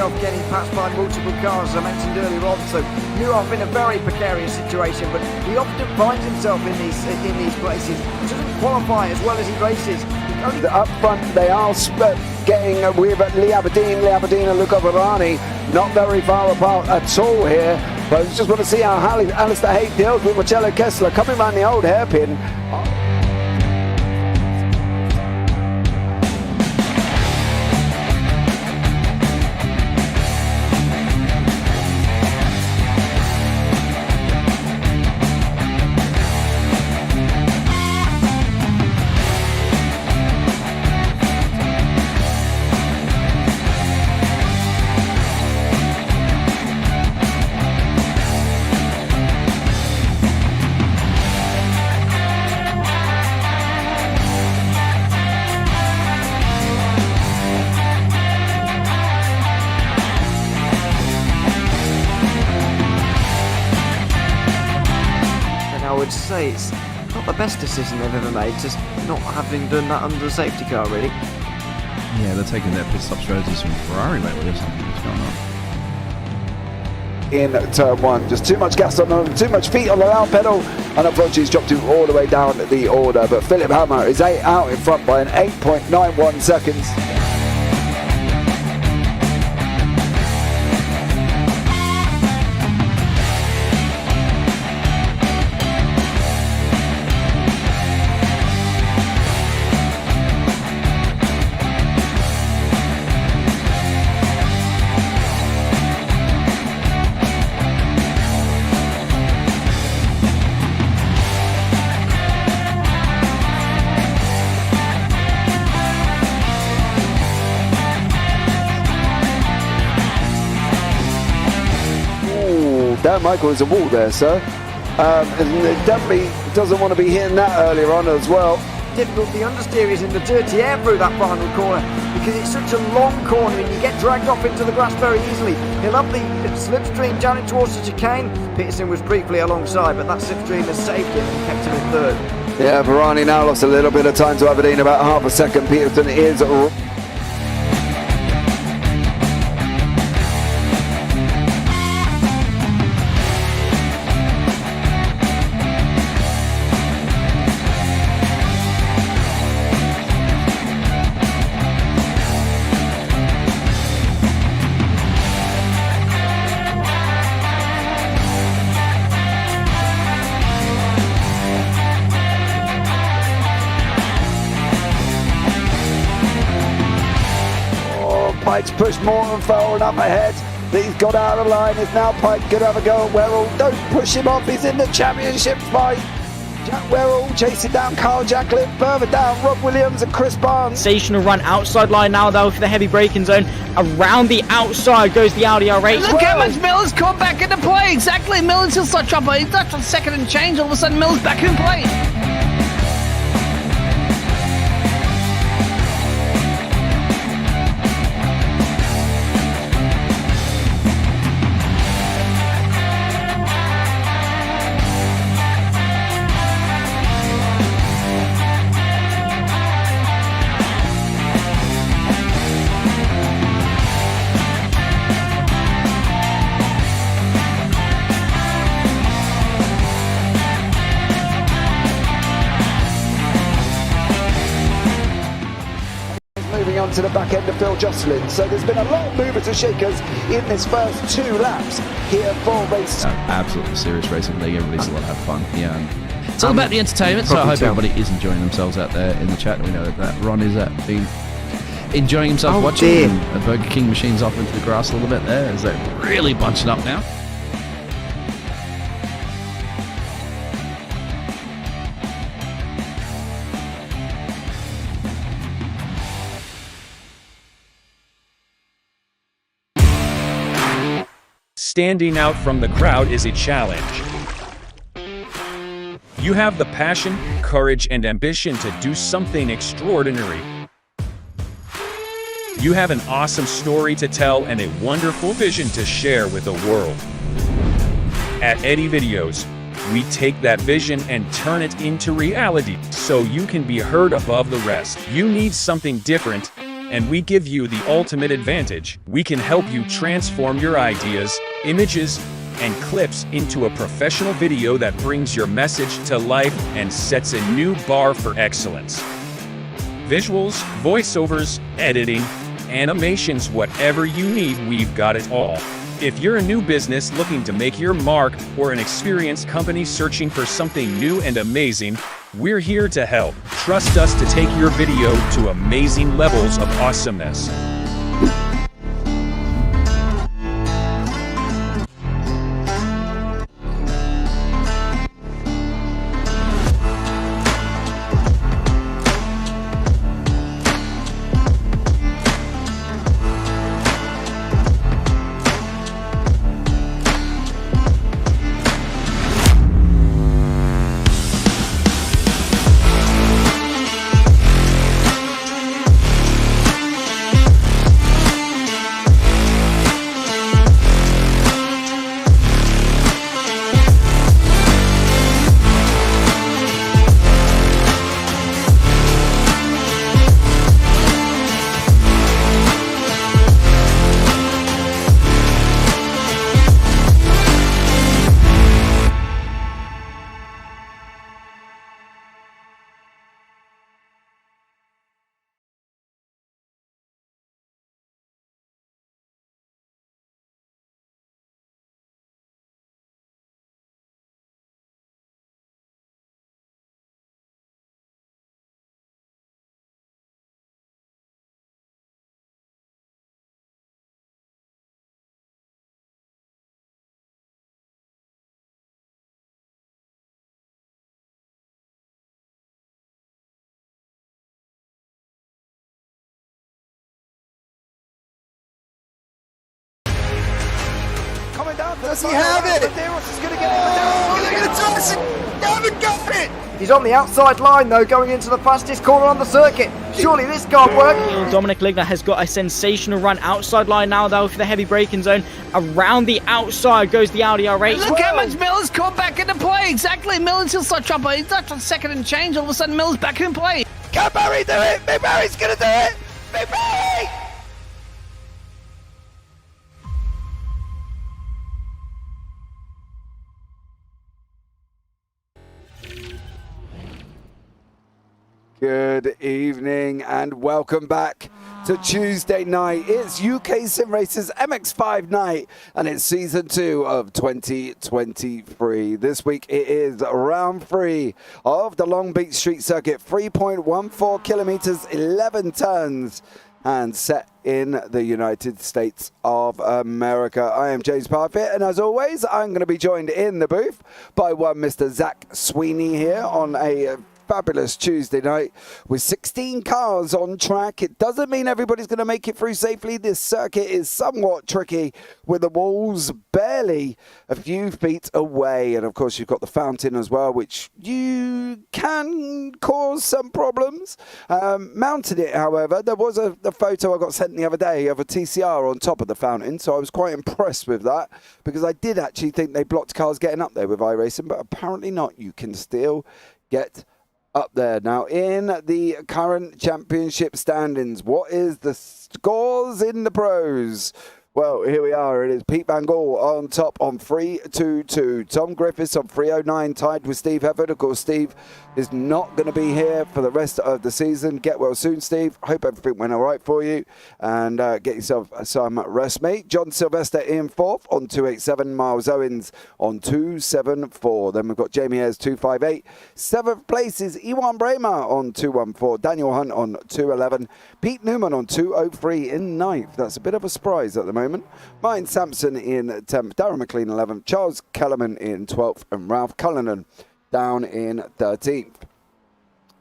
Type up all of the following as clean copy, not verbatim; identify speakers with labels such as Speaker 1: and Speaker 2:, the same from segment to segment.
Speaker 1: himself getting passed by multiple cars, as I mentioned earlier on. So Nuoff in a very precarious situation, but he often finds himself in these places. He doesn't qualify as well as he races.
Speaker 2: Up front, they are getting with Lee Aberdeen and Luca Varani, not very far apart at all here. But I just want to see how Alistair Hay deals with Marcello Kessler coming around the old hairpin.
Speaker 1: I would say it's not the best decision they've ever made, just not having done that under the safety car, really.
Speaker 3: Yeah, they're taking their pit stop strategies from Ferrari lately or something. What's going on?
Speaker 2: In turn one, just too much gas on them, too much feet on the loud pedal, and unfortunately he's dropped him all the way down the order. But Philip Hammer is out in front by an 8.91 seconds. Dan Michael is a wall there, sir. And definitely doesn't want to be hitting that earlier on as well.
Speaker 1: Difficult, the understeer is in the dirty air through that final corner because it's such a long corner and you get dragged off into the grass very easily. He'll have the slipstream down towards the chicane. Peterson was briefly alongside, but that slipstream has saved him and kept him in third.
Speaker 2: Yeah, Varani now lost a little bit of time to Aberdeen, about half a second. Peterson is Pike's pushed more and forward up ahead. He's got out of line. Is now Pike going to have a go at Werrell? Don't push him off. He's in the championship fight. Jack Werrell chasing down Carl Jacklin. Further down, Rob Williams and Chris Barnes.
Speaker 4: Sensational run outside line now though for the heavy braking zone. Around the outside goes the Audi R8.
Speaker 5: Look how much Miller's come back into play. Exactly. Miller's still such up. He's touched on second and change. All of a sudden Miller's back in play.
Speaker 2: Moving on to the back end of Phil Jocelyn. So there's been a lot of movers and shakers in this first 2 laps here for race.
Speaker 3: Absolutely serious racing league. Everybody's allowed to have fun. Yeah, it's all about the entertainment. So I hope everybody is enjoying themselves out there in the chat. We know that Ron is enjoying himself watching. The Burger King machine's off into the grass a little bit there as they're really bunching up now.
Speaker 6: Standing out from the crowd is a challenge. You have the passion, courage, and ambition to do something extraordinary. You have an awesome story to tell and a wonderful vision to share with the world. At Eddie Videos, we take that vision and turn it into reality so you can be heard above the rest. You need something different, and we give you the ultimate advantage. We can help you transform your ideas, images, and clips into a professional video that brings your message to life and sets a new bar for excellence. Visuals, voiceovers, editing, animations, whatever you need, we've got it all. If you're a new business looking to make your mark or an experienced company searching for something new and amazing, we're here to help. Trust us to take your video to amazing levels of awesomeness.
Speaker 2: Does he have it? Medeiros is going to get it. Medeiros is going to toss it. Haven't got it.
Speaker 1: He's on the outside line though, going into the fastest corner on the circuit. Surely this can't work.
Speaker 4: Dominic Ligner has got a sensational run outside line now though for the heavy braking zone. Around the outside goes the Audi R8.
Speaker 5: Look how much Miller's caught back into play. Exactly. Miller's still such up. He's not on second and change. All of a sudden, Miller's back in play.
Speaker 2: Can Barry do it? Big Barry's going to do it. Big Barry. Good evening and welcome back to Tuesday night. It's UkSimracers MX5 night and it's season 2 of 2023. This week it is round 3 of the Long Beach Street Circuit, 3.14 kilometers, 11 turns, and set in the United States of America. I am James Parfitt, and as always, I'm going to be joined in the booth by one Mr. Zach Sweeney here on a fabulous Tuesday night with 16 cars on track. It doesn't mean everybody's going to make it through safely. This circuit is somewhat tricky with the walls barely a few feet away. And of course, you've got the fountain as well, which you can cause some problems. Mounted it, however, there was a photo I got sent the other day of a TCR on top of the fountain. So I was quite impressed with that because I did actually think they blocked cars getting up there with iRacing, but apparently not. You can still get up there. Now, in the current championship standings, what is the scores in the pros? Well, here we are. It is Pete Van Gaal on top on 3-2-2. Tom Griffiths on 309, tied with Steve Hefford. Of course, Steve is not going to be here for the rest of the season. Get well soon, Steve. Hope everything went all right for you. And get yourself some rest, mate. John Sylvester in 4th on 287. Miles Owens on 274. Then we've got Jamie Ayres 258. 7th place is Ewan Bramer on 214. Daniel Hunt on 211. Pete Newman on 203 in 9th. That's a bit of a surprise at the moment. Ryan Sampson in 10th, Darren McLean 11th, Charles Kellerman in 12th, and Ralph Cullinan down in 13th.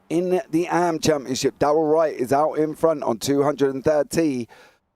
Speaker 2: In the AM Championship, Darrell Wright is out in front on 230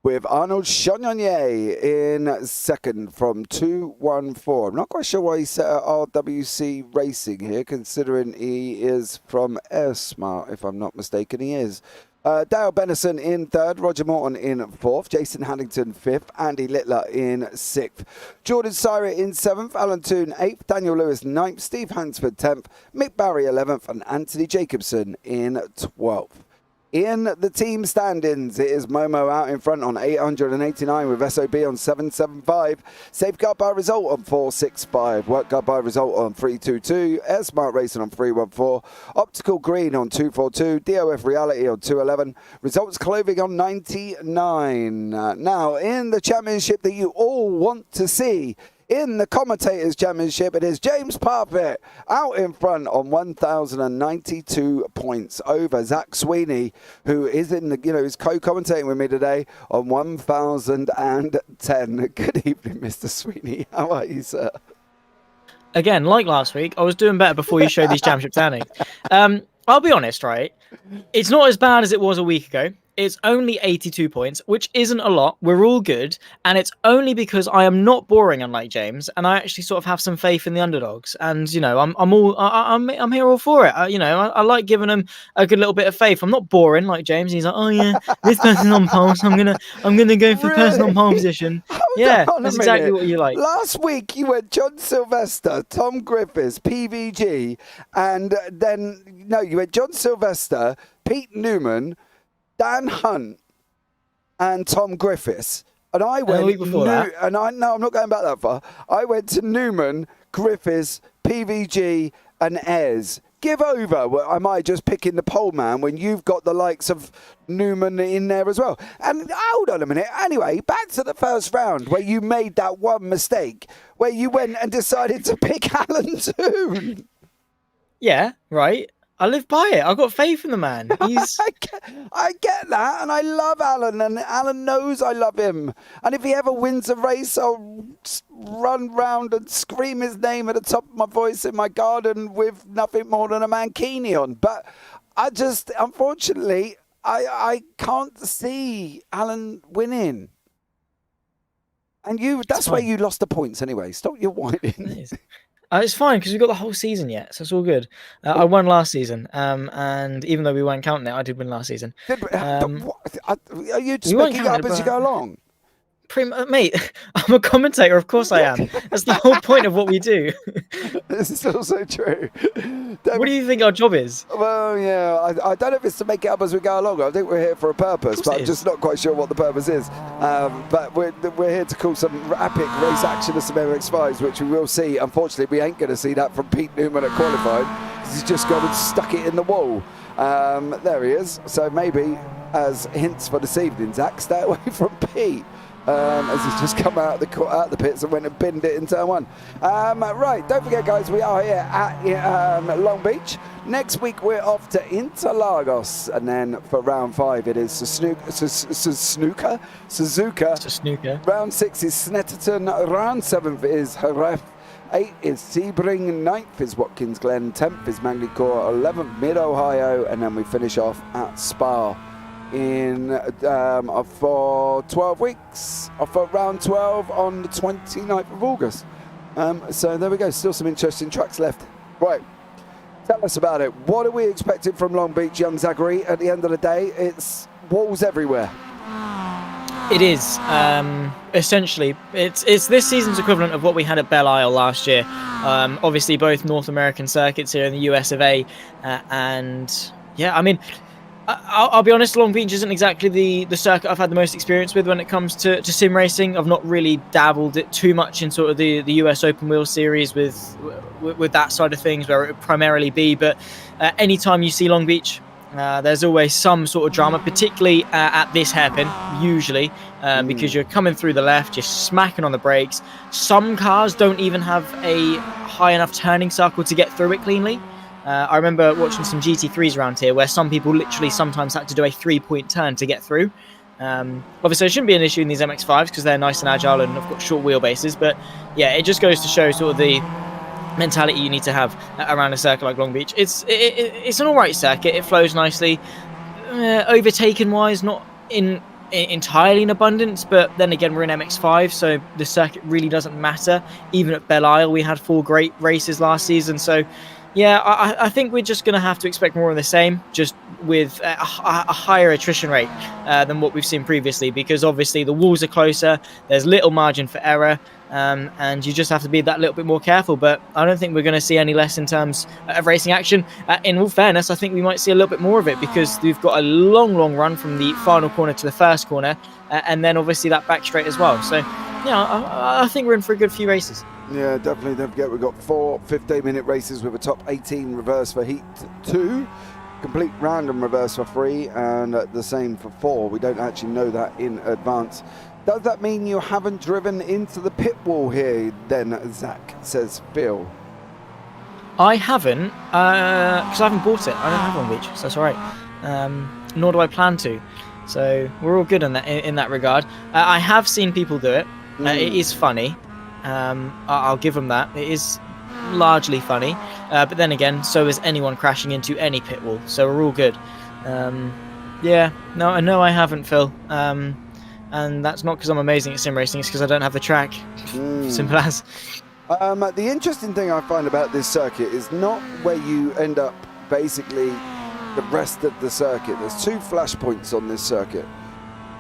Speaker 2: with Arnold Chagnon in 2nd from 214. I'm not quite sure why he set at RWC Racing here, considering he is from Air Smart, if I'm not mistaken. He is. Dale Bennison in 3rd, Roger Morton in 4th, Jason Haddington 5th, Andy Littler in 6th, Jordan Syra in 7th, Alan Toon 8th, Daniel Lewis 9th, Steve Hansford 10th, Mick Barry 11th, and Anthony Jacobson in 12th. In the team standings, it is Momo out in front on 889 with SOB on 775. Safeguard by result on 465. Work guard by result on 322. Air Smart Racing on 314. Optical Green on 242. DOF Reality on 211. Results Clothing on 99. Now, in the championship that you all want to see, in the Commentators Championship, it is James Parfitt out in front on 1,092 points over Zach Sweeney, who is in the, is co-commentating with me today on 1,010. Good evening, Mr. Sweeney. How are you, sir?
Speaker 4: Again, like last week, I was doing better before you showed these championship standings. I'll be honest, right? It's not as bad as it was a week ago. It's only 82 points, which isn't a lot. We're all good. And it's only because I am not boring, unlike James, and I actually sort of have some faith in the underdogs. And, I'm here all for it. I like giving them a good little bit of faith. I'm not boring like James. He's like, oh yeah, this person's on pole, so I'm gonna go for the person on pole position. That's exactly what you like.
Speaker 2: Last week you went John Sylvester, Tom Griffiths, PVG, and then you went John Sylvester, Pete Newman, Dan Hunt, and Tom Griffiths. And I went I'm not going back that far. I went to Newman, Griffiths, PVG, and Ayres. Give over. Well, am I just picking the pole man when you've got the likes of Newman in there as well? And hold on a minute. Anyway, back to the first round where you made that one mistake, where you went and decided to pick Alan Toon.
Speaker 4: Yeah, right. I live by it. I've got faith in the man.
Speaker 2: I get that, and I love Alan, and Alan knows I love him. And if he ever wins a race, I'll run round and scream his name at the top of my voice in my garden with nothing more than a mankini on. But I just, unfortunately, I can't see Alan winning. And that's where you lost the points anyway. Stop your whining.
Speaker 4: It's fine because we've got the whole season yet, so it's all good. I won last season, and even though we weren't counting it, I did win last season.
Speaker 2: Are you just making it up as you go along?
Speaker 4: Mate, I'm a commentator, of course I am. That's the whole point of what we do.
Speaker 2: This is also true.
Speaker 4: What do you think our job is?
Speaker 2: Well, yeah, I don't know if it's to make it up as we go along. I think we're here for a purpose, but I'm just not quite sure what the purpose is. But we're here to call some epic race action of some MX5s, which we will see. Unfortunately, we ain't going to see that from Pete Newman at qualifying, because he's just gone and stuck it in the wall. There he is. So maybe as hints for this evening, Zach, stay away from Pete. As he's just come out the pits and went and binned it in turn one. Right, don't forget, guys, we are here at Long Beach. Next week we're off to Interlagos, and then for round 5 it is Suzuka. Round 6 is Snetterton. Round 7 is Jerez. 8 is Sebring, 9th is Watkins Glen, 10th is Manglicore, 11th Mid-Ohio, and then we finish off at Spa for 12 weeks, for round 12 on the 29th of August. So there we go, still some interesting tracks left. Right, tell us about it. What are we expecting from Long Beach, young Zachary? At the end of the day, it's walls everywhere.
Speaker 4: It is. Essentially, it's this season's equivalent of what we had at Belle Isle last year. Obviously, both North American circuits here in the US of A. And yeah, I mean, I'll be honest, Long Beach isn't exactly the circuit I've had the most experience with when it comes to sim racing. I've not really dabbled it too much in sort of the US Open Wheel Series with that side of things, where it would primarily be. But anytime you see Long Beach, there's always some sort of drama, particularly at this hairpin, usually, because you're coming through the left, you're smacking on the brakes. Some cars don't even have a high enough turning circle to get through it cleanly. I remember watching some GT3s around here where some people literally sometimes had to do a 3-point turn to get through. Obviously, it shouldn't be an issue in these MX5s because they're nice and agile and have got short wheelbases. But yeah, it just goes to show sort of the mentality you need to have around a circuit like Long Beach. It's an all right circuit. It flows nicely. Overtaken-wise, not entirely in abundance, but then again, we're in MX5, so the circuit really doesn't matter. Even at Belle Isle, we had 4 great races last season, so yeah, I think we're just going to have to expect more of the same, just with a higher attrition rate than what we've seen previously, because obviously the walls are closer, there's little margin for error, and you just have to be that little bit more careful. But I don't think we're going to see any less in terms of racing action. In all fairness, I think we might see a little bit more of it because we've got a long run from the final corner to the first corner, and then obviously that back straight as well. So yeah, I think we're in for a good few races.
Speaker 2: Yeah, definitely. Don't forget, we've got 4 15-minute races with a top 18 reverse for Heat 2, complete random reverse for 3, and the same for 4. We don't actually know that in advance. Does that mean you haven't driven into the pit wall here then, Zach, says Phil?
Speaker 4: I haven't, because I haven't bought it. I don't have Long Beach, so that's all right. Nor do I plan to. So we're all good in that regard. I have seen people do it. It is funny. I'll give them that. It is largely funny. But then again, so is anyone crashing into any pit wall. So we're all good. Yeah, no, I haven't, Phil. And that's not because I'm amazing at sim racing, it's because I don't have the track. Simple as.
Speaker 2: The interesting thing I find about this circuit is not where you end up basically the rest of the circuit. There's 2 flash points on this circuit,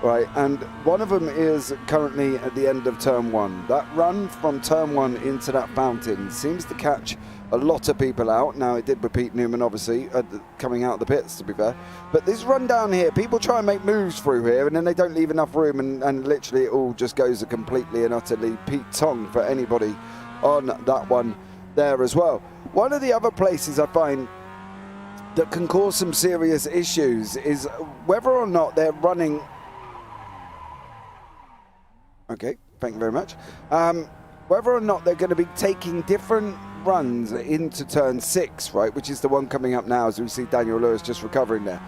Speaker 2: right? And one of them is currently at the end of turn 1. That run from turn 1 into that fountain seems to catch a lot of people out. Now, it did repeat Newman, obviously, coming out of the pits, to be fair. But this run down here, people try and make moves through here, and then they don't leave enough room, and literally it all just goes a completely and utterly Pete Tong for anybody on that one there as well. One of the other places I find that can cause some serious issues is whether or not they're running... Okay, thank you very much. Whether or not they're going to be taking different runs into turn 6, right, which is the one coming up now, as we see Daniel Lewis just recovering there.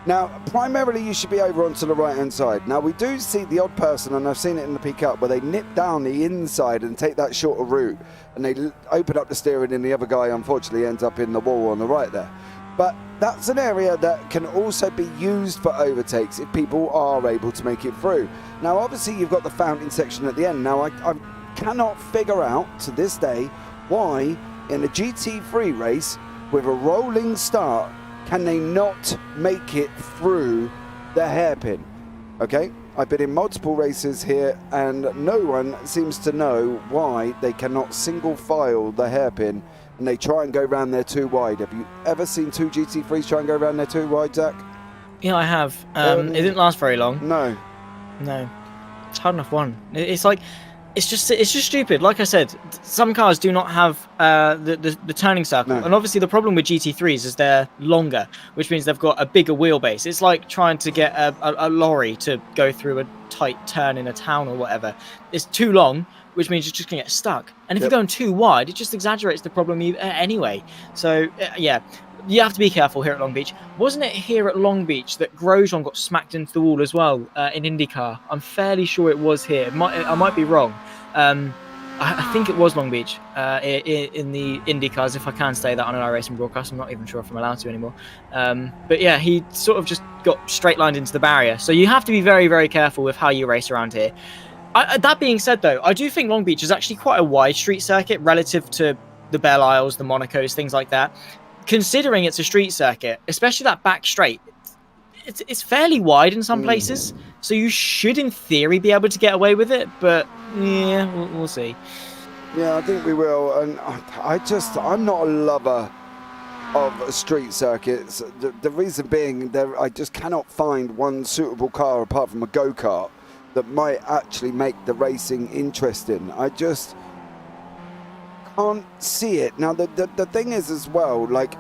Speaker 2: Now, primarily you should be over onto the right hand side. Now, we do see the odd person, and I've seen it in the peak up, where they nip down the inside and take that shorter route, and they open up the steering, and the other guy unfortunately ends up in the wall on the right there. But that's an area that can also be used for overtakes if people are able to make it through. Now, obviously you've got the fountain section at the end. Now, I cannot figure out to this day why in a GT3 race with a rolling start can they not make it through the hairpin. Okay, I've been in multiple races here and no one seems to know why they cannot single file the hairpin and they try and go around there too wide. Have you ever seen 2 GT3s try and go around there too wide, Zach?
Speaker 4: Yeah, I have. It didn't last very long.
Speaker 2: No,
Speaker 4: it's hard enough one. It's just stupid. Like I said, some cars do not have the turning circle, and obviously the problem with GT3s is they're longer, which means they've got a bigger wheelbase. It's like trying to get a lorry to go through a tight turn in a town or whatever. It's too long, which means you're just gonna get stuck. And if you're going too wide, it just exaggerates the problem anyway. So yeah. You have to be careful here at Long Beach. Wasn't it here at Long Beach that Grosjean got smacked into the wall as well in IndyCar? I'm fairly sure it was here. I might be wrong. I think it was Long Beach in the IndyCars, if I can say that on an iRacing broadcast. I'm not even sure if I'm allowed to anymore. But yeah, he sort of just got straight lined into the barrier. So you have to be very, very careful with how you race around here. That being said, though, I do think Long Beach is actually quite a wide street circuit relative to the Belle Isles, the Monacos, things like that. Considering it's a street circuit, especially that back straight, it's fairly wide in some places, so you should, in theory, be able to get away with it. But yeah, we'll see.
Speaker 2: Yeah, I think we will. And I'm not a lover of street circuits. The reason being, I just cannot find one suitable car apart from a go-kart that might actually make the racing interesting. I just can't see it. Now, the thing is as well, like,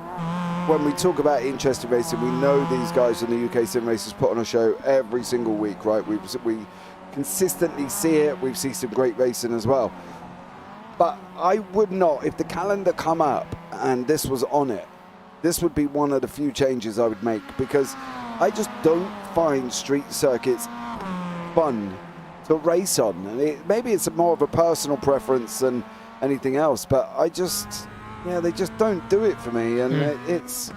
Speaker 2: when we talk about interesting racing, we know these guys in the UkSimracers put on a show every single week, right? We consistently see it. We've seen some great racing as well. But I would not, if the calendar come up and this was on it, this would be one of the few changes I would make, because I just don't find street circuits fun to race on. And maybe it's more of a personal preference than anything else, but they just don't do it for me, and it's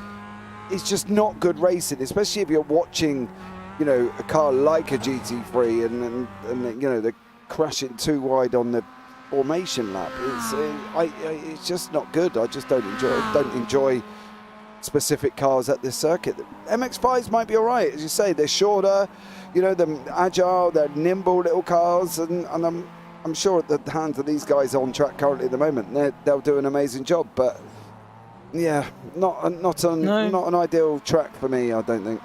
Speaker 2: just not good racing, especially if you're watching, a car like a GT3 and they're crashing too wide on the formation lap. It's just not good. I just don't enjoy specific cars at this circuit. MX5s might be all right, as you say. They're shorter, they're agile, they're nimble little cars, and I'm sure at the hands of these guys on track currently at the moment, they'll do an amazing job. But yeah, not an ideal track for me, I don't think.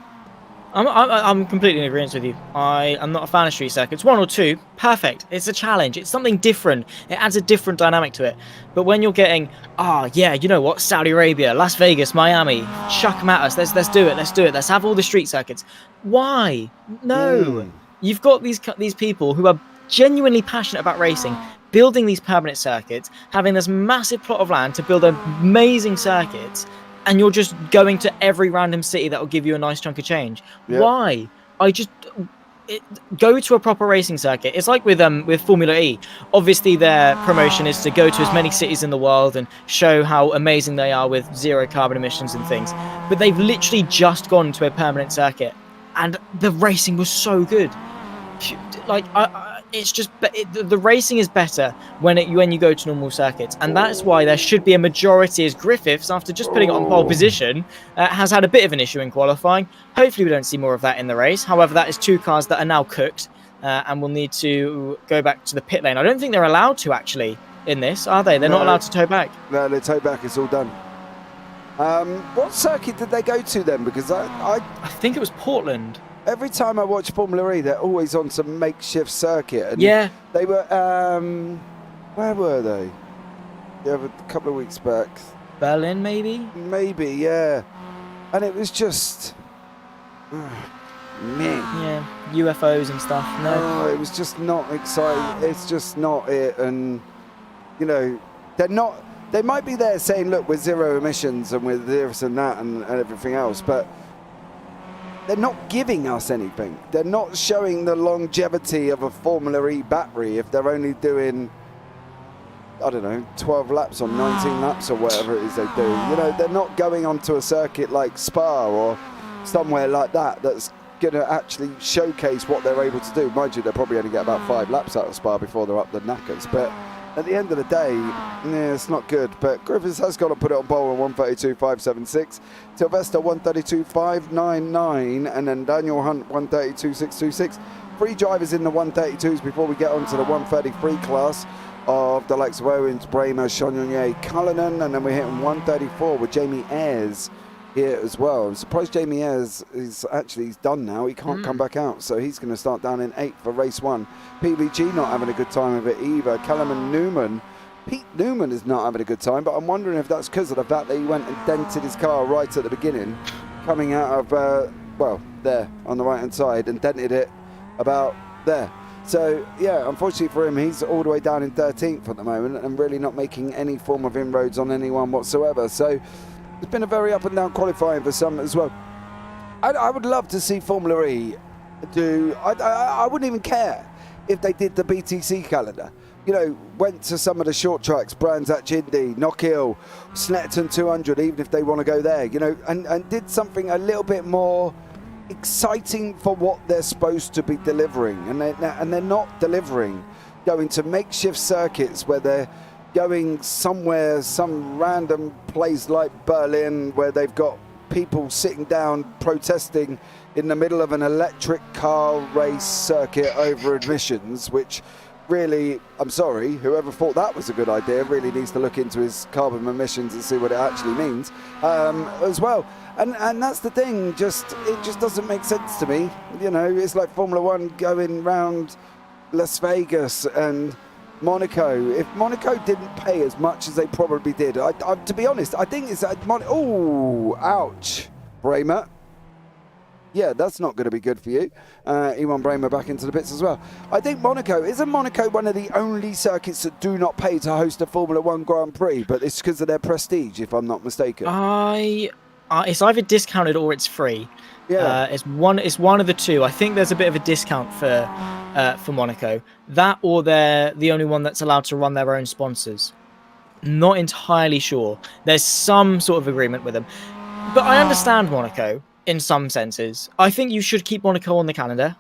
Speaker 4: I'm completely in agreement with you. I am not a fan of street circuits. 1 or 2, perfect. It's a challenge. It's something different. It adds a different dynamic to it. But when you're getting, you know what, Saudi Arabia, Las Vegas, Miami, chuck them at us. Let's do it. Let's have all the street circuits. Why? No. You've got these people who are genuinely passionate about racing, building these permanent circuits, having this massive plot of land to build amazing circuits, and you're just going to every random city that will give you a nice chunk of change. Yep. Why? Go to a proper racing circuit. It's like with Formula E. Obviously, their promotion is to go to as many cities in the world and show how amazing they are with zero carbon emissions and things. But they've literally just gone to a permanent circuit, and the racing was so good. Like, it's just the racing is better when you go to normal circuits, and that's why there should be a majority. As Griffiths, after just putting it on pole position, has had a bit of an issue in qualifying. Hopefully we don't see more of that in the race. However, that is 2 cars that are now cooked and will need to go back to the pit lane. I don't think they're allowed to actually in this, are they? They're not allowed to tow back.
Speaker 2: No, they tow back. It's all done. What circuit did they go to then? Because I
Speaker 4: think it was Portland.
Speaker 2: Every time I watch Formula E, they're always on some makeshift circuit. And
Speaker 4: yeah.
Speaker 2: They were, where were they? Yeah, a couple of weeks back.
Speaker 4: Berlin, maybe?
Speaker 2: Maybe, yeah. And it was just, meh.
Speaker 4: Yeah, UFOs and stuff. No,
Speaker 2: it was just not exciting. It's just not it. And, you know, they might be there saying, look, we're zero emissions and we're this and that and everything else, but they're not giving us anything. They're not showing the longevity of a Formula E battery if they're only doing, I don't know, 12 laps on 19 laps or whatever it is they do. You know, they're not going onto a circuit like Spa or somewhere like that that's going to actually showcase what they're able to do. Mind you, they'll probably only get about 5 laps out of Spa before they're up the knackers. But at the end of the day, yeah, it's not good. But Griffiths has got to put it on pole on 132.576. Sylvester 132.599, and then Daniel Hunt 132.626. 3 drivers in the 132s before we get on to the 133 class of the likes of Owens, Bramer, Chagnon, Cullinan, and then we're hitting 134 with Jamie Ayres here as well. I'm surprised Jamie Ayres he's done now. He can't come back out, so he's going to start down in 8th for race 1. PVG not having a good time of it either. Kellerman Newman. Pete Newman is not having a good time, but I'm wondering if that's because of the fact that he went and dented his car right at the beginning, coming out of, there on the right-hand side, and dented it about there. So, yeah, unfortunately for him, he's all the way down in 13th at the moment and really not making any form of inroads on anyone whatsoever. So, it's been a very up and down qualifying for some as well. I would love to see Formula E do, I wouldn't even care if they did the BTC calendar. You know, went to some of the short tracks, Brands Hatch Indy, Knockhill, Snetterton 200, even if they want to go there, you know, and did something a little bit more exciting for what they're supposed to be delivering. And they're not delivering. Going to makeshift circuits where they're going somewhere, some random place like Berlin, where they've got people sitting down protesting in the middle of an electric car race circuit over emissions, which really, I'm sorry, whoever thought that was a good idea really needs to look into his carbon emissions and see what it actually means as well. And that's the thing, it just doesn't make sense to me. You know, it's like Formula One going round Las Vegas and Monaco. If Monaco didn't pay as much as they probably did, to be honest, I think it's oh, ouch, Bramer. Yeah, that's not going to be good for you. Ewan Bramer back into the pits as well. I think isn't Monaco one of the only circuits that do not pay to host a Formula One Grand Prix, but it's because of their prestige, if I'm not mistaken.
Speaker 4: It's either discounted or it's free.
Speaker 2: Yeah,
Speaker 4: it's one of the two. I think there's a bit of a discount for Monaco. That, or they're the only one that's allowed to run their own sponsors. Not entirely sure. There's some sort of agreement with them, but I understand Monaco in some senses. I think you should keep Monaco on the calendar.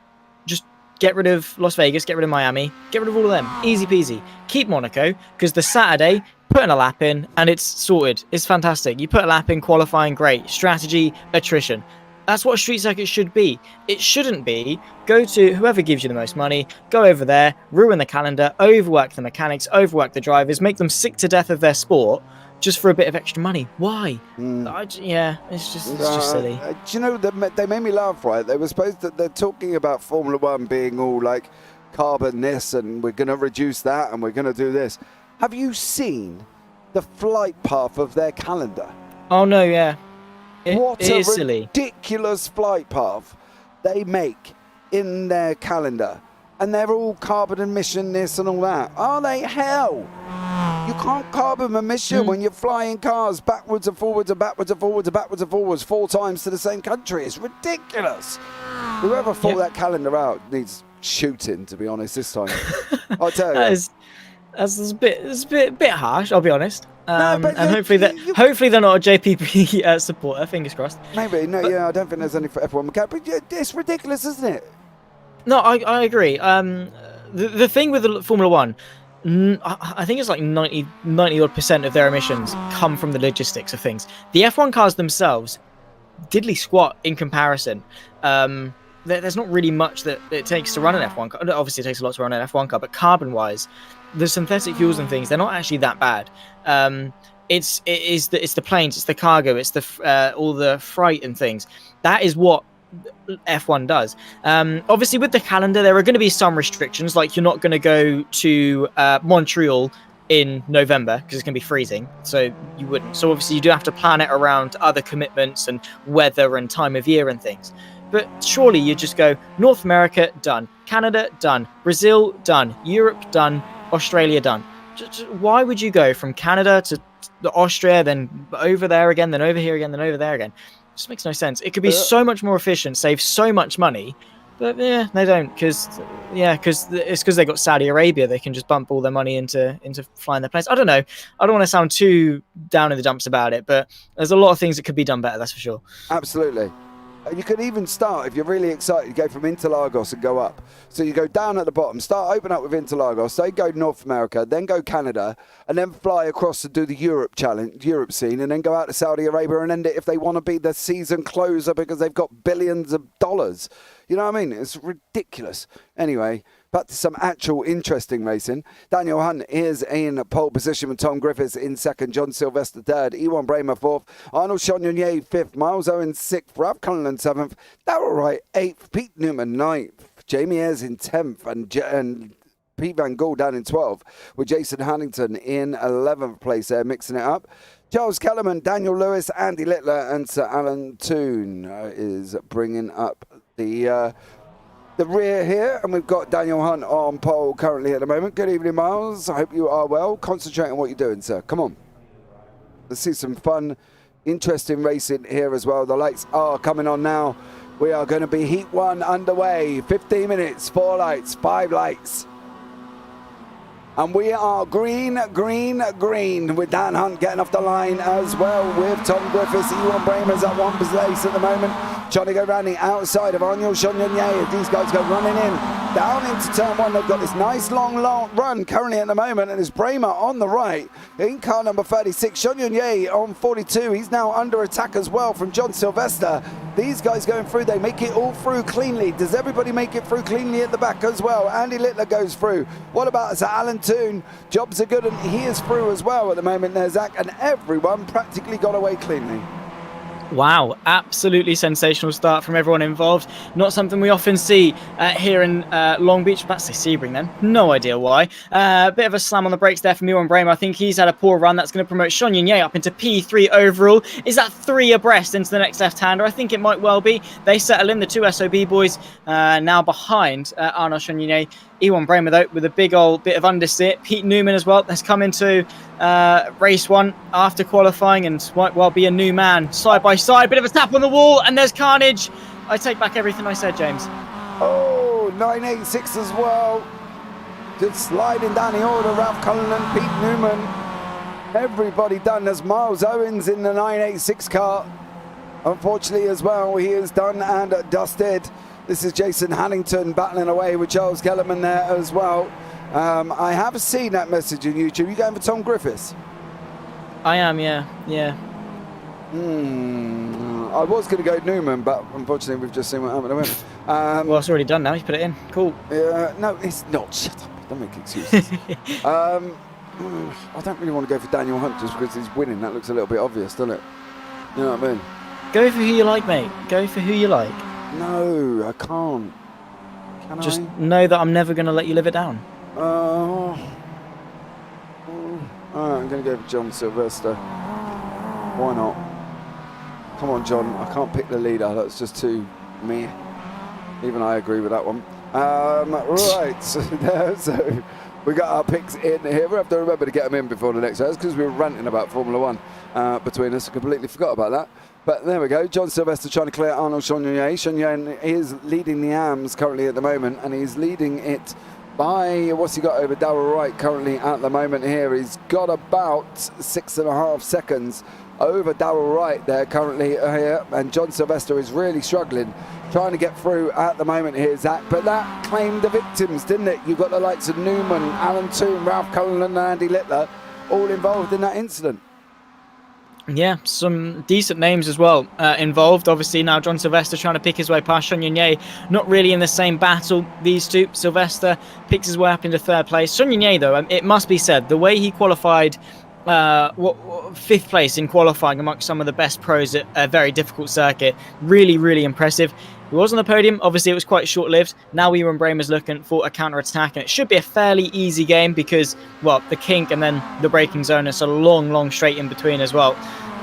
Speaker 4: Just get rid of Las Vegas, get rid of Miami, get rid of all of them. Easy peasy. Keep Monaco, because the Saturday, put in a lap in, and it's sorted. It's fantastic. You put a lap in, qualifying, great. Strategy, attrition. That's what a street circuit should be. It shouldn't be go to whoever gives you the most money, go over there, ruin the calendar, overwork the mechanics, overwork the drivers, make them sick to death of their sport just for a bit of extra money. Why? It's just silly.
Speaker 2: Do you know, they made me laugh, right? They were supposed to, they're talking about Formula One being all like carbon this and we're going to reduce that and we're going to do this. Have you seen the flight path of their calendar?
Speaker 4: Oh, no, yeah.
Speaker 2: What
Speaker 4: it
Speaker 2: a
Speaker 4: is silly.
Speaker 2: ridiculous flight path they make in their calendar. And they're all carbon emission this and all that. Are they? Hell! You can't carbon emission when you're flying cars backwards and forwards and backwards and forwards and backwards and forwards 4 times to the same country. It's ridiculous. Whoever thought that calendar out needs shooting, to be honest, this time. I'll tell you.
Speaker 4: That's a bit harsh, I'll be honest.
Speaker 2: But
Speaker 4: and hopefully they're not a JPP supporter. Fingers crossed.
Speaker 2: Maybe no. I don't think there's any for F1 mechanic. But it's ridiculous, isn't it?
Speaker 4: No, I agree. The thing with the Formula One, I think it's like 90 odd% of their emissions come from the logistics of things. The F1 cars themselves, diddly squat in comparison. There's not really much that it takes to run an F1 car. Obviously, it takes a lot to run an F1 car, but carbon-wise, the synthetic fuels and things, they're not actually that bad. It's the planes, it's the cargo, it's the all the freight and things. That is what F1 does. Obviously, with the calendar, there are going to be some restrictions, like you're not going to go to Montreal in November because it's going to be freezing, so you wouldn't. So obviously, you do have to plan it around other commitments and weather and time of year and things. But surely you just go North America, done. Canada, done. Brazil, done. Europe, done. Australia, done. Why would you go from Canada to Austria, then over there again, then over here again, then over there again? It just makes no sense. It could be so much more efficient, save so much money, but yeah, they don't, because they got Saudi Arabia. They can just bump all their money into flying their planes. I don't know. I don't want to sound too down in the dumps about it, but there's a lot of things that could be done better. That's for sure.
Speaker 2: Absolutely. You can even start, if you're really excited, you go from Interlagos and go up. So you go down at the bottom, open up with Interlagos, say go North America, then go Canada, and then fly across to do the Europe scene, and then go out to Saudi Arabia and end it if they want to be the season closer because they've got billions of dollars. You know what I mean? It's ridiculous. Anyway, back to some actual interesting racing. Daniel Hunt is in pole position with Tom Griffiths in second, John Sylvester third, Ewan Bramer fourth, Arnold Chagnon fifth, Miles Owens sixth, Ralph Cullinan seventh, Darrell Wright eighth, Pete Newman ninth, Jamie Ayres in 10th, and Pete Van Gool down in 12th, with Jason Huntington in 11th place there, mixing it up. Charles Kellerman, Daniel Lewis, Andy Littler, and Sir Alan Toon is bringing up the rear here, and we've got Daniel Hunt on pole currently at the moment. Good evening, Miles. I hope you are well. Concentrate on what you're doing, sir. Come on. Let's see some fun, interesting racing here as well. The lights are coming on now. We are going to be Heat 1 underway. 15 minutes, 4 lights, 5 lights. And we are green, with Dan Hunt getting off the line as well with Tom Griffiths. Ewan Bramer's at one place at the moment. Trying to go around the outside of Arnold Chagnon as these guys go running in. Down into turn 1, they've got this nice long run currently at the moment, and it's Bramer on the right. In car number 36, Chagnon on 42. He's now under attack as well from John Sylvester. These guys going through, they make it all through cleanly. Does everybody make it through cleanly at the back as well? Andy Littler goes through. What about Sir Alan Toon? Jobs are good, and he is through as well at the moment there, Zach, and everyone practically got away cleanly.
Speaker 4: Wow, absolutely sensational start from everyone involved. Not something we often see here in Long Beach. That's Sebring then. No idea why. Bit of a slam on the brakes there from Ewan Bramer. I think he's had a poor run. That's going to promote Chagnon up into P3 overall. Is that 3 abreast into the next left-hander? I think it might well be. They settle in, the 2 SOB boys now behind Arnaud Chagnon. Ewan Bramer, though, with a big old bit of understeer. Pete Newman as well has come into race 1 after qualifying and might well be a new man. Side by side, bit of a tap on the wall, and there's carnage. I take back everything I said, James.
Speaker 2: Oh, 986 as well. Just sliding down the order, Ralph Cullinan, Pete Newman. Everybody done. There's Miles Owens in the 986 car. Unfortunately as well, he is done and dusted. This is Jason Huntington battling away with Charles Kellerman there as well. I have seen that message on YouTube. You going for Tom Griffiths?
Speaker 4: I am, yeah.
Speaker 2: I was going to go Newman, but unfortunately we've just seen what happened to him.
Speaker 4: Well, it's already done now. He's put it in. Cool.
Speaker 2: No, it's not. Shut up. Don't make excuses. I don't really want to go for Daniel Hunt just because he's winning. That looks a little bit obvious, doesn't it? You know what I mean?
Speaker 4: Go for who you like, mate. Go for who you like.
Speaker 2: No, I can't. Can
Speaker 4: Just
Speaker 2: I?
Speaker 4: know that I'm never going to let you live it down.
Speaker 2: Alright, I'm going to go for John Sylvester. Why not? Come on, John. I can't pick the leader. That's just too meh. Even I agree with that one. Right. So we got our picks in here. We have to remember to get them in before the next race because we were ranting about Formula 1 between us. I completely forgot about that. But there we go. John Sylvester trying to clear Arnold Chagnon. Chagnon is leading the AMS currently at the moment, and he's leading it by, what's he got over Darrell Wright currently at the moment here? He's got about 6.5 seconds over Darrell Wright there currently here, and John Sylvester is really struggling, trying to get through at the moment here, Zach. But that claimed the victims, didn't it? You've got the likes of Newman, Alan Toon, Ralph Cullen and Andy Littler all involved in that incident.
Speaker 4: Yeah, some decent names as well involved. Obviously now John Sylvester trying to pick his way past Chagnon. Not really in the same battle, these two. Sylvester picks his way up into third place. Chagnon, though, it must be said, the way he qualified, fifth place in qualifying amongst some of the best pros at a very difficult circuit, really, really impressive. He was on the podium. Obviously, it was quite short-lived. Now Ewan Bramer's looking for a counter-attack, and it should be a fairly easy game because, well, the kink and then the braking zone is a long, long straight in between as well.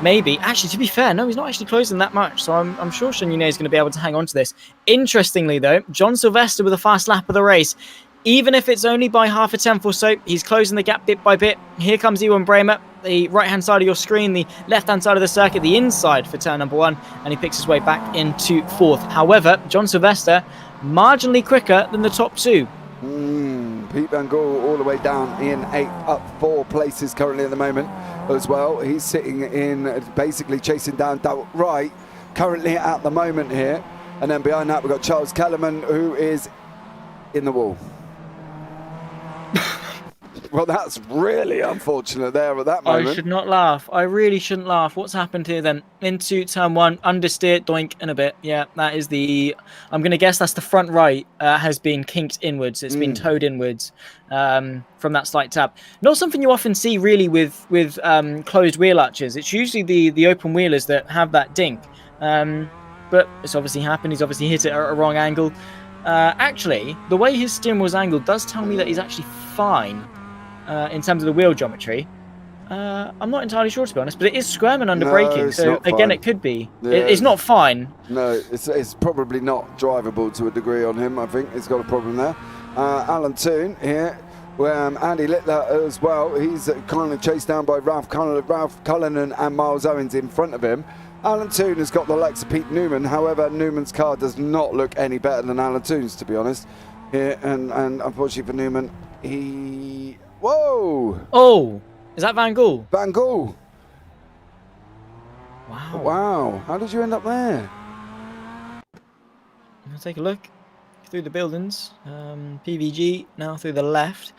Speaker 4: Maybe. Actually, to be fair, no, he's not actually closing that much, so I'm sure Chagnon is going to be able to hang on to this. Interestingly, though, John Sylvester with a fast lap of the race. Even if it's only by half a tenth or so, he's closing the gap bit by bit. Here comes Ewan Bramer, the right-hand side of your screen, the left-hand side of the circuit, the inside for turn number 1, and he picks his way back into fourth. However, John Sylvester, marginally quicker than the top two.
Speaker 2: Pete Van Gool all the way down in 8th, up 4 places currently at the moment as well. He's sitting in, basically chasing down Darrell Wright currently at the moment here. And then behind that, we've got Charles Kellerman, who is in the wall. Well, that's really unfortunate there at that moment.
Speaker 4: I should not laugh. I really shouldn't laugh. What's happened here then? Into turn 1, understeer, doink, and a bit. Yeah, that is the... I'm going to guess that's the front right has been kinked inwards. It's been towed inwards from that slight tap. Not something you often see really with closed wheel arches. It's usually the open wheelers that have that dink. But it's obviously happened. He's obviously hit it at a wrong angle. Actually, the way his steering wheel's angled does tell me that he's actually fine. In terms of the wheel geometry, I'm not entirely sure, to be honest, but it is squirming under braking, so again, it could be. Yeah, it's not fine. No,
Speaker 2: it's probably not drivable to a degree on him. I think he's got a problem there. Alan Toon here, Andy Littler as well. He's kind of chased down by Ralph Cullinan and Miles Owens in front of him. Alan Toon has got the likes of Pete Newman. However, Newman's car does not look any better than Alan Toon's, to be honest. Here, and unfortunately for Newman, he... Whoa!
Speaker 4: Oh, is that Van Gool?
Speaker 2: Van Gool.
Speaker 4: Wow.
Speaker 2: Wow. How did you end up there?
Speaker 4: I'll take a look through the buildings. PVG now through the left.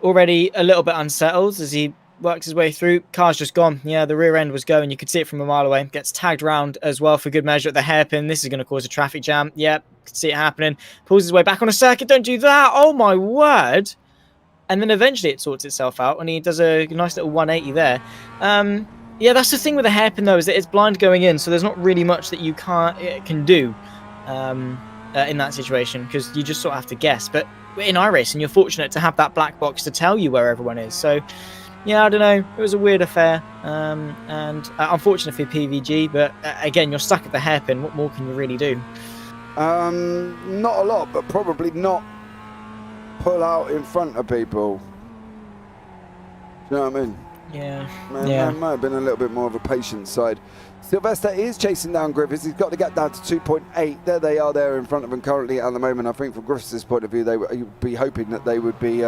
Speaker 4: Already a little bit unsettled as he works his way through. Car's just gone. Yeah, the rear end was going. You could see it from a mile away. Gets tagged round as well for good measure at the hairpin. This is going to cause a traffic jam. Yeah, could see it happening. Pulls his way back on a circuit. Don't do that. Oh, my word. And then eventually it sorts itself out, and he does a nice little 180 there. Yeah, that's the thing with the hairpin, though, is that it's blind going in, so there's not really much that you can do in that situation, because you just sort of have to guess. But in iRacing, you're fortunate to have that black box to tell you where everyone is. So, yeah, I don't know. It was a weird affair, and unfortunate for PVG, but again, you're stuck at the hairpin. What more can you really do?
Speaker 2: Not a lot, but probably not pull out in front of people. Do you know what I mean?
Speaker 4: Yeah.
Speaker 2: Man might have been a little bit more of a patient side. Sylvester is chasing down Griffiths. He's got to get down to 2.8. There they are there in front of him currently at the moment. I think from Griffiths' point of view, they would be hoping that they would be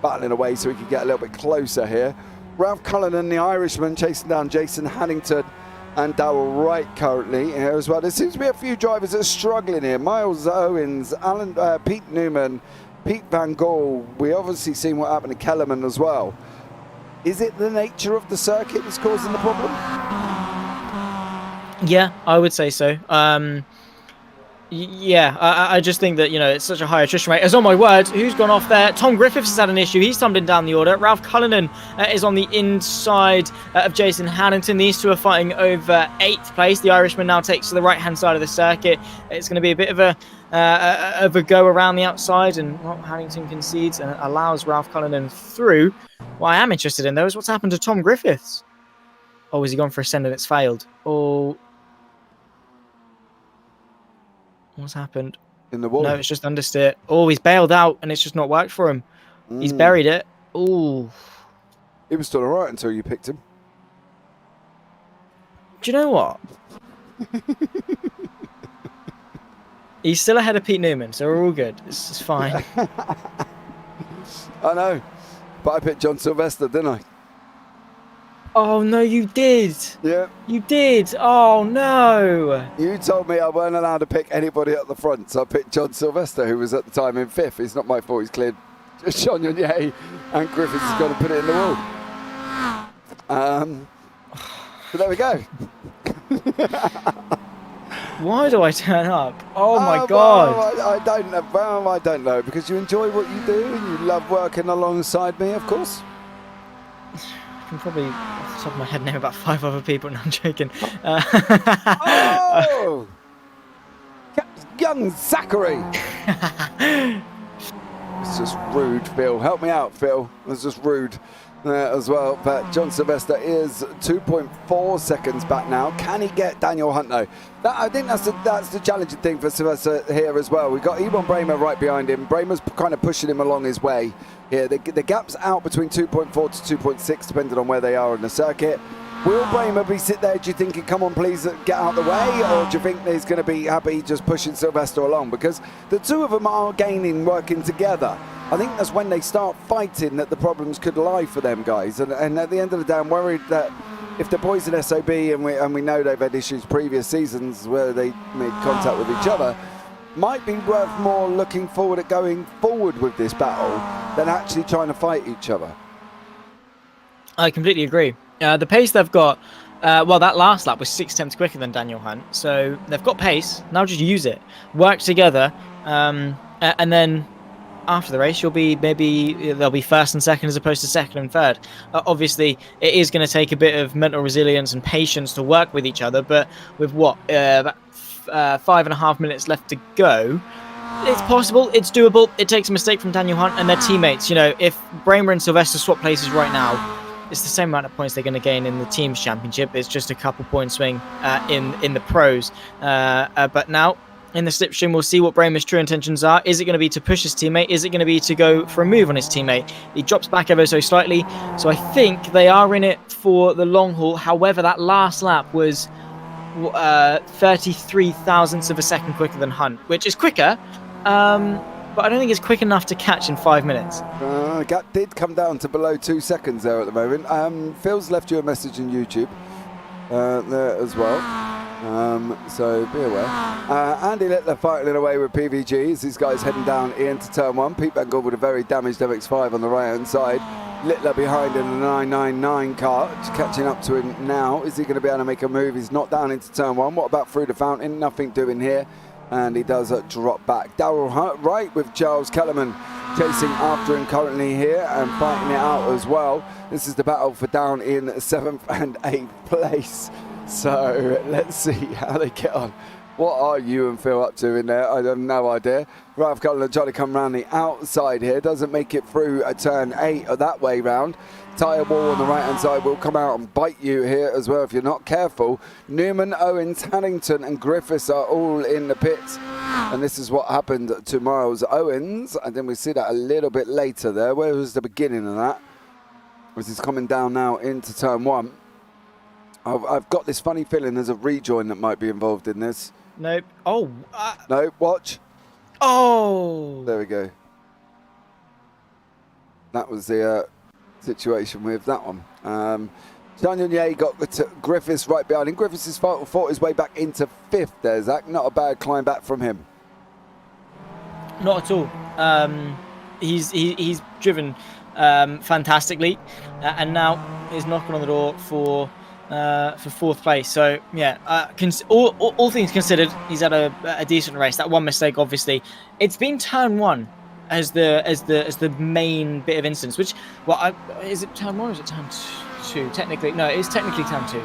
Speaker 2: battling away so he could get a little bit closer here. Ralph Cullinan, the Irishman, chasing down Jason Hannington and Darrell Wright currently here as well. There seems to be a few drivers that are struggling here. Miles Owens, Pete Newman, Pete Van Gool. We obviously seen what happened to Kellerman as well. Is it the nature of the circuit that's causing the problem?
Speaker 4: Yeah, I would say so. Yeah, I just think that, it's such a high attrition rate. As on my word, who's gone off there? Tom Griffiths has had an issue. He's tumbling down the order. Ralph Cullinan is on the inside of Jason Hannington. These two are fighting over 8th place. The Irishman now takes to the right-hand side of the circuit. It's going to be a bit of a go around the outside, and Hannington concedes and allows Ralph Cullinan through. What I am interested in, though, is what's happened to Tom Griffiths. Oh, has he gone for a send and it's failed? Oh... What's happened?
Speaker 2: In the wall.
Speaker 4: No, it's just understeer. Oh, he's bailed out and it's just not worked for him. He's buried it. Oh.
Speaker 2: He was still alright until you picked him.
Speaker 4: Do you know what? He's still ahead of Pete Newman, so we're all good. It's fine.
Speaker 2: I know. But I picked John Sylvester, didn't I?
Speaker 4: Oh, no, you did.
Speaker 2: Yeah.
Speaker 4: You did. Oh, no.
Speaker 2: You told me I weren't allowed to pick anybody at the front, so I picked John Sylvester, who was at the time in 5th. It's not my fault he's cleared Sean Yonye, and Griffiths has got to put it in the wall. So there we go.
Speaker 4: Why do I turn up? Oh, my God.
Speaker 2: Well, I don't know, because you enjoy what you do and you love working alongside me, of course.
Speaker 4: I can probably, off the top of my head, name about 5 other people. No, I'm joking.
Speaker 2: Oh! Young Zachary! It's just rude, Phil. Help me out, Phil. It's just rude as well. But John Sylvester is 2.4 seconds back now. Can he get Daniel Hunt, though? I think that's the challenging thing for Sylvester here as well. We've got Iwan Bramer right behind him. Bramer's kind of pushing him along his way here. The gap's out between 2.4 to 2.6, depending on where they are in the circuit. Will Bramer be sit there, do you think, come on, please get out of the way? Or do you think he's going to be happy just pushing Sylvester along? Because the two of them are gaining, working together. I think that's when they start fighting that the problems could lie for them guys. And at the end of the day, I'm worried that if the boys in SOB, and we know they've had issues previous seasons where they made contact with each other, might be worth more looking forward at going forward with this battle than actually trying to fight each other.
Speaker 4: I completely agree. The pace they've got, well, that last lap was 6/10 quicker than Daniel Hunt, so they've got pace. Now just use it, work together, and then after the race, they'll be first and second as opposed to second and third. Obviously, it is going to take a bit of mental resilience and patience to work with each other, but with about 5.5 minutes left to go, it's possible, it's doable. It takes a mistake from Daniel Hunt and their teammates. If Bramer and Sylvester swap places right now, it's the same amount of points they're going to gain in the team's championship. It's just a couple point swing in the pros. But now, in the slipstream, we'll see what Bramer's true intentions are. Is it going to be to push his teammate? Is it going to be to go for a move on his teammate? He drops back ever so slightly. So I think they are in it for the long haul. However, that last lap was 33 thousandths of a second quicker than Hunt, which is quicker. But I don't think it's quick enough to catch in 5 minutes.
Speaker 2: Gap did come down to below 2 seconds there at the moment. Phil's left you a message on YouTube there as well. So be aware. Andy Littler fighting away with PVGs. These guys heading down into turn 1. Pete Van Gogh with a very damaged MX5 on the right hand side. Littler behind in a 999 car, catching up to him now. Is he going to be able to make a move? He's not down into turn 1. What about through the fountain? Nothing doing here. And he does drop back. Darrell Wright with Charles Kellerman chasing after him currently here and fighting it out as well. This is the battle for down in 7th and 8th place. So let's see how they get on. What are you and Phil up to in there? I have no idea. Ralph Cullinan trying to come around the outside here. Doesn't make it through a turn 8 or that way round. Tyre wall on the right hand side will come out and bite you here as well if you're not careful. Newman, Owens, Hannington and Griffiths are all in the pits. And this is what happened to Miles Owens. And then we see that a little bit later there. Where was the beginning of that? This is coming down now into turn 1. I've got this funny feeling there's a rejoin that might be involved in this.
Speaker 4: Nope. Oh.
Speaker 2: No, watch.
Speaker 4: Oh.
Speaker 2: There we go. That was the situation with that one. Sean Yonye got Griffiths right behind him. Griffiths has fought his way back into 5th there, Zach. Not a bad climb back from him.
Speaker 4: Not at all. He's driven fantastically, and now he's knocking on the door for for 4th place. So yeah, all things considered, he's had a decent race. That one mistake, obviously, it's been turn 1 as the main bit of instance. Which, is it turn 1 or is it turn 2? Technically, no, it's technically turn 2.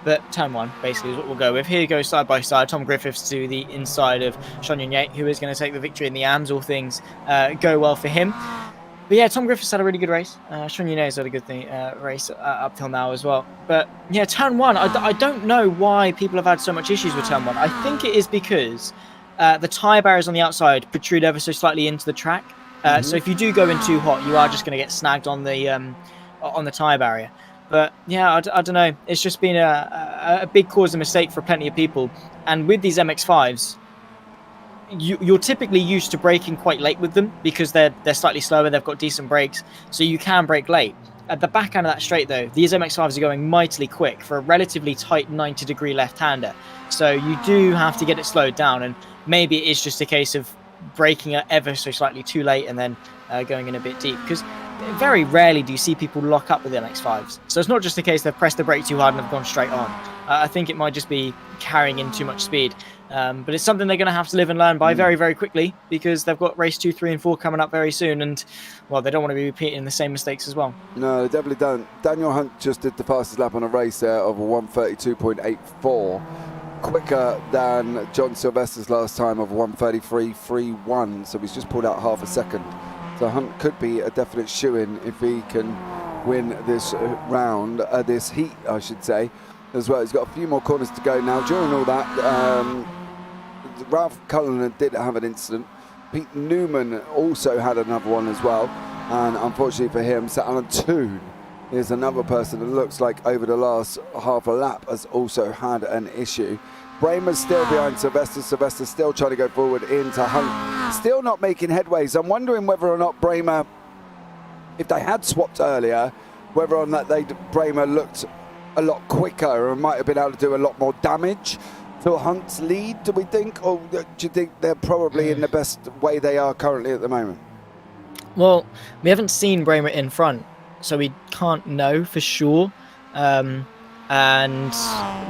Speaker 4: But turn 1 basically is what we'll go with. Here goes side by side. Tom Griffiths to the inside of Sean Yun-Ye, who is going to take the victory in the AMS. All things go well for him. But yeah, Tom Griffiths had a really good race. Sean Yun-Ye's had a good race up till now as well. But yeah, turn 1, I don't know why people have had so much issues with turn 1. I think it is because the tyre barriers on the outside protrude ever so slightly into the track. So if you do go in too hot, you are just going to get snagged on the tyre barrier. But yeah, I don't know. It's just been a big cause of mistake for plenty of people. And with these MX5s, you're typically used to braking quite late with them because they're slightly slower. They've got decent brakes, so you can brake late. At the back end of that straight, though, these MX5s are going mightily quick for a relatively tight 90-degree left-hander. So you do have to get it slowed down, and maybe it is just a case of braking ever so slightly too late and then going in a bit deep. Because very rarely do you see people lock up with MX5s. So it's not just a case they've pressed the brake too hard and have gone straight on. I think it might just be carrying in too much speed. But it's something they're going to have to live and learn by very, very quickly, because they've got race 2, 3 and 4 coming up very soon. And, well, they don't want to be repeating the same mistakes as well.
Speaker 2: No, they definitely don't. Daniel Hunt just did the fastest lap on a race there of a 1:32.84. Quicker than John Sylvester's last time of 1:33.31. So he's just pulled out half a second. So Hunt could be a definite shoo-in if he can win this round, this heat, I should say, as well. He's got a few more corners to go now. During all that, Ralph Cullen did have an incident. Pete Newman also had another one as well. And unfortunately for him, Sir Alan Toon is another person that looks like over the last half a lap has also had an issue. Bramer's still behind Sylvester. Sylvester's still trying to go forward into Hunt. Still not making headways. I'm wondering whether or not Bramer, if they had swapped earlier, whether or not Bramer looked a lot quicker and might have been able to do a lot more damage to Hunt's lead, do we think? Or do you think they're probably in the best way they are currently at the moment?
Speaker 4: Well, we haven't seen Bramer in front, so we can't know for sure. And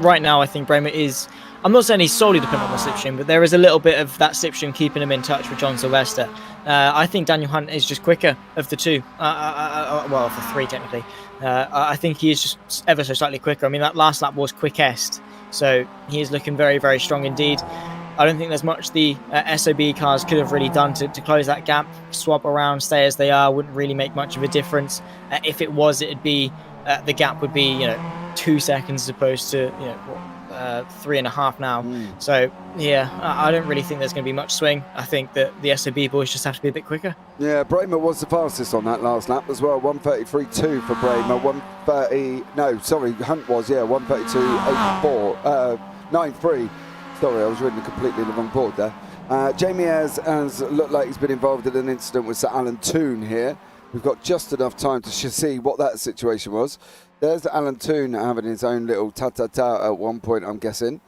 Speaker 4: right now, I think Bramer is... I'm not saying he's solely dependent on the slipstream, but there is a little bit of that slipstream keeping him in touch with John Sylvester. I think Daniel Hunt is just quicker of the two. Well, of the three, technically. I think he is just ever so slightly quicker. I mean, that last lap was quickest, so he is looking very, very strong indeed. I don't think there's much the SOB cars could have really done to close that gap. Swap around, stay as they are, wouldn't really make much of a difference. If it was, it'd be the gap would be 2 seconds as opposed to 3.5 now. So yeah, I don't really think there's going to be much swing. I think that the SOB boys just have to be a bit quicker. Yeah,
Speaker 2: Bramer was the fastest on that last lap as well. 1:33.2 for Bramer. 1:30. No, sorry, Hunt was 1:32.84. 9.3. Sorry, I was reading completely the wrong board there. Jamie Ayres has looked like he's been involved in an incident with Sir Alan Toon here. We've got just enough time to see what that situation was. There's Alan Toon having his own little ta-ta-ta at one point, I'm guessing.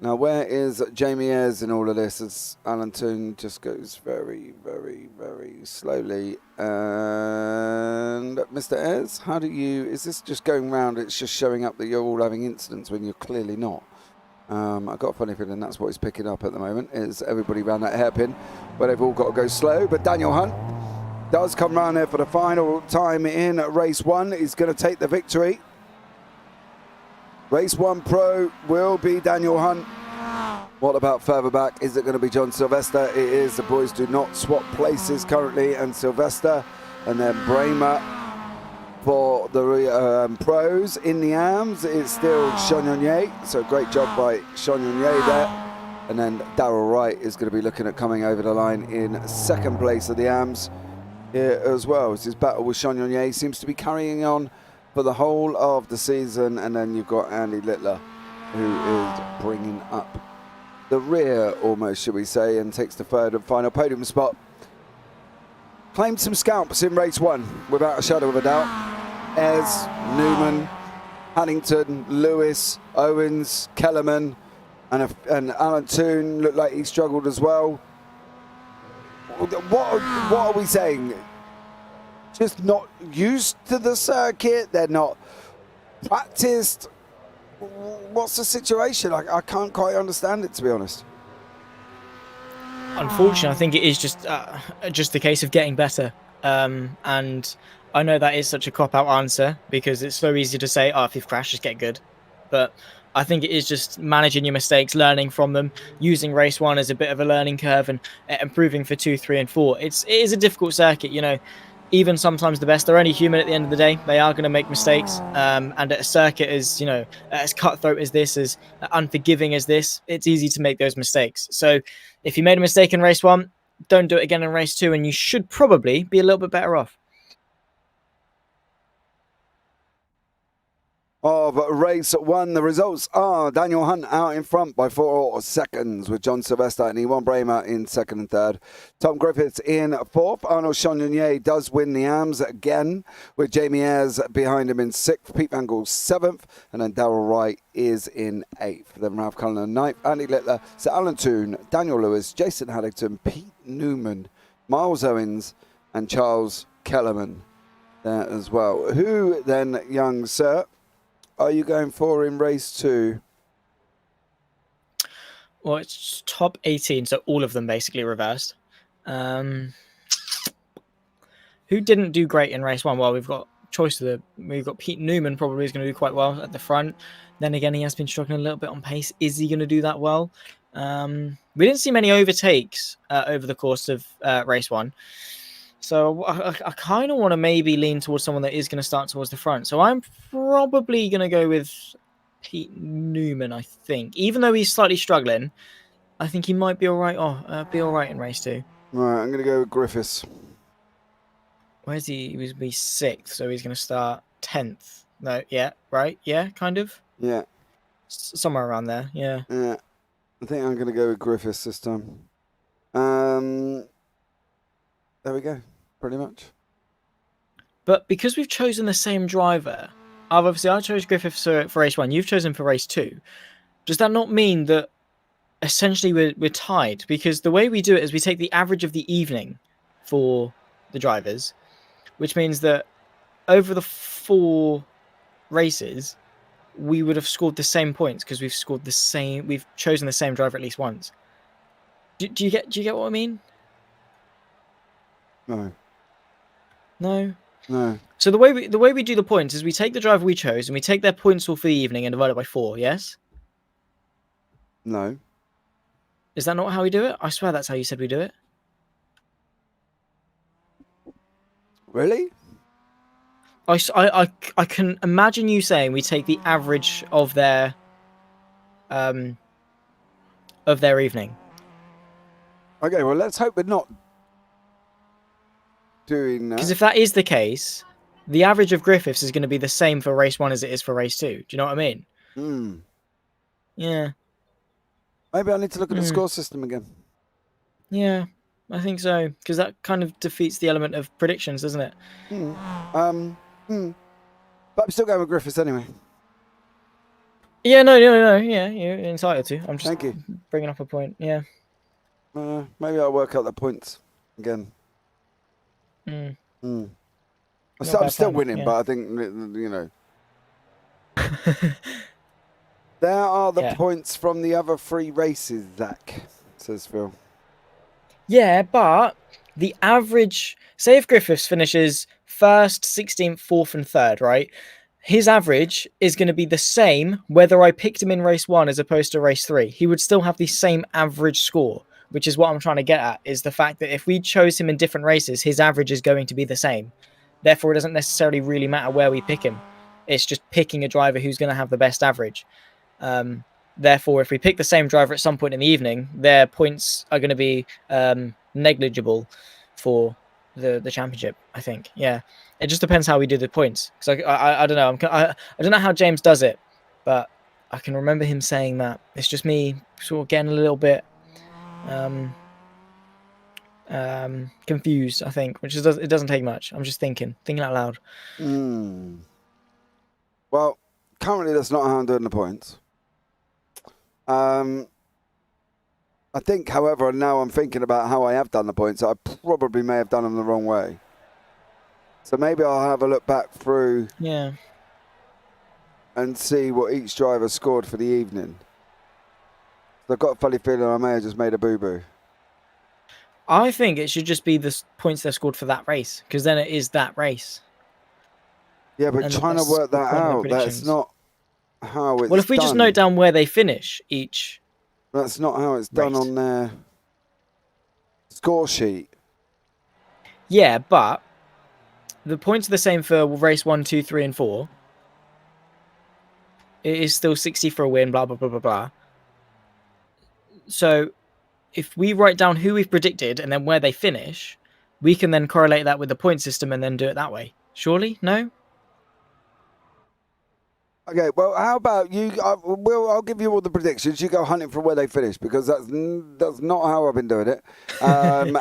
Speaker 2: Now, where is Jamie Ayres in all of this? As Alan Toon just goes very, very, very slowly. And Mr. Ayres, how do you... Is this just going round, it's just showing up that you're all having incidents when you're clearly not? I've got a funny feeling that's what he's picking up at the moment, is everybody around that hairpin, where they've all got to go slow. But Daniel Hunt does come round there for the final time in race 1. He's going to take the victory. Race 1 Pro will be Daniel Hunt. What about further back? Is it going to be John Sylvester? It is. The boys do not swap places currently, and Sylvester and then Bramer for the pros. In the AMS, it's still Sean Yun-Ye. So great job by Sean Yun-Ye there. And then Darryl Wright is going to be looking at coming over the line in second place of the AMS here as well. It's his battle with Sean Yun-Ye seems to be carrying on for the whole of the season. And then you've got Andy Littler, who is bringing up the rear almost, should we say, and takes the third and final podium spot. Claimed some scalps in race 1 without a shadow of a doubt. Ayres, Newman, Haddington, Lewis, Owens, Kellerman, and Alan Toon looked like he struggled as well. What are we saying? Just not used to the circuit? They're not practiced. What's the situation? I can't quite understand it, to be honest.
Speaker 4: Unfortunately, I think it is just a case of getting better. And I know that is such a cop-out answer because it's so easy to say, oh, if you've crashed, just get good. But I think it is just managing your mistakes, learning from them, using race 1 as a bit of a learning curve and improving for 2, 3, and 4. It is a difficult circuit, you know. Even sometimes the best, they're only human at the end of the day. They are going to make mistakes. And at a circuit as, you know, as cutthroat as this, as unforgiving as this, it's easy to make those mistakes. So if you made a mistake in race 1, don't do it again in race 2, and you should probably be a little bit better off.
Speaker 2: Of race 1, the results are Daniel Hunt out in front by 4 seconds with John Sylvester and Iwan Bremer in 2nd and 3rd. Tom Griffiths in 4th. Arnold Chagnon does win the AMS again with Jamie Ayres behind him in 6th. Pete Van Gaal 7th, and then Darrell Wright is in 8th. Then Ralph Cullen 9th. Andy Littler, Sir Alan Toon, Daniel Lewis, Jason Haddington, Pete Newman, Miles Owens, and Charles Kellerman there as well. Who then, young sir, are you going for in race 2?
Speaker 4: Well, it's top 18, so all of them basically reversed. Who didn't do great in race 1? Well, we've got we've got Pete Newman probably is going to do quite well at the front. Then again, he has been struggling a little bit on pace. Is he going to do that well? We didn't see many overtakes over the course of race 1. So I kind of want to maybe lean towards someone that is going to start towards the front. So I'm probably going to go with Pete Newman, I think. Even though he's slightly struggling, I think he might be all right. Be all right in race 2.
Speaker 2: Right, I'm going to go with Griffiths.
Speaker 4: Where's he? He was be 6th, so he's going to start 10th. No, yeah, right, yeah, kind of.
Speaker 2: Yeah.
Speaker 4: Somewhere around there, yeah.
Speaker 2: Yeah, I think I'm going to go with Griffiths this time. There we go, pretty much.
Speaker 4: But because we've chosen the same driver, I chose Griffiths for race 1. You've chosen for race 2. Does that not mean that essentially we're tied? Because the way we do it is we take the average of the evening for the drivers, which means that over the 4 races, we would have scored the same points because we've chosen the same driver at least once. Do you get what I mean?
Speaker 2: No.
Speaker 4: So the way we do the points is we take the driver we chose and we take their points for the evening and divide it by 4. Yes.
Speaker 2: No.
Speaker 4: Is that not how we do it? I swear that's how you said we do it.
Speaker 2: Really?
Speaker 4: I can imagine you saying we take the average of their evening.
Speaker 2: Okay, well, let's hope we're not doing that.
Speaker 4: Because if that is the case, the average of Griffiths is going to be the same for race 1 as it is for race 2. Do you know what I mean? Yeah.
Speaker 2: Maybe I need to look at the score system again.
Speaker 4: Yeah, I think so. Because that kind of defeats the element of predictions, doesn't it?
Speaker 2: But I'm still going with Griffiths anyway.
Speaker 4: Yeah, no. Yeah, you're entitled to. I'm just
Speaker 2: Thank you.
Speaker 4: Bringing up a point. Yeah.
Speaker 2: Maybe I'll work out the points again. I'm still winning, but I think, you know. There are the points from the other 3 races, Zach, says Phil.
Speaker 4: Yeah, but the average... Say if Griffiths finishes 1st, 16th, 4th, and 3rd, right? His average is going to be the same whether I picked him in race 1 as opposed to race 3. He would still have the same average score, which is what I'm trying to get at, is the fact that if we chose him in different races, his average is going to be the same. Therefore, it doesn't necessarily really matter where we pick him. It's just picking a driver who's going to have the best average. Therefore, if we pick the same driver at some point in the evening, their points are going to be negligible for the championship, I think. Yeah, it just depends how we do the points. Because I don't know. I don't know how James does it, but I can remember him saying that. It's just me sort of getting a little bit confused, I think, which is it doesn't take much. I'm just thinking out loud.
Speaker 2: Well, currently that's not how I'm doing the points. I think, however, now I'm thinking about how I have done the points, I probably may have done them the wrong way. So maybe I'll have a look back through and see what each driver scored for the evening. I've got a funny feeling I may have just made a boo-boo.
Speaker 4: I think it should just be the points they've scored for that race, because then it is that race.
Speaker 2: Yeah, but
Speaker 4: And
Speaker 2: trying to
Speaker 4: that's
Speaker 2: work
Speaker 4: the
Speaker 2: that
Speaker 4: point of the
Speaker 2: out, that's
Speaker 4: predictions.
Speaker 2: not how it's
Speaker 4: Well, if we just
Speaker 2: done.
Speaker 4: note down where they finish each.
Speaker 2: That's not how it's done
Speaker 4: race.
Speaker 2: on their score sheet.
Speaker 4: Yeah, but the points are the same for race 1, 2, 3, and 4. It is still 60 for a win, blah, blah, blah, blah, blah. So if we write down who we've predicted and then where they finish, we can then correlate that with the point system and then do it that way. Surely? No?
Speaker 2: Okay, well, how about you? I'll give you all the predictions. You go hunting for where they finish, because that's not how I've been doing it. And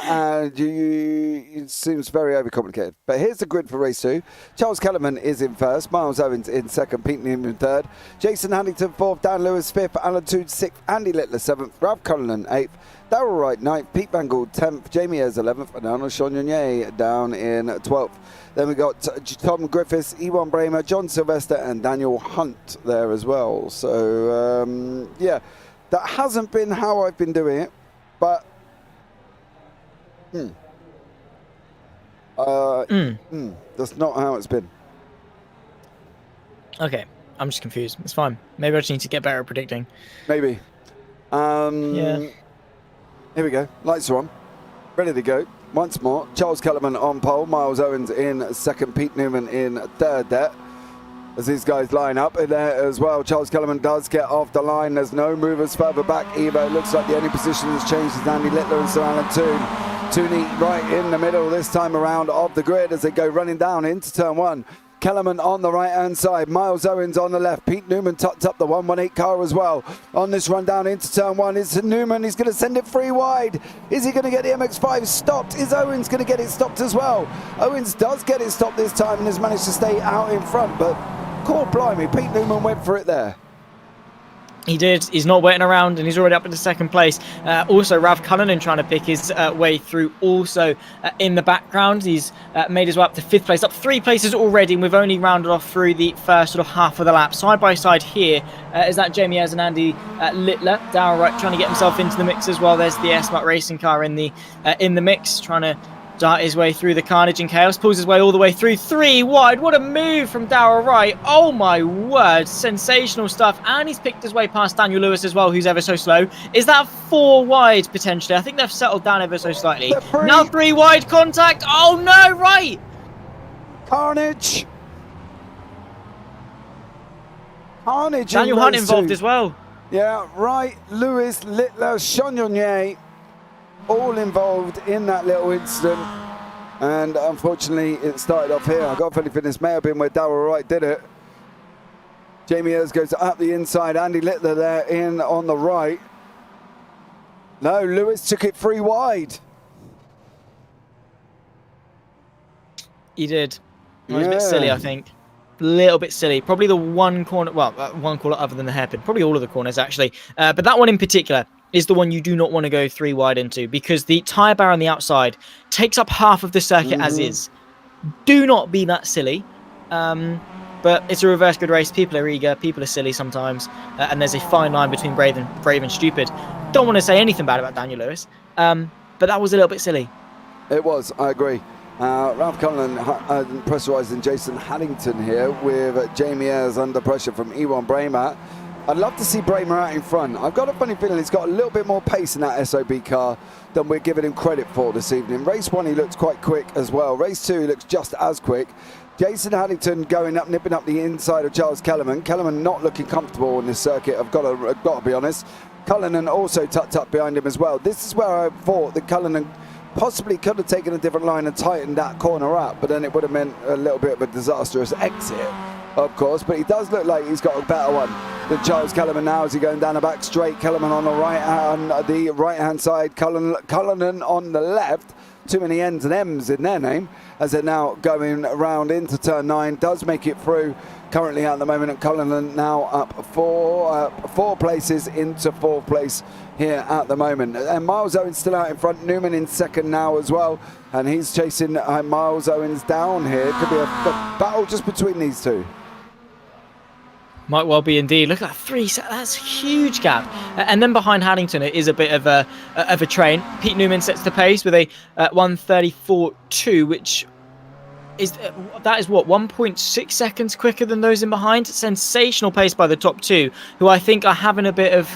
Speaker 2: it seems very overcomplicated. But here's the grid for race 2. Charles Kellerman is in first. Miles Owens in second. Pete Newman in third. Jason Huntington fourth. Dan Lewis fifth. Alan Tood sixth. Andy Littler seventh. Ralph Cullinan eighth. Darrell Wright ninth. Pete Van Gould 10th. Jamie Ayres 11th. And Arnold Chagnon down in 12th. Then we got Tom Griffiths, Ewan Bramer, John Sylvester, and Daniel Hunt there as well. So, yeah, that hasn't been how I've been doing it, but that's not how it's been.
Speaker 4: Okay, I'm just confused. It's fine. Maybe I just need to get better at predicting.
Speaker 2: Maybe.
Speaker 4: Yeah.
Speaker 2: Here we go. Lights are on. Ready to go. Once more, Charles Kellerman on pole, Miles Owens in second, Pete Newman in third there. As these guys line up in there as well, Charles Kellerman does get off the line. There's no movers further back either. It looks like the only position that's changed is Andy Littler and Sir Alan Toon. Tooney right in the middle this time around of the grid as they go running down into turn 1. Kellerman on the right-hand side, Miles Owens on the left, Pete Newman tucked up the 118 car as well. On this run down into turn 1 is Newman, he's going to send it free wide. Is he going to get the MX5 stopped? Is Owens going to get it stopped as well? Owens does get it stopped this time and has managed to stay out in front, but call blimey, Pete Newman went for it there.
Speaker 4: He did. He's not waiting around, and he's already up into second place. Also, Ralph Cullinan trying to pick his way through. Also, in the background, he's made his way up to 5th place, up 3 places already, and we've only rounded off through the first sort of half of the lap. Side by side here is that Jamie Ayres and Andy Littler. Darrell Wright trying to get himself into the mix as well. There's the S-Smart racing car in the mix, trying to dart his way through the carnage and chaos, pulls his way all the way through 3 wide. What a move from Darrell Wright. Oh my word, sensational stuff. And he's picked his way past Daniel Lewis as well, who's ever so slow. Is that 4 wide potentially? I think they've settled down ever so slightly. Now 3 wide contact. Oh no, right.
Speaker 2: Carnage. Carnage.
Speaker 4: Daniel Hunt involved as well.
Speaker 2: Yeah, Wright, Lewis, Littler, Chagnon, all involved in that little incident, and unfortunately it started off here. I've got a funny feeling this may have been where Darrell Wright did it. Jamie Ayres goes up the inside, Andy Littler there in on the right. No, Lewis took it 3 wide.
Speaker 4: He did. It was a bit silly, I think. A little bit silly. Probably the one corner, well, one corner other than the hairpin. Probably all of the corners, actually. But that one in particular is the one you do not want to go 3 wide into, because the tyre bar on the outside takes up half of the circuit as is. Do not be that silly. But it's a reverse grid race. People are eager. People are silly sometimes. And there's a fine line between brave and stupid. Don't want to say anything bad about Daniel Lewis. But that was a little bit silly.
Speaker 2: It was, I agree. Ralph Cullinan pressurising Jason Haddington here with Jamie Ayres under pressure from Ewan Bramer. I'd love to see Bramer out in front. I've got a funny feeling he's got a little bit more pace in that SOB car than we're giving him credit for this evening. Race 1 he looks quite quick as well. Race 2 he looks just as quick. Jason Haddington going up, nipping up the inside of Charles Kellerman. Kellerman not looking comfortable in this circuit, I've got to be honest. Cullinan also tucked up behind him as well. This is where I thought that Cullinan possibly could have taken a different line and tightened that corner up, but then it would have meant a little bit of a disastrous exit, of course. But he does look like he's got a better one than Charles Kellerman now as he going down the back straight. Kellerman on the right hand side, Cullinan on the left. Too many N's and M's in their name as they're now going around into turn 9. Does make it through currently at the moment, and Cullinan now up 4 places into 4th place here at the moment. And Miles Owens still out in front. Newman in second now as well, and he's chasing Miles Owens down here. Could be a battle just between these two.
Speaker 4: Might well be indeed. Look at that, that's a huge gap. And then behind Haddington, it is a bit of a train. Pete Newman sets the pace with a 1:34.2, which is what 1.6 seconds quicker than those in behind. Sensational pace by the top two, who I think are having a bit of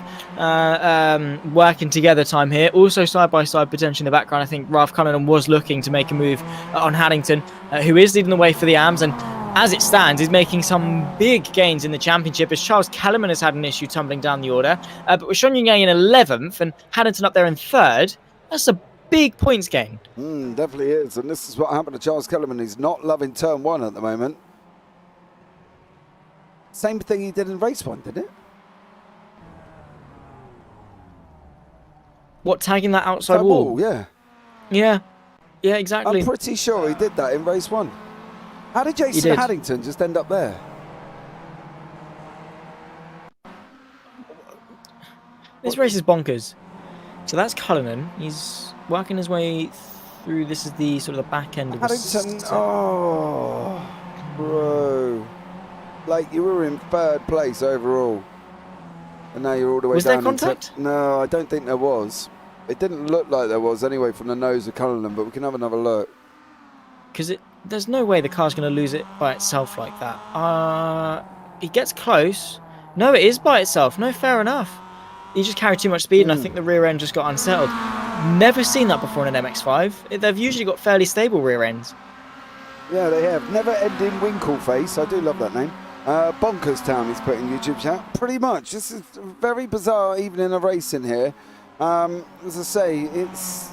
Speaker 4: working together time here. Also side by side potential in the background. I think Ralph Cullinan was looking to make a move on Haddington, who is leading the way for the AMs, and as it stands, is making some big gains in the championship, as Charles Kellerman has had an issue tumbling down the order. But with Sean Yang in 11th and Haddington up there in 3rd, that's a big points gain.
Speaker 2: Definitely is. And this is what happened to Charles Kellerman. He's not loving turn 1 at the moment. Same thing he did in race 1, didn't it?
Speaker 4: What, tagging that outside wall?
Speaker 2: Yeah.
Speaker 4: Yeah, exactly.
Speaker 2: I'm pretty sure he did that in race 1. How did Jason Haddington just end up there?
Speaker 4: This race is bonkers. So that's Cullinan. He's working his way through. This is the sort of the back end of
Speaker 2: Haddington. Oh, bro. Like, you were in 3rd place overall. And now you're all the way down.
Speaker 4: Was there contact?
Speaker 2: No, I don't think there was. It didn't look like there was anyway from the nose of Cullinan, but we can have another look.
Speaker 4: Because there's no way the car's going to lose it by itself like that. He gets close. No, it is by itself. No, fair enough. He just carried too much speed, and I think the rear end just got unsettled. Never seen that before in an MX5. They've usually got fairly stable rear ends.
Speaker 2: Yeah, they have. Never ending Winkleface. I do love that name. Bonkers Town is put in YouTube chat. Pretty much. This is a very bizarre evening of racing here. As I say, it's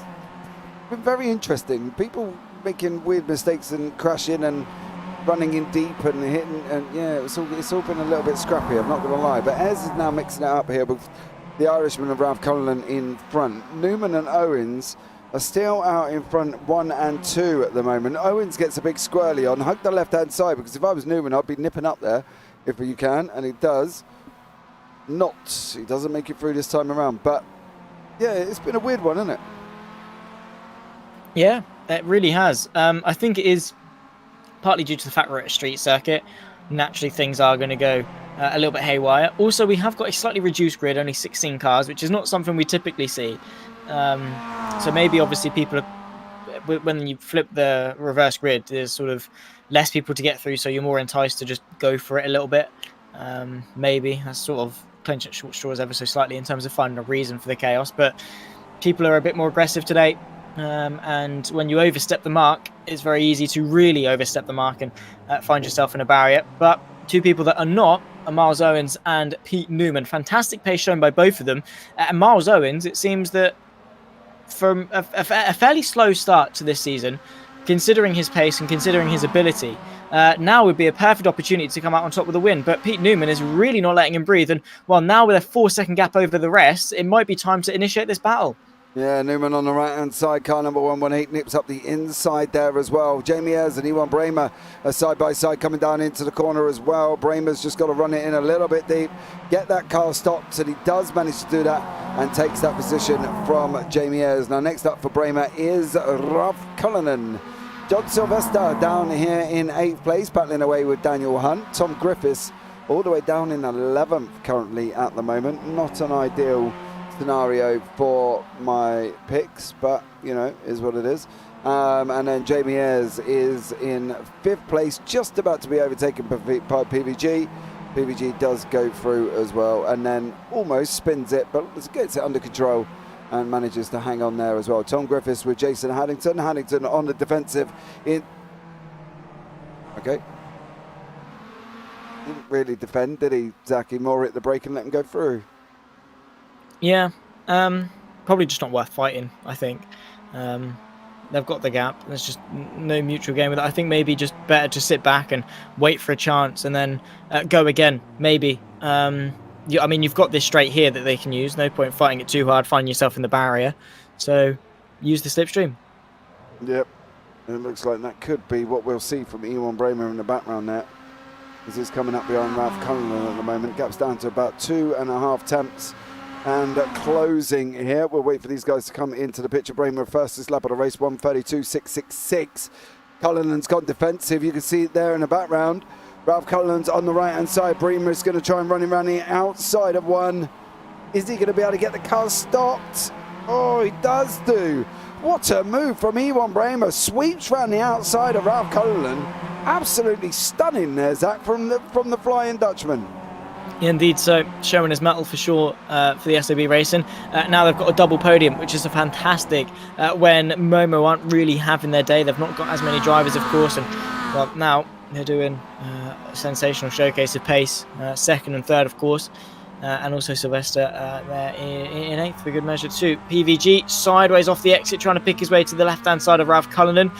Speaker 2: been very interesting. People making weird mistakes and crashing and running in deep and hitting, and yeah, it's all been a little bit scrappy, I'm not going to lie. But Ez is now mixing it up here with the Irishman of Ralph Cullinan in front. Newman and Owens are still out in front 1 and 2 at the moment. Owens gets a big squirrely on, hug the left-hand side, because if I was Newman, I'd be nipping up there if you can, and he does not. He doesn't make it through this time around, but yeah, it's been a weird one, isn't it?
Speaker 4: Yeah, it really has. I think it is partly due to the fact we're at a street circuit. Naturally, things are going to go a little bit haywire. Also, we have got a slightly reduced grid, only 16 cars, which is not something we typically see. So maybe, obviously, people are, when you flip the reverse grid, there's sort of less people to get through, so you're more enticed to just go for it a little bit. Maybe that's sort of clenching at short straws ever so slightly in terms of finding a reason for the chaos. But people are a bit more aggressive today. And when you overstep the mark, it's very easy to really overstep the mark and find yourself in a barrier. But two people that are not are Miles Owens and Pete Newman. Fantastic pace shown by both of them. And Miles Owens, it seems that from a fairly slow start to this season, considering his pace and considering his ability, now would be a perfect opportunity to come out on top with a win. But Pete Newman is really not letting him breathe. And well, now with a 4-second gap over the rest, it might be time to initiate this battle.
Speaker 2: Yeah, Newman on the right-hand side, car number 118 nips up the inside there as well. Jamie Ayres and Ewan Bramer are side-by-side coming down into the corner as well. Bramer's just got to run it in a little bit deep, get that car stopped, and he does manage to do that and takes that position from Jamie Ayres. Now, next up for Bramer is Ralph Cullinan. John Sylvester down here in 8th place, battling away with Daniel Hunt. Tom Griffiths all the way down in 11th currently at the moment. Not an ideal scenario for my picks, but you know, is what it is. And then Jamie Ayres is in 5th place, just about to be overtaken by PVG. PVG does go through as well, and then almost spins it, but gets it under control and manages to hang on there as well. Tom Griffiths with Jason Haddington. Haddington on the defensive in. Okay. Didn't really defend, did he, Zach? He more hit the brake and let him go through.
Speaker 4: Yeah, probably just not worth fighting, I think. They've got the gap. There's just no mutual game with it. I think maybe just better to sit back and wait for a chance and then go again, maybe. I mean, you've got this straight here that they can use. No point fighting it too hard, finding yourself in the barrier. So use the slipstream.
Speaker 2: Yep. It looks like that could be what we'll see from Ewan Bramer in the background there. As he's coming up behind Ralph Cullinan at the moment. Gap's down to about 2.5 tenths. And closing here, we'll wait for these guys to come into the picture. Bramer first this lap of the race, 1:32.666. Cullinan's gone defensive. You can see it there in the background. Ralph Cullen's on the right-hand side. Bremer is going to try and run him around the outside of one. Is he going to be able to get the car stopped? Oh, he does do. What a move from Ewan Bremer. Sweeps round the outside of Ralph Cullen. Absolutely stunning there, Zach, from the Flying Dutchman.
Speaker 4: Indeed, so showing his mettle for sure for the SOB Racing. Now they've got a double podium, which is a fantastic when Momo aren't really having their day. They've not got as many drivers, of course, and well, now they're doing a sensational showcase of pace, second and third, of course. And also Sylvester there in 8th for good measure too. PVG sideways off the exit, trying to pick his way to the left-hand side of Ralph Cullinan.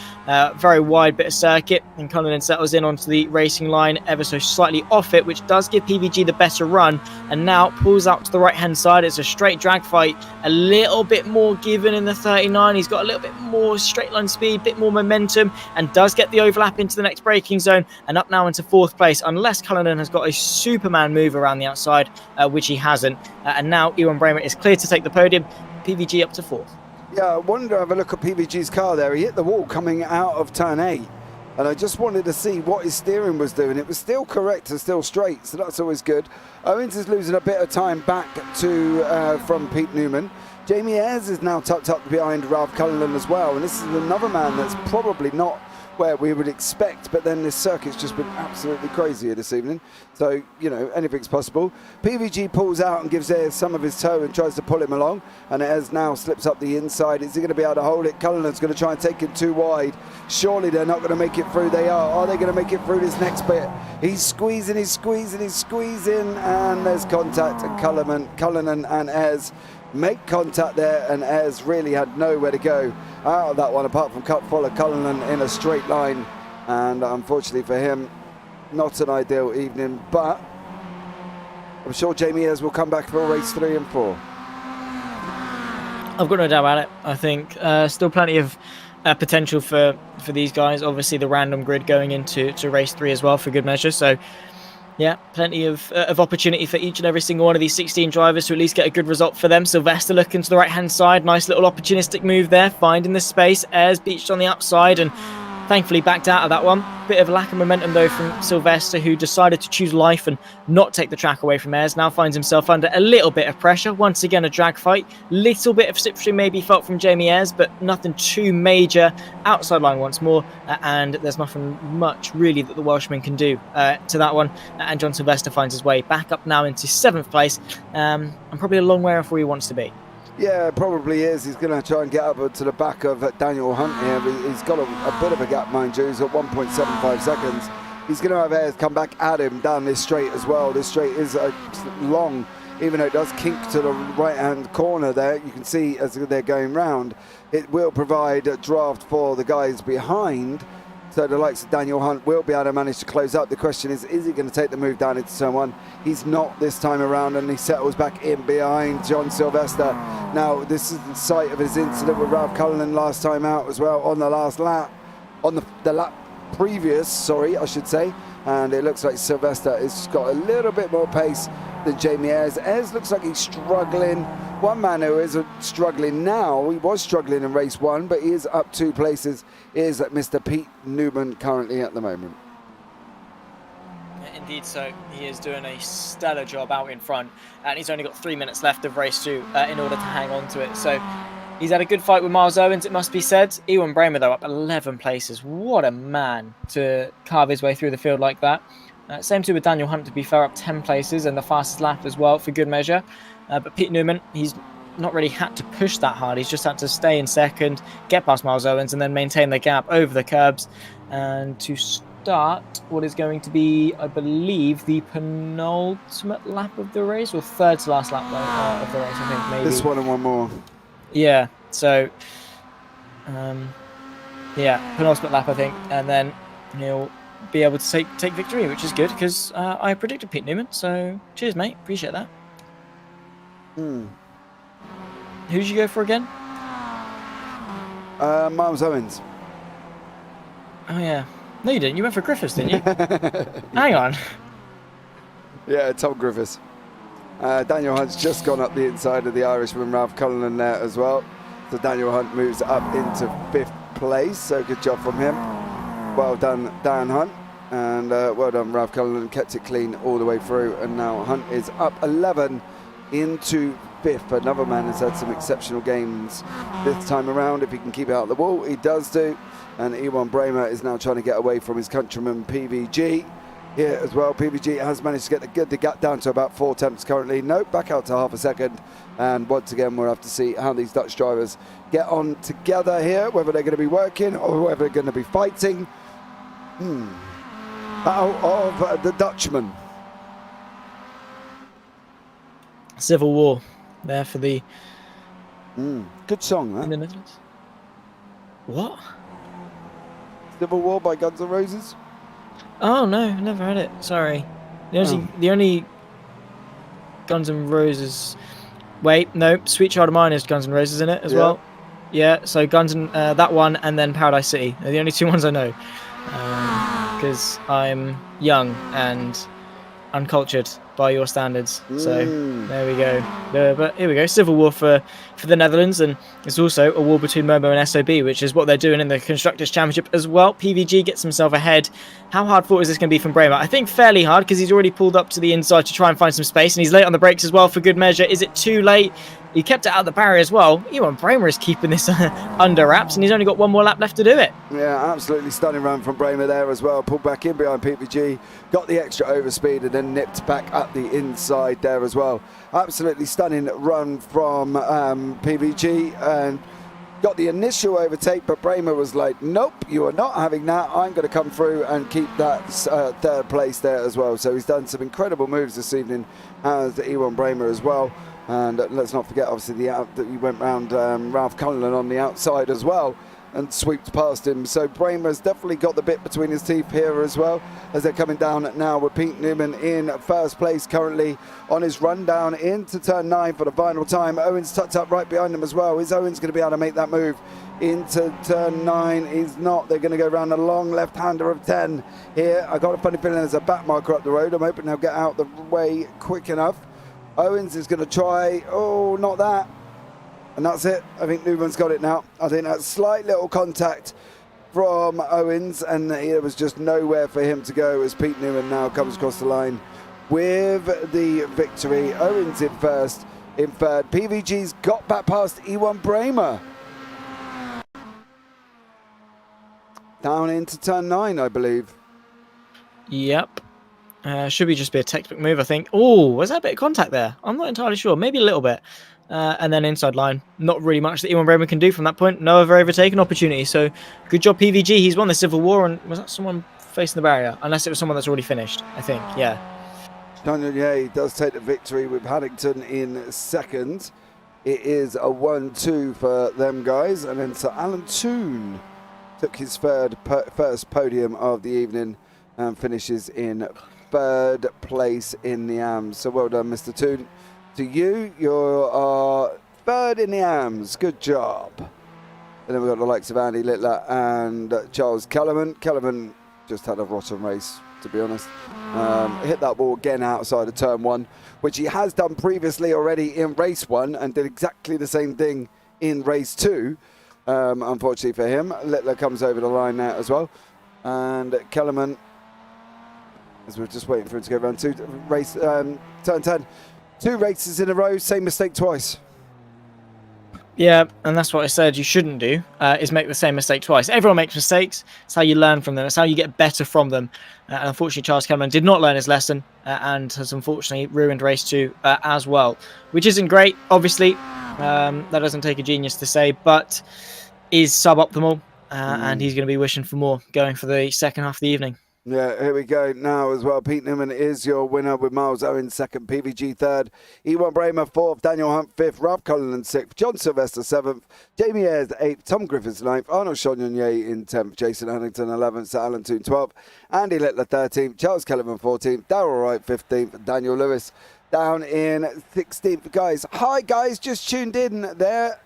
Speaker 4: Very wide bit of circuit, and Cullinan settles in onto the racing line ever so slightly off it, which does give PVG the better run, and now pulls out to the right-hand side. It's a straight drag fight, a little bit more given in the 39. He's got a little bit more straight line speed, bit more momentum, and does get the overlap into the next braking zone, and up now into 4th place, unless Cullinan has got a Superman move around the outside, which he hasn't. And now Ewan Bremer is clear to take the podium. PVG up to 4th.
Speaker 2: Yeah, I wanted to have a look at PVG's car there. He hit the wall coming out of turn 8. And I just wanted to see what his steering was doing. It was still correct and still straight, so that's always good. Owens is losing a bit of time back to from Pete Newman. Jamie Ayres is now tucked up behind Ralph Cullinan as well. And this is another man that's probably not where we would expect, but then this circuit's just been absolutely crazy this evening. So, you know, anything's possible. PVG pulls out and gives Ayres some of his toe and tries to pull him along, and Ayres now slips up the inside. Is he going to be able to hold it? Cullinan's going to try and take him too wide. Surely they're not going to make it through. They are. Are they going to make it through this next bit? He's squeezing, and there's contact, and Cullinan and Ayres make contact there, and Ayres really had nowhere to go out of that one apart from follow Cullinan in a straight line, and unfortunately for him, not an ideal evening, but I'm sure Jamie Ayres will come back for race 3 and 4.
Speaker 4: I've got no doubt about it. I think still plenty of potential for these guys. Obviously the random grid going into race 3 as well for good measure, so yeah, plenty of opportunity for each and every single one of these 16 drivers to at least get a good result for them. Sylvester looking to the right-hand side. Nice little opportunistic move there, finding the space. Ayres beached on the outside and thankfully backed out of that one. Bit of a lack of momentum though from Sylvester, who decided to choose life and not take the track away from Ayres. Now finds himself under a little bit of pressure. Once again a drag fight. Little bit of slipstream maybe felt from Jamie Ayres, but nothing too major. Outside line once more, and there's nothing much really that the Welshman can do to that one. And John Sylvester finds his way back up now into 7th place, and probably a long way off where he wants to be.
Speaker 2: Yeah, probably is. He's going to try and get up to the back of Daniel Hunt here. He's got a bit of a gap, mind you. He's at 1.75 seconds. He's going to have Ayres come back at him down this straight as well. This straight is long, even though it does kink to the right-hand corner there. You can see as they're going round, it will provide a draft for the guys behind. So the likes of Daniel Hunt will be able to manage to close up. The question is he going to take the move down into turn 1? He's not this time around, and he settles back in behind John Sylvester. Now, this is the site of his incident with Ralph Cullinan last time out as well, on the last lap, on the lap previous, sorry, I should say. And it looks like Sylvester has got a little bit more pace than Jamie Ayres. Ayres looks like he's struggling. One man who is struggling now, he was struggling in race 1, but he is up 2 places, is Mr. Pete Newman currently at the moment.
Speaker 4: Indeed, so he is doing a stellar job out in front, and he's only got 3 minutes left of race 2 in order to hang on to it. So he's had a good fight with Miles Owens, it must be said. Ewan Bremer, though, up 11 places. What a man to carve his way through the field like that. Same too with Daniel Hunt, to be fair, up 10 places and the fastest lap as well for good measure. But Pete Newman, he's not really had to push that hard. He's just had to stay in second, get past Miles Owens, and then maintain the gap over the curbs. And to start what is going to be, I believe, the penultimate lap of the race, or third to last lap of the race, I think, maybe.
Speaker 2: This one and one more.
Speaker 4: Yeah, so, yeah, penultimate lap, I think. And then he'll be able to take victory, which is good, because I predicted Pete Newman. So, cheers, mate. Appreciate that. Who did you go for again?
Speaker 2: Miles Owens.
Speaker 4: Oh, yeah. No, you didn't. You went for Griffiths, didn't you? Hang on.
Speaker 2: Yeah, Tom Griffiths. Daniel Hunt's just gone up the inside of the Irishman, Ralph Cullinan there as well. So Daniel Hunt moves up into 5th place. So good job from him. Well done, Dan Hunt. And well done, Ralph Cullen, kept it clean all the way through. And now Hunt is up 11 into 5th. Another man has had some exceptional games this time around. If he can keep it out of the wall, he does do. And Ewan Bramer is now trying to get away from his countryman PVG here as well. PVG has managed to get the gap down to about 4 tenths currently. Nope, back out to half a second. And once again, we'll have to see how these Dutch drivers get on together here, whether they're going to be working or whether they're going to be fighting. Battle of the Dutchman.
Speaker 4: Civil War there for the...
Speaker 2: Good song,
Speaker 4: in
Speaker 2: that.
Speaker 4: the Netherlands. What?
Speaker 2: Civil War by Guns N' Roses.
Speaker 4: Oh no, never heard it. Sorry. The only Guns N' Roses. Wait, no, Sweet Child of Mine is Guns N' Roses in it as well. Yeah, so Guns N' that one and then Paradise City. They're the only two ones I know. Because I'm young and uncultured by your standards. So there we go. But here we go. Civil War for the Netherlands, and it's also a war between Momo and SOB, which is what they're doing in the Constructors' Championship as well. PVG gets himself ahead. How hard fought is this going to be from Bramer? I think fairly hard, because he's already pulled up to the inside to try and find some space, and he's late on the brakes as well for good measure. Is it too late? He kept it out of the barrier as well. Ewan Bramer is keeping this under wraps, and he's only got one more lap left to do it.
Speaker 2: Yeah, absolutely stunning run from Bramer there as well. Pulled back in behind PVG, got the extra overspeed, and then nipped back up the inside there as well. Absolutely stunning run from PVG, and got the initial overtake, but Bramer was like, nope, you are not having that. I'm going to come through and keep that third place there as well. So he's done some incredible moves this evening as Ewan Bramer as well. And let's not forget, obviously, that he went round Ralph Cullen on the outside as well and swept past him. So Bramer's definitely got the bit between his teeth here as well, as they're coming down now with Pete Newman in first place currently on his run down into turn 9 for the final time. Owens tucked up right behind him as well. Is Owens going to be able to make that move into turn 9? He's not. They're going to go around a long left-hander of 10 here. I got a funny feeling there's a back marker up the road. I'm hoping they'll get out the way quick enough. Owens is going to try, not that. And that's it. I think Newman's got it now. I think that slight little contact from Owens, and there was just nowhere for him to go as Pete Newman now comes across the line with the victory. Owens in first, in third. PVG's got back past Ewan Bramer. Down into turn 9, I believe.
Speaker 4: Yep. Should just be a textbook move, I think. Oh, was that a bit of contact there? I'm not entirely sure. Maybe a little bit. And then inside line. Not really much that Ewan Bramer can do from that point. No other overtaken opportunity. So good job, PVG. He's won the Civil War. And was that someone facing the barrier? Unless it was someone that's already finished, I think. Yeah.
Speaker 2: Daniel Ye does take the victory with Haddington in second. It is a 1-2 for them guys. And then Sir Alan Toon took his first podium of the evening and finishes in third place in the AMS. So well done, Mr. Toon. To you, you're third in the AMS. Good job. And then we've got the likes of Andy Littler and Charles Kellerman. Kellerman just had a rotten race, to be honest. Hit that ball again outside of turn 1, which he has done previously already in race 1 and did exactly the same thing in race 2. Unfortunately for him, Littler comes over the line now as well. And Kellerman, as we're just waiting for him to go around turn 10. 2 races in a row, same mistake twice.
Speaker 4: Yeah, and that's what I said you shouldn't do, is make the same mistake twice. Everyone makes mistakes. It's how you learn from them. It's how you get better from them. And unfortunately, Charles Kellerman did not learn his lesson and has unfortunately ruined race 2 as well, which isn't great, obviously. That doesn't take a genius to say, but is suboptimal, and he's going to be wishing for more going for the second half of the evening.
Speaker 2: Yeah, here we go now as well. Pete Newman is your winner with Miles Owen second, PVG third, Ewan Bramer fourth, Daniel Hunt fifth, Ralph Cullen sixth, John Sylvester seventh, Jamie Ayres eighth, Tom Griffiths ninth, Arnold Chagnon in 10th, Jason Huntington 11th, Sir Alan Toon 12th, Andy Littler 13th, Charles Kellerman 14th, Darryl Wright 15th, Daniel Lewis down in 16th. Guys, hi guys, just tuned in there.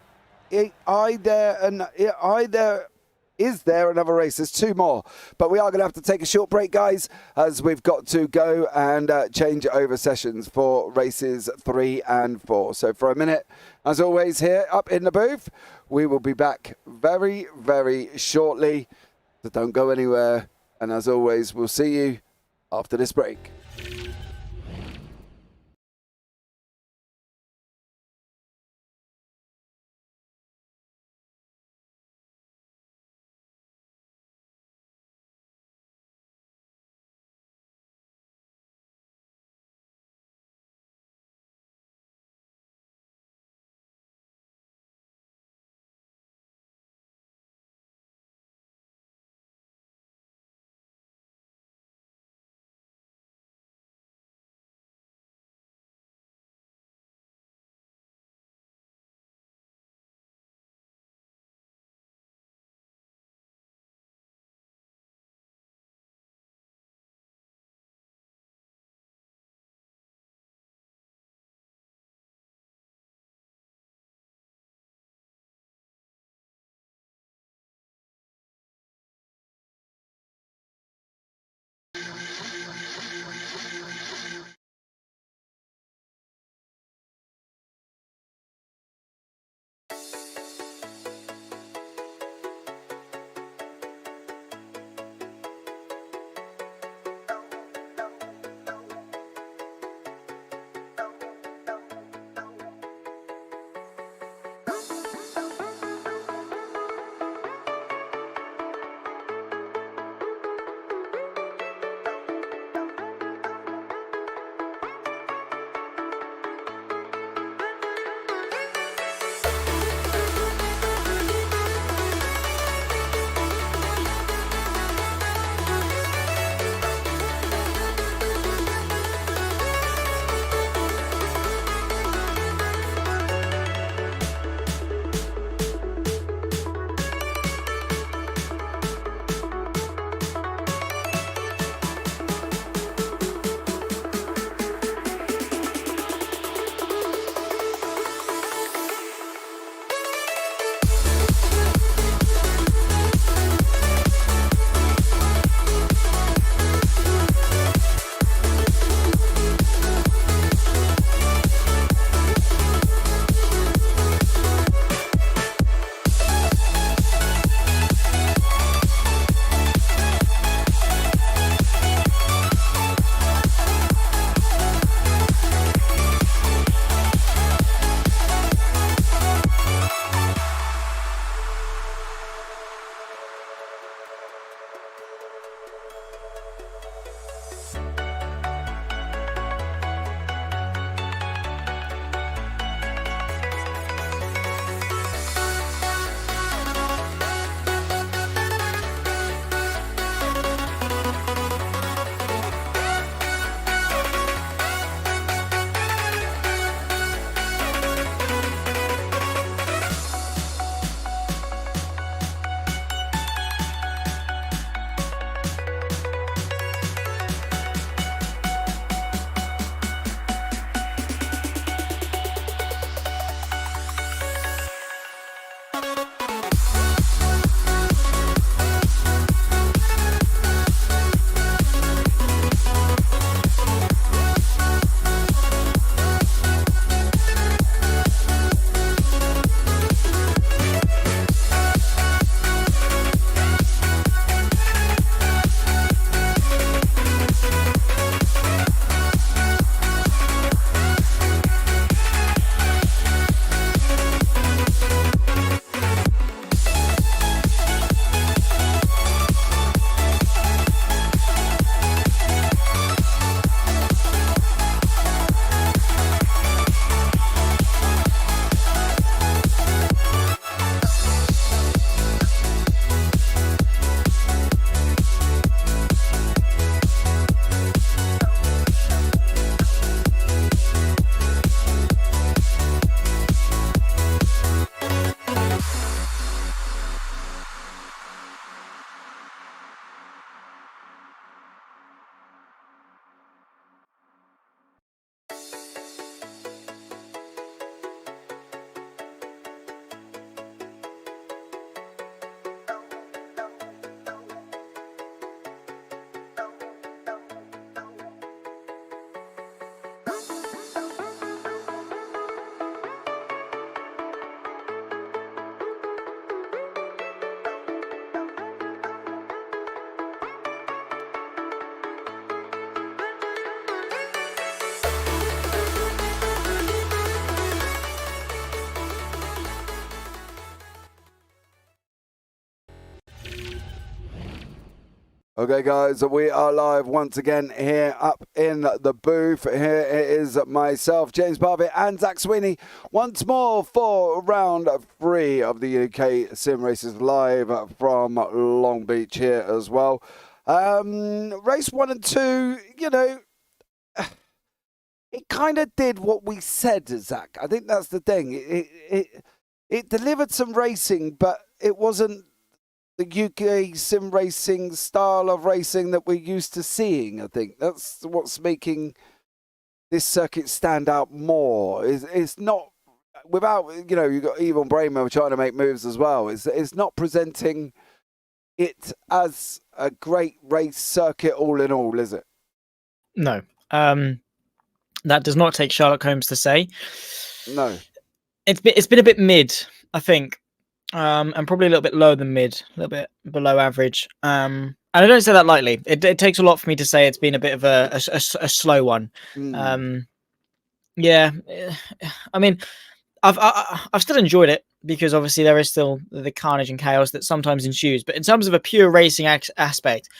Speaker 2: Is there another race? There's 2 more. But we are going to have to take a short break, guys, as we've got to go and change over sessions for races 3 and 4. So for a minute, as always, here up in the booth, we will be back very, very shortly. So don't go anywhere. And as always, we'll see you after this break. Okay, guys, we are live once again here up in the booth. Here it is myself, James Parfitt, and Zach Sweeney once more for round 3 of the UK SimRacers live from Long Beach here as well. Race 1 and 2, you know, it kind of did what we said, Zach. I think that's the thing. It delivered some racing, but it wasn't the UK sim racing style of racing that we're used to seeing. I think that's what's making this circuit stand out more. It's not, without, you know, you've got Yvonne Bramer trying to make moves as well. It's not presenting it as a great race circuit all in all, is it?
Speaker 4: No. That does not take Sherlock Holmes to say.
Speaker 2: No.
Speaker 4: It's been a bit mid, I think. And probably a little bit lower than mid, a little bit below average. And I don't say that lightly. It takes a lot for me to say it's been a bit of a slow one. Yeah, I mean, I've still enjoyed it because obviously there is still the carnage and chaos that sometimes ensues. But in terms of a pure racing aspect,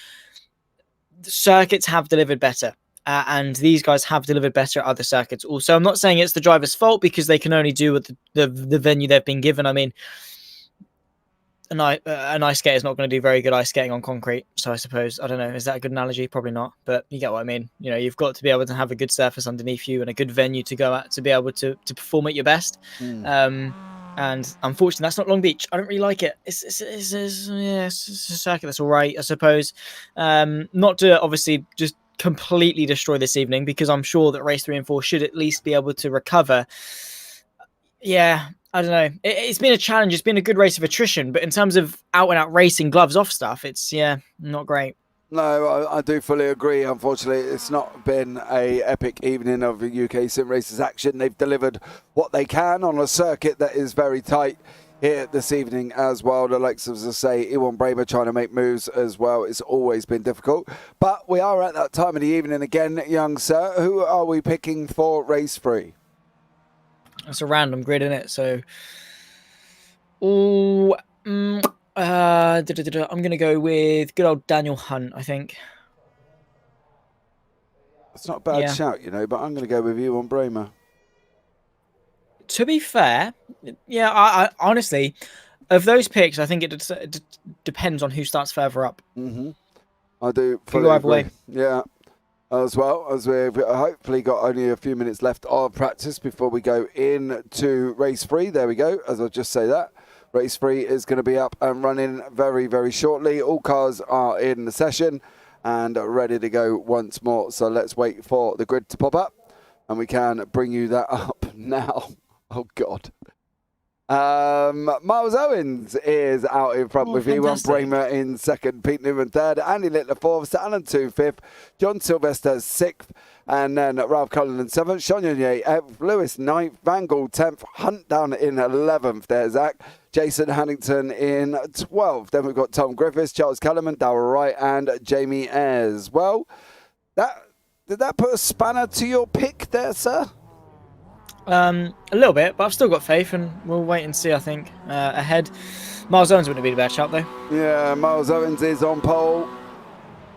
Speaker 4: the circuits have delivered better. And these guys have delivered better at other circuits. Also, I'm not saying it's the driver's fault because they can only do what the venue they've been given. I mean, an ice skater is not going to do very good ice skating on concrete. So I suppose, I don't know, is that a good analogy? Probably not, but you get what I mean. You know, you've got to be able to have a good surface underneath you and a good venue to go at to be able to perform at your best. And unfortunately, that's not Long Beach. I don't really like it. It's a circuit that's all right, I suppose. Not to obviously just completely destroy this evening, because I'm sure that race 3 and 4 should at least be able to recover. Yeah, I don't know. It's been a challenge. It's been a good race of attrition, but in terms of out-and-out racing, gloves off stuff, it's, not great.
Speaker 2: No, I do fully agree. Unfortunately, it's not been a epic evening of UK SimRacers action. They've delivered what they can on a circuit that is very tight here this evening as well. The likes of, as I say, Yvonne Bramer trying to make moves as well. It's always been difficult. But we are at that time of the evening again, young sir. Who are we picking for race 3?
Speaker 4: It's a random grid, isn't it? So, I'm going to go with good old Daniel Hunt, I think.
Speaker 2: It's not a bad shout, you know, but I'm going to go with Yvonne Bramer.
Speaker 4: To be fair, I honestly, of those picks, I think it depends on who starts further up.
Speaker 2: I do fully agree. Yeah. As well, as we've hopefully got only a few minutes left of practice before we go into race 3. There we go, as I'll just say that. Race 3 is going to be up and running very, very shortly. All cars are in the session and ready to go once more. So let's wait for the grid to pop up and we can bring you that up now. Oh, God. Miles Owens is out in front with Yvonne Bramer in second, Pete Newman third, Andy Littler fourth, Sir Alan 2 fifth, John Sylvester 6th, and then Ralph Cullinan 7th, Sean Yonier 8th, Lewis 9th, Van Gaal 10th, Hunt down in 11th there, Zach, Jason Hannington in 12th. Then we've got Tom Griffiths, Charles Kellerman, Darrell Wright, and Jamie Ayres. Well, did that put a spanner to your pick there, sir?
Speaker 4: A little bit, but I've still got faith, and we'll wait and see. I think ahead, Miles Owens wouldn't be the best shout though. Yeah,
Speaker 2: Miles Owens is on pole.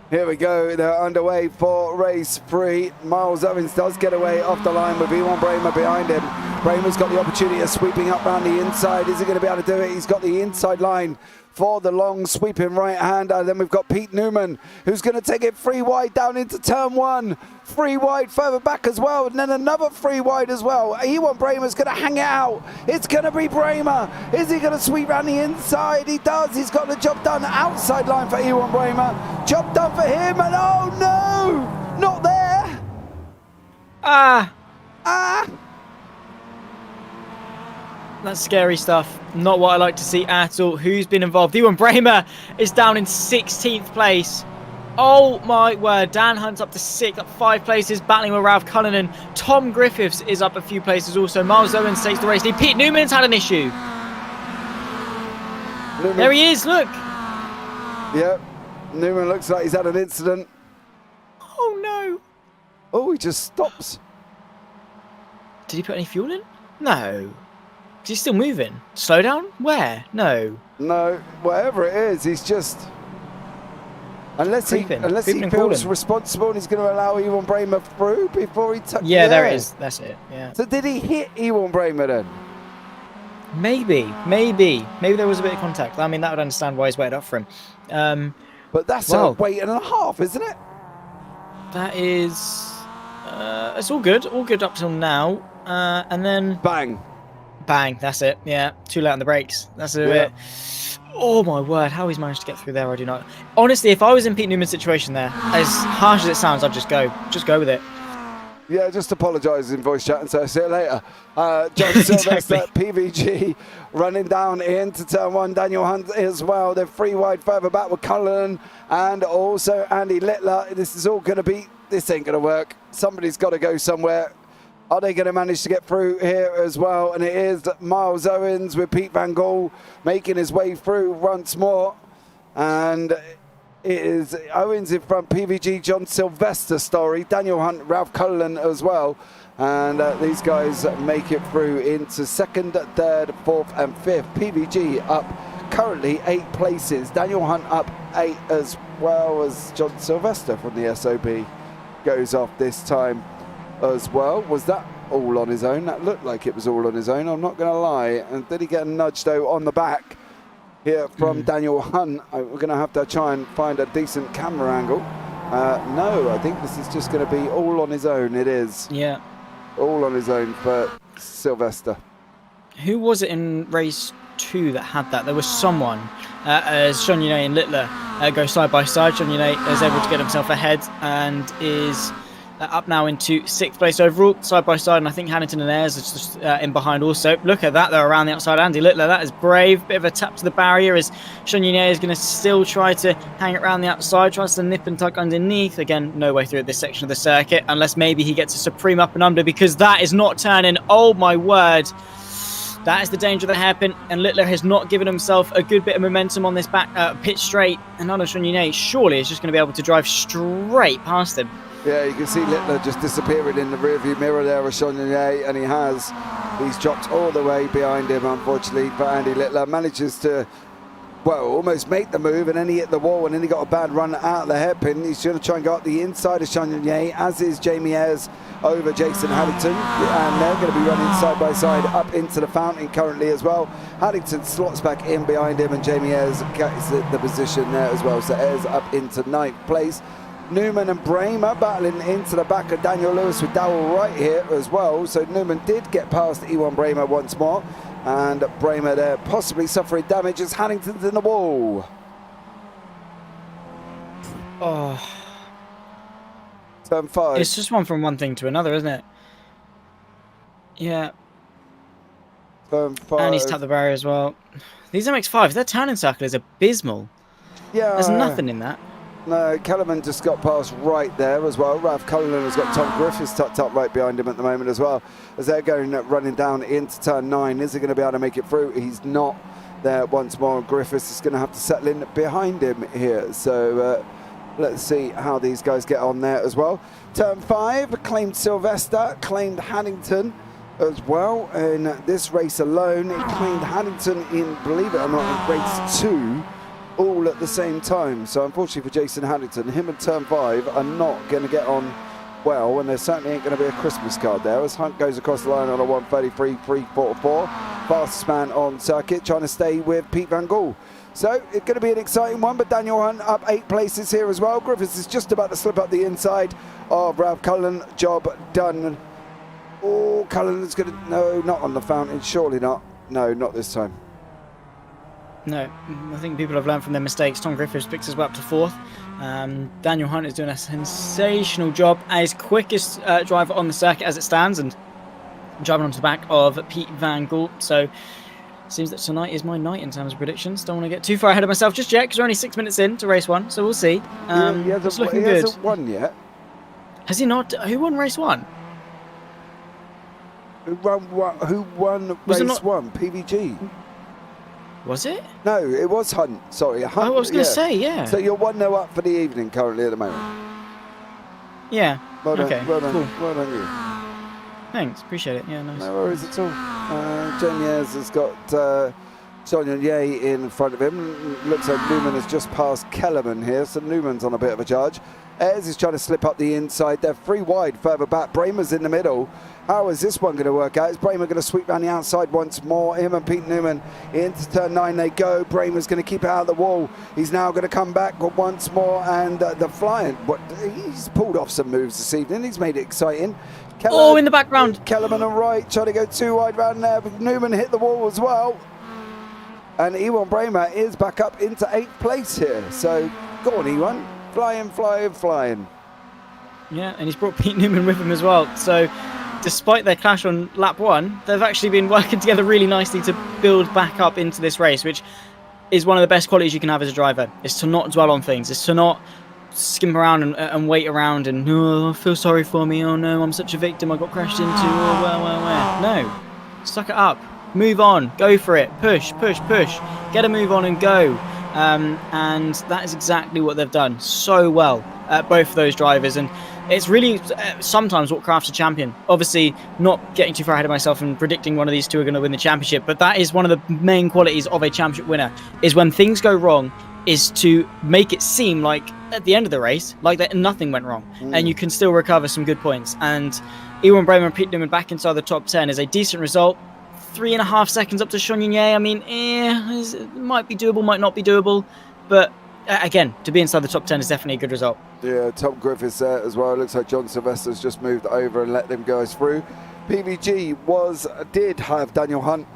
Speaker 2: Here we go. They're underway for race 3. Miles Owens does get away off the line with Yvonne Bramer behind him. Bramer's got the opportunity of sweeping up around the inside. Is he going to be able to do it? He's got the inside line for the long sweeping right-hander. Then we've got Pete Newman, who's going to take it 3 wide down into turn 1. 3 wide further back as well, and then another 3 wide as well. Yvonne Bramer's going to hang it out. It's going to be Bramer. Is he going to sweep around the inside? He does. He's got the job done. Outside line for Yvonne Bramer. Job done for him, and oh no! Not there!
Speaker 4: That's scary stuff. Not what I like to see at all. Who's been involved? Yvonne Bramer is down in 16th place. Oh my word. Dan Hunt's up to 6th, up 5 places, battling with Ralph Cullinan. Tom Griffiths is up a few places also. Miles Owens takes the race lead. Pete Newman's had an issue. Newman. There he is, look.
Speaker 2: Yep. Newman looks like he's had an incident.
Speaker 4: Oh no.
Speaker 2: Oh, he just stops.
Speaker 4: Did he put any fuel in? No. Is he still moving? Slow down? Where? No.
Speaker 2: No, whatever it is, he's just... Unless he
Speaker 4: Creeping
Speaker 2: feels
Speaker 4: crawling.
Speaker 2: responsible and he's going to allow Ewan Bramer through before he tucks.
Speaker 4: Yeah, there it is. That's it. Yeah.
Speaker 2: So did he hit Ewan Bramer then?
Speaker 4: Maybe there was a bit of contact. I mean, that would understand why he's waited up for him.
Speaker 2: But that's a weight and a half, isn't it?
Speaker 4: That is. It's all good up till now, and then
Speaker 2: bang.
Speaker 4: That's it. Yeah, too late on the brakes. That's a bit. Oh my word! How he's managed to get through there, I do not. Honestly, if I was in Pete Newman's situation there, as harsh as it sounds, I'd just go with it.
Speaker 2: Yeah, just apologise in voice chat and say, see you later. John Sylvester, PVG, running down into turn 1. Daniel Hunt as well. They're 3 wide further back with Cullen and also Andy Littler. This is all going to be, this ain't going to work. Somebody's got to go somewhere. Are they going to manage to get through here as well? And it is Miles Owens with Pete Van Gogh making his way through once more. And it is Owens in front, PVG, John Sylvester story, Daniel Hunt, Ralph Cullen as well. And these guys make it through into second, third, fourth and fifth. PVG up currently 8 places. Daniel Hunt up 8 as well as John Sylvester from the SOB goes off this time as well. Was that all on his own? That looked like it was all on his own, I'm not going to lie. And did he get a nudge though on the back here from Daniel Hunt? We're going to have to try and find a decent camera angle. No, I think this is just going to be all on his own. It is.
Speaker 4: Yeah.
Speaker 2: All on his own for Sylvester.
Speaker 4: Who was it in race 2 that had that? There was someone, as Sean Yunay and Littler go side by side. Sean Yunay is able to get himself ahead and is up now into 6th place overall, side by side, and I think Hannington and Ayres is just in behind also. Look at that, though, around the outside. Andy Littler, that is brave. Bit of a tap to the barrier as Sean Yunay is going to still try to hang it around the outside, tries to nip and tuck underneath. Again, no way through this section of the circuit, unless maybe he gets a supreme up and under, because that is not turning. Oh my word. That is the danger of the hairpin, and Littler has not given himself a good bit of momentum on this back pit straight. And Sean Yunay surely is just going to be able to drive straight past him.
Speaker 2: Yeah, you can see Littler just disappearing in the rearview mirror there with Sean Yunay, and he has. He's dropped all the way behind him, unfortunately, but Andy Littler manages to, well, almost make the move, and then he hit the wall, and then he got a bad run out of the hairpin. He's going to try and go up the inside of Sean Yunay, as is Jamie Ayres over Jason Haddington, and they're going to be running side by side up into the fountain currently as well. Haddington slots back in behind him, and Jamie Ayres gets the position there as well, so Ayres up into 9th place. Newman and Bramer battling into the back of Daniel Lewis with Dowell right here as well. So Newman did get past Ewan Bramer once more, and Bramer there possibly suffering damage as Hannington's in the wall.
Speaker 4: Oh,
Speaker 2: Turn 5.
Speaker 4: it's just one thing to another, isn't it? Yeah.
Speaker 2: Turn 5.
Speaker 4: And he's tapped the barrier as well. These MX5s, their turning circle is abysmal.
Speaker 2: Yeah.
Speaker 4: There's nothing in that.
Speaker 2: No, Kellerman just got past right there as well. Ralph Cullen has got Tom Griffiths tucked up right behind him at the moment as well, as they're going running down into turn 9. Is he going to be able to make it through? He's not there once more. Griffiths is going to have to settle in behind him here. So let's see how these guys get on there as well. Turn 5, claimed Sylvester, claimed Haddington as well. In this race alone, it claimed Haddington in, believe it or not, in race 2. All at the same time. So unfortunately for Jason Haddington, him and turn 5 are not going to get on well, and there certainly ain't going to be a Christmas card there as Hunt goes across the line on a 1:33.344. Fastest man on circuit, trying to stay with Pete Van Gogh. So it's going to be an exciting one, but Daniel Hunt up 8 places here as well. Griffiths is just about to slip up the inside of Ralph Cullen. Job done. Oh, Cullen is going to, no, not on the fountain, surely not. No, not this time.
Speaker 4: No, I think people have learned from their mistakes. Tom Griffiths picks us up to 4th. Daniel Hunt is doing a sensational job as quickest driver on the circuit as it stands, and driving onto the back of Pete Van Gogh. So it seems that tonight is my night in terms of predictions. Don't want to get too far ahead of myself just yet, because we're only 6 minutes into race 1, so we'll see. It's looking good.
Speaker 2: He hasn't won yet.
Speaker 4: Has he not? Who won race 1?
Speaker 2: Who won race 1? PVG.
Speaker 4: Was it?
Speaker 2: No, it was Hunt. Sorry, Hunt.
Speaker 4: I was going to say, yeah.
Speaker 2: So you're 1-0 up for the evening currently at the moment.
Speaker 4: Yeah.
Speaker 2: Well done,
Speaker 4: okay.
Speaker 2: well done,
Speaker 4: Cool.
Speaker 2: well done you.
Speaker 4: Thanks. Appreciate it. Yeah, nice.
Speaker 2: No worries at all. Jamie Ayres has got Sonia Ye in front of him. Looks like Newman has just passed Kellerman here, so Newman's on a bit of a charge. Ayres is trying to slip up the inside. They're 3 wide further back. Bramer's in the middle. How is this one going to work out? Is Bramer going to sweep around the outside once more? Him and Pete Newman into turn 9 they go. Bramer's going to keep it out of the wall. He's now going to come back once more, and the flying. He's pulled off some moves this evening. He's made it exciting.
Speaker 4: In the background.
Speaker 2: Kellerman on right, trying to go 2 wide round there, but Newman hit the wall as well. And Ewan Bramer is back up into 8th place here. So go on, Ewan. Flying.
Speaker 4: Yeah, and he's brought Pete Newman with him as well. So despite their clash on lap 1, they've actually been working together really nicely to build back up into this race, which is one of the best qualities you can have as a driver, is to not dwell on things, is to not skim around and wait around and, oh, feel sorry for me, oh no, I'm such a victim, I got crashed into, oh, where. No, suck it up. Move on, go for it, push, get a move on and go. And that is exactly what they've done so well, both of those drivers. And it's really sometimes what crafts a champion. Obviously, not getting too far ahead of myself and predicting one of these two are going to win the championship, but that is one of the main qualities of a championship winner, is when things go wrong, is to make it seem like at the end of the race, like that nothing went wrong, and you can still recover some good points. And Ewan Bramer and Pete Newman back inside the top 10 is a decent result. 3.5 seconds up to Sean Yunye. I mean, it might be doable, might not be doable, but again, to be inside the top 10 is definitely a good result.
Speaker 2: Yeah, Tom Griffiths there as well. It looks like John Sylvester's just moved over and let them guys through. PVG did have Daniel Hunt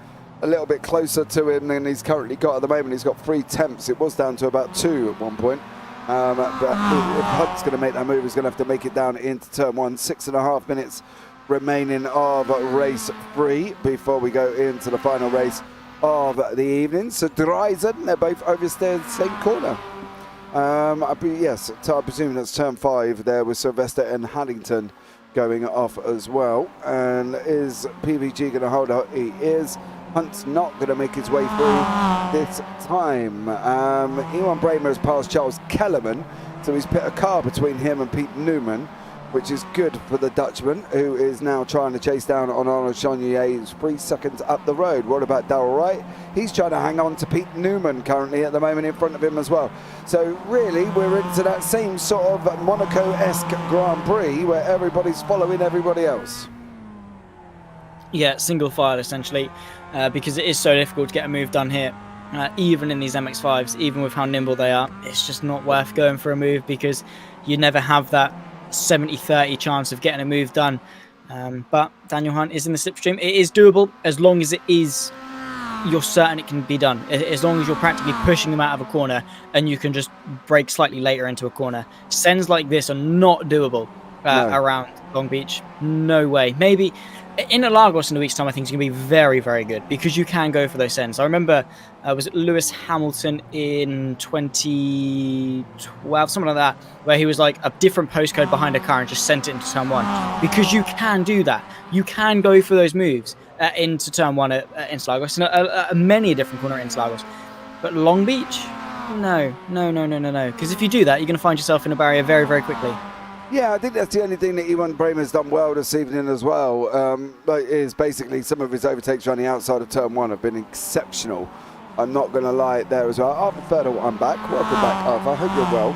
Speaker 2: a little bit closer to him than he's currently got at the moment. He's got 3 tenths. It was down to about 2 at one point. But if Hunt's going to make that move, he's going to have to make it down into turn 1. 6.5 minutes remaining of race 3 before we go into the final race of the evening. So Dreisen, they're both oversteered the same corner. Yes, I presume that's turn 5 there with Sylvester and Haddington going off as well. And is PVG going to hold out? He is. Hunt's not going to make his way through this time. Ewan Bramer has passed Charles Kellerman, so he's put a car between him and Pete Newman, which is good for the Dutchman, who is now trying to chase down on Arnold Chonier, who's 3 seconds up the road. What about Darrell Wright? He's trying to hang on to Pete Newman currently at the moment in front of him as well. So really, we're into that same sort of Monaco-esque Grand Prix where everybody's following everybody else.
Speaker 4: Yeah, single file essentially, because it is so difficult to get a move done here. Even in these MX5s, even with how nimble they are, it's just not worth going for a move because you never have that 70-30 chance of getting a move done. But Daniel Hunt is in the slipstream. It is doable as long as you're certain it can be done. As long as you're practically pushing them out of a corner and you can just brake slightly later into a corner. Sends like this are not doable around Long Beach. No way. Maybe in Lagos in a week's time, I think it's going to be very, very good because you can go for those sends. I remember, was it Lewis Hamilton in 2012, something like that, where he was like a different postcode behind a car and just sent it into turn 1. Because you can do that. You can go for those moves into turn 1 at Lagos, and many a different corner at Lagos. But Long Beach? No. Because if you do that, you're going to find yourself in a barrier very, very quickly.
Speaker 2: Yeah, I think that's the only thing that Ewan Bramer's done well this evening as well, is basically some of his overtakes around the outside of turn 1 have been exceptional. I'm not going to lie there as well. Arthur Ferdal, I'm back. Welcome back, Arthur. I hope you're well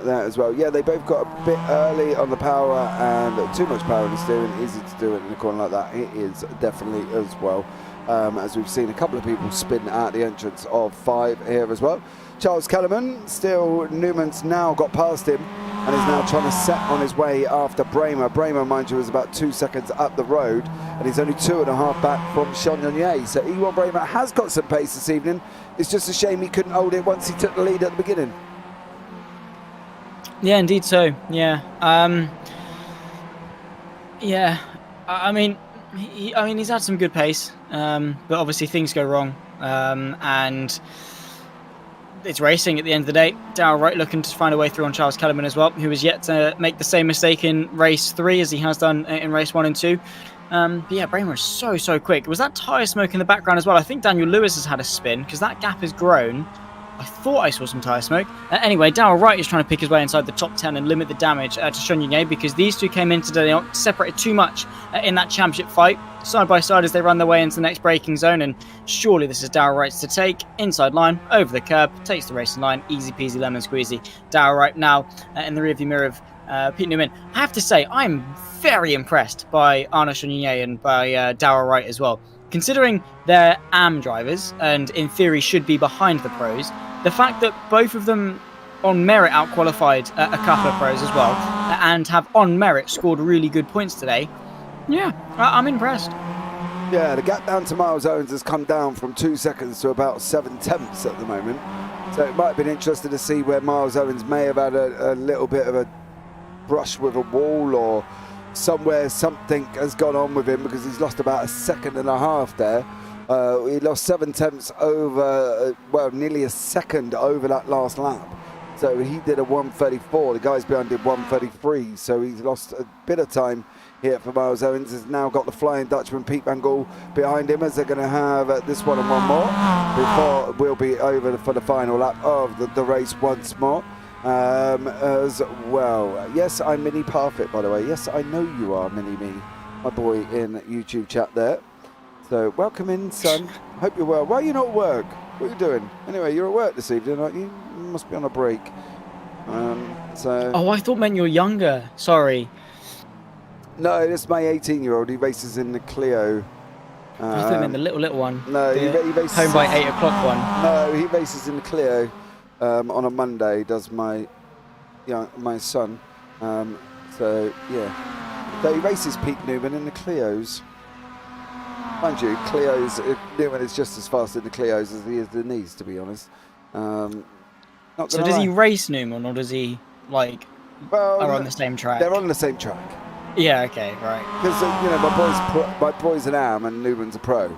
Speaker 2: there as well. Yeah, they both got a bit early on the power and too much power in the steering. Easy to do it in a corner like that. It is definitely as well. As we've seen a couple of people spin out the entrance of 5 here as well. Charles Kellerman, still Newman's now got past him and is now trying to set on his way after Bramer. Bramer, mind you, was about 2 seconds up the road and he's only 2.5 back from Chonier. So Ewan Bramer has got some pace this evening. It's just a shame he couldn't hold it once he took the lead at the beginning.
Speaker 4: Yeah, indeed so. Yeah. I mean, he's had some good pace, but obviously things go wrong, and it's racing at the end of the day. Darrell Wright looking to find a way through on Charles Kellerman as well, who has yet to make the same mistake in race 3 as he has done in race 1 and 2. But yeah, Bramer is so quick. Was that tyre smoke in the background as well? I think Daniel Lewis has had a spin because that gap has grown. I thought I saw some tyre smoke. Anyway, Darrell Wright is trying to pick his way inside the top 10 and limit the damage to Chonyunye, because these two came in today, not separated too much in that championship fight. Side by side as they run their way into the next braking zone, and surely this is Darrell Wright's to take. Inside line, over the curb, takes the racing line, easy peasy lemon squeezy. Darrell Wright now in the rearview mirror of Pete Newman. I have to say, I'm very impressed by Arnaud Chonyunye and by Darrell Wright as well. Considering they're AM drivers and in theory should be behind the pros, the fact that both of them on merit outqualified a couple of pros as well and have on merit scored really good points today, yeah, I'm impressed.
Speaker 2: Yeah, the gap down to Miles Owens has come down from 2 seconds to about 7/10 at the moment. So it might have been interesting to see where Miles Owens may have had a little bit of a brush with a wall, or somewhere something has gone on with him, because he's lost about 1.5 seconds there. He lost 7/10 over, well, nearly a second over that last lap. So he did a 1:34. The guys behind did 1:33. So he's lost a bit of time here for Miles Owens. Has now got the Flying Dutchman Pete Van Gaal behind him, as they're going to have this one and one more before we'll be over for the final lap of the race once more. As well. Yes, I'm Mini Parfitt, by the way. Yes, I know you are, Mini Me, my boy in YouTube chat there. So welcome in, son. Hope you're well. Why are you not at work? What are you doing? Anyway, you're at work this evening, aren't you? You must be on a break.
Speaker 4: Oh, I thought meant you're younger. Sorry.
Speaker 2: No, this is my 18-year-old. He races in the Clio.
Speaker 4: I thought you meant the little one.
Speaker 2: No, he races
Speaker 4: home by 8 o'clock one.
Speaker 2: No, he races in the Clio on a Monday. Does my son. So yeah, so he races Pete Newman in the Clios. Mind you, Newman is just as fast in the Clios as he is the Nice, to be honest.
Speaker 4: So does he race Newman, or does he are on the same track?
Speaker 2: They're on the same track.
Speaker 4: Yeah, okay, right.
Speaker 2: Because my boy's an AM and Newman's a pro,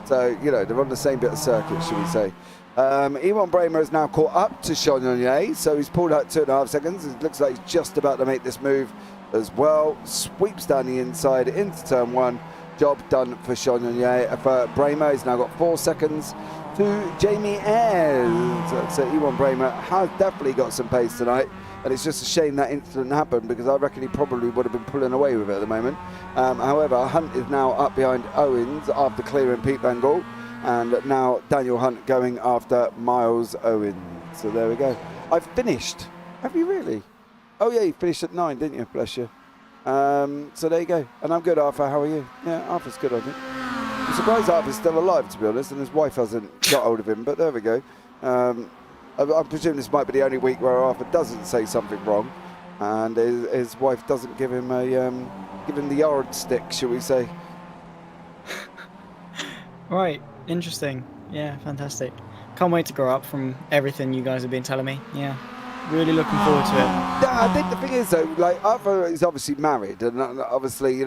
Speaker 2: so they're on the same bit of circuit, should we say? Ewan Bramer has now caught up to Chonyunye, so he's pulled out 2.5 seconds. It looks like he's just about to make this move as well. Sweeps down the inside into turn one. Job done for Chonyunye. For Bramer, he's now got 4 seconds to Jamie Ayres. So Ewan Bramer has definitely got some pace tonight, and it's just a shame that incident happened, because I reckon he probably would have been pulling away with it at the moment. However, Hunt is now up behind Owens after clearing Pete Van Gaal, and now Daniel Hunt going after Miles Owens. So there we go. I've finished. Have you really? Oh yeah, you finished at 9, didn't you? Bless you. So there you go. And I'm good, Arthur. How are you? Yeah, Arthur's good, I think. I'm surprised Arthur's still alive, to be honest, and his wife hasn't got hold of him, but there we go. I presume this might be the only week where Arthur doesn't say something wrong, and his wife doesn't give him the yardstick, shall we say.
Speaker 4: Right, interesting. Yeah, fantastic. Can't wait to grow up from everything you guys have been telling me. Yeah, really looking forward to it.
Speaker 2: Yeah, I think the thing is, though, Arthur is obviously married, and obviously,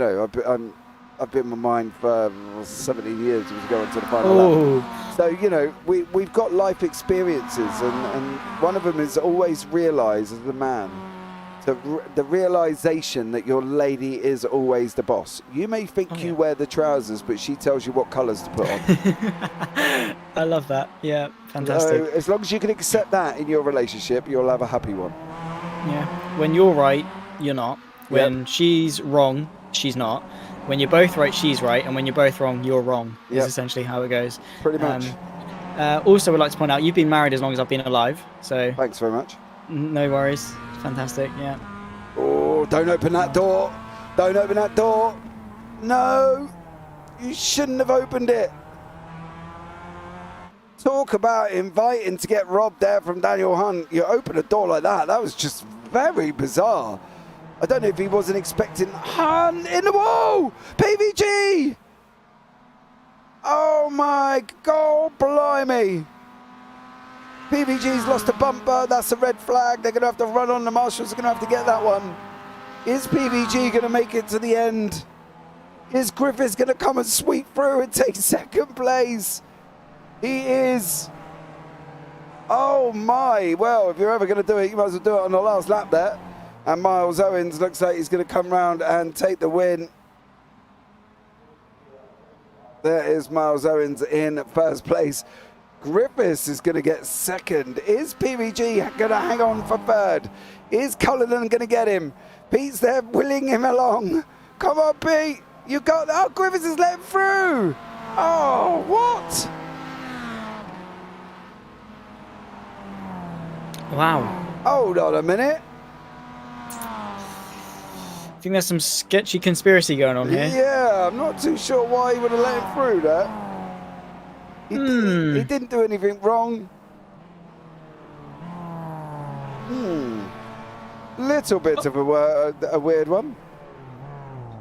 Speaker 2: I've been with mine for 17 years. We was going to the final lap. So, we've got life experiences, and one of them is always realise as a man, the realisation that your lady is always the boss. You may think you wear the trousers, but she tells you what colours to put on.
Speaker 4: I love that. Yeah, fantastic.
Speaker 2: So, as long as you can accept that in your relationship, you'll have a happy one.
Speaker 4: Yeah. When you're right, you're not. When she's wrong, she's not. When you're both right, she's right, and when you're both wrong, you're wrong. Is essentially how it goes.
Speaker 2: Pretty much.
Speaker 4: Also, would like to point out, you've been married as long as I've been alive, so...
Speaker 2: Thanks very much.
Speaker 4: No worries. Fantastic, yeah.
Speaker 2: Oh, don't open that door. Don't open that door. No, you shouldn't have opened it. Talk about inviting to get robbed there from Daniel Hunt. You open a door like that. That was just very bizarre. I don't know if he wasn't expecting Hunt in the wall. PVG. Oh my God, blimey. PVG's lost a bumper. That's a red flag. They're going to have to run on. The marshals are going to have to get that one. Is PVG going to make it to the end? Is Griffiths going to come and sweep through and take second place? He is. Oh my. Well, if you're ever going to do it, you might as well do it on the last lap there. And Miles Owens looks like he's going to come round and take the win. There is Miles Owens in first place. Griffiths is going to get second. Is PVG going to hang on for third? Is Cullinan going to get him? Pete's there willing him along. Come on, Pete. You got... Oh, Griffiths is let him through. Oh, what?
Speaker 4: Wow.
Speaker 2: Hold on a minute.
Speaker 4: I think there's some sketchy conspiracy going on here.
Speaker 2: Yeah, I'm not too sure why he would have let him through that. He didn't do anything wrong. Little bit of a weird one.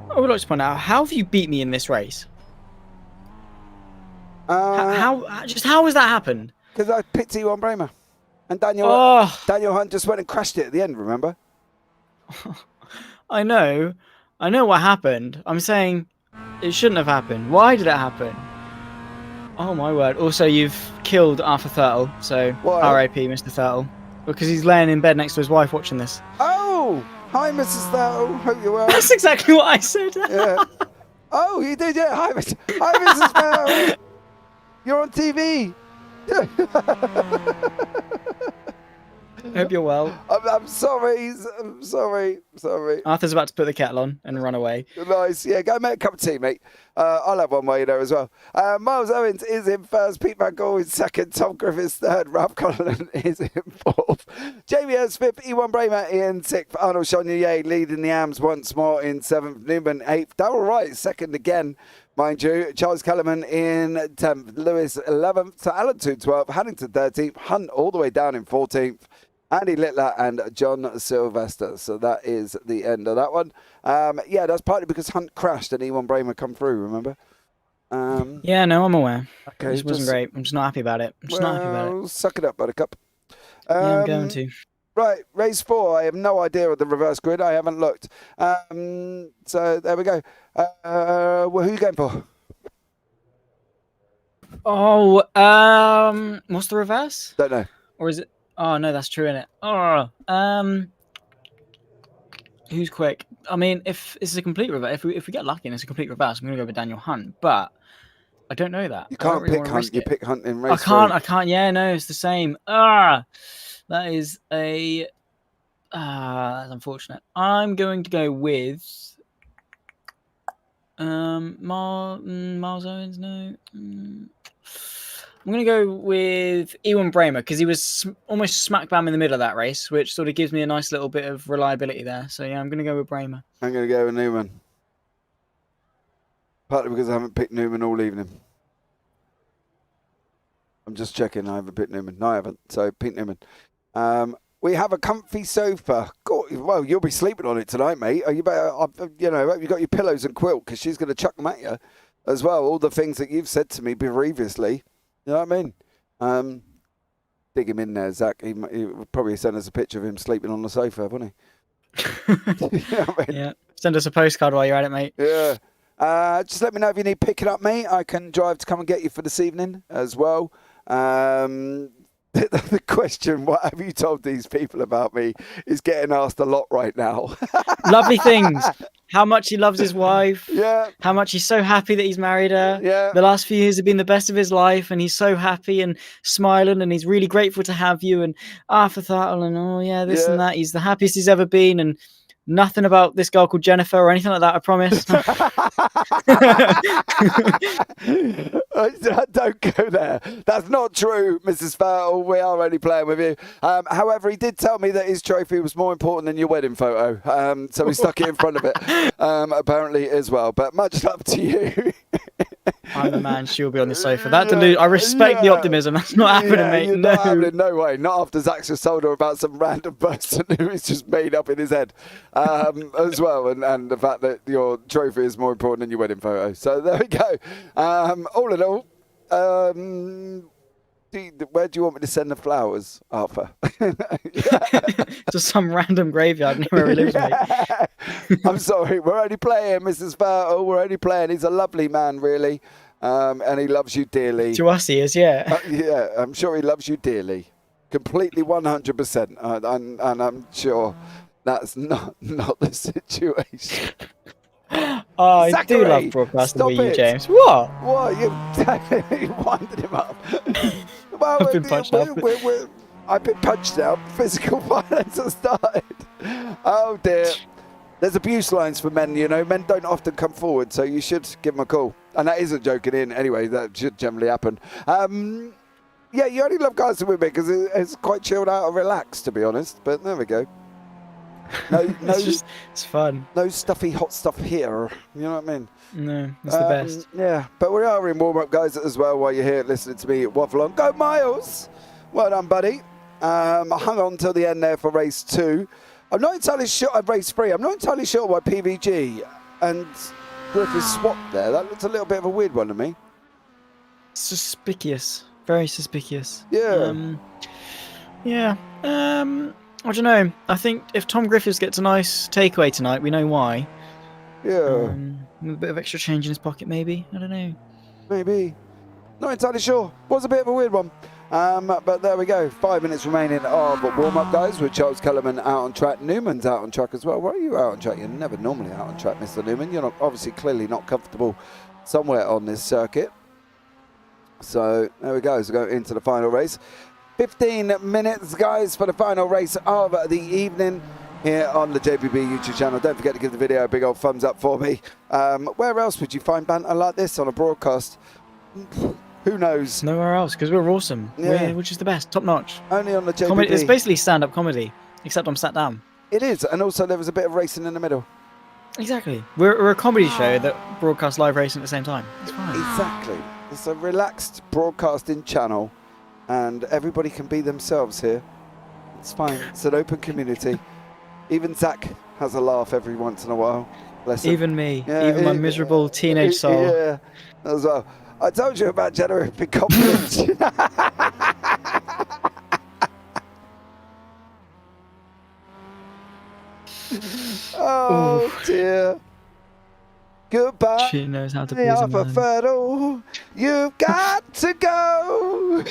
Speaker 4: I would like to point out, how have you beat me in this race? How has that happened?
Speaker 2: Because I picked E1 Bramer. And Daniel Hunt just went and crashed it at the end, remember?
Speaker 4: I know what happened. I'm saying it shouldn't have happened. Why did it happen? Oh my word. Also, you've killed Arthur Thurtle, so R.I.P. Mr. Thurtle. Because he's laying in bed next to his wife watching this.
Speaker 2: Oh! Hi, Mrs. Thurtle. Hope you're well.
Speaker 4: That's exactly what I said.
Speaker 2: Yeah. Oh, you did, yeah. Hi, Mrs. Thurtle. You're on TV.
Speaker 4: I hope you're well.
Speaker 2: I'm sorry. I'm sorry.
Speaker 4: Arthur's about to put the kettle on and run away.
Speaker 2: Nice. Yeah, go make a cup of tea, mate. I'll have one while you're there as well. Miles Owens is in first. Pete Van Gogh in second. Tom Griffiths third. Ralph Cullinan is in fourth. Jamie Hurst fifth. E1 Bramer in sixth. Arnold Chonier leading the AMs once more in seventh. Newman eighth. Darrell Wright second again, mind you. Charles Kellerman in 10th. Lewis 11th. So Alan 12th. Haddington 13th. Hunt all the way down in 14th. Andy Littler and John Sylvester. So that is the end of that one. Yeah, that's partly because Hunt crashed and E1 Bramer come through, remember?
Speaker 4: Yeah, no, I'm aware.
Speaker 2: Okay,
Speaker 4: This wasn't great. I'm just not happy about it.
Speaker 2: Suck it up, Buttercup.
Speaker 4: Yeah, I'm going to.
Speaker 2: Right, race 4. I have no idea of the reverse grid. I haven't looked. So there we go. Well, who are you going for?
Speaker 4: Oh, what's the reverse?
Speaker 2: Don't know.
Speaker 4: Or is it? Oh no, that's true, isn't it? Oh, who's quick? I mean, if it's a complete reverse, if we get lucky and it's a complete reverse, I'm gonna go with Daniel Hunt. But I don't know that.
Speaker 2: You can't pick Hunt. You pick Hunt in race.
Speaker 4: I can't. Yeah, no, it's the same. That is that's unfortunate. I'm going to go with Miles Owens. No. I'm going to go with E1 Bramer because he was almost smack bam in the middle of that race, which sort of gives me a nice little bit of reliability there. So, yeah, I'm going to go with Bramer.
Speaker 2: I'm going to go with Newman. Partly because I haven't picked Newman all evening. I'm just checking. I haven't picked Newman. No, I haven't. So, Pete Newman. We have a comfy sofa. God, well, you'll be sleeping on it tonight, mate. You better, you got your pillows and quilt because she's going to chuck them at you as well. All the things that you've said to me previously. You know what I mean? Dig him in there, Zach. He would probably send us a picture of him sleeping on the sofa, wouldn't he? You know what I mean?
Speaker 4: Yeah. Send us a postcard while you're at it, mate.
Speaker 2: Yeah. Just let me know if you need picking up, mate. I can drive to come and get you for this evening as well. The question, what have you told these people about me, is getting asked a lot right now.
Speaker 4: Lovely things. How much he loves his wife.
Speaker 2: Yeah.
Speaker 4: How much he's so happy that he's married her.
Speaker 2: Yeah.
Speaker 4: The last few years have been the best of his life, and he's so happy and smiling, and he's really grateful to have you. And Arthur Thurtle, and this and that. He's the happiest he's ever been, and nothing about this girl called Jennifer or anything like that, I promise.
Speaker 2: Don't go there. That's not true, Mrs. Thurtle. We are only playing with you. However, he did tell me that his trophy was more important than your wedding photo. So we stuck it in front of it, apparently, as well. But much love to you.
Speaker 3: I'm the man, she'll be on the sofa. That I respect the optimism. That's not happening, mate. No.
Speaker 2: Not happening, no way. Not after Zach's just told her about some random person who is just made up in his head as well. And the fact that your trophy is more important than your wedding photo. So there we go. All in all, where do you want me to send the flowers, Arthur?
Speaker 3: To some random graveyard near where he lives, mate.
Speaker 2: I'm sorry, we're only playing, Mrs. Thurtle. We're only playing. He's a lovely man, really, and he loves you dearly.
Speaker 3: To us, he is, yeah.
Speaker 2: Yeah, I'm sure he loves you dearly, completely, 100%, and I'm sure that's not the situation.
Speaker 3: Oh, I
Speaker 2: Zachary,
Speaker 3: do love broadcasting with you,
Speaker 2: it.
Speaker 3: James. What?
Speaker 2: What? You winded him up. Well,
Speaker 4: I've been punched out.
Speaker 2: I've been punched out. Physical violence has started. Oh dear. There's abuse lines for men, you know. Men don't often come forward, so you should give them a call. And that isn't joking in. Anyway, that should generally happen. Yeah, you only love guys and women because it's quite chilled out and relaxed, to be honest. But there we go. No,
Speaker 4: it's fun.
Speaker 2: No stuffy hot stuff here. You know what I mean?
Speaker 4: No, it's the best.
Speaker 2: Yeah, but we are in warm-up, guys, as well, while you're here listening to me waffle on. Go Miles! Well done, buddy. I hung on till the end there for race 2. I'm not entirely sure of race 3. I'm not entirely sure why PVG and Griffith swapped there. That looked a little bit of a weird one to me.
Speaker 4: Suspicious. Very suspicious.
Speaker 2: Yeah.
Speaker 4: I don't know. I think if Tom Griffiths gets a nice takeaway tonight, we know why.
Speaker 2: Yeah.
Speaker 4: With a bit of extra change in his pocket, maybe. I don't know.
Speaker 2: Maybe. Not entirely sure. Was a bit of a weird one. But there we go. 5 minutes remaining of warm-up, guys, with Charles Kellerman out on track. Newman's out on track as well. Why are you out on track? You're never normally out on track, Mr. Newman. You're not, obviously clearly not comfortable somewhere on this circuit. So there we go. So go into the final race. 15 minutes, guys, for the final race of the evening here on the JPB YouTube channel. Don't forget to give the video a big old thumbs up for me. Where else would you find banter like this on a broadcast? Who knows?
Speaker 4: Nowhere else, because we're awesome.
Speaker 2: Yeah.
Speaker 4: Which is the best, top notch.
Speaker 2: Only on the JPB.
Speaker 4: Comedy, it's basically stand-up comedy, except I'm sat down.
Speaker 2: It is, and also there was a bit of racing in the middle.
Speaker 4: Exactly. We're a comedy show that broadcasts live racing at the same time. It's fine.
Speaker 2: Exactly. It's a relaxed broadcasting channel, and everybody can be themselves here. It's fine. It's an open community. Even Zach has a laugh every once in a while. Bless him.
Speaker 4: Even me. Yeah, even my miserable teenage soul.
Speaker 2: Yeah, as well. I told you about generating confidence. Oh dear. Goodbye.
Speaker 4: She knows how to be
Speaker 2: a fertile. You've got to go.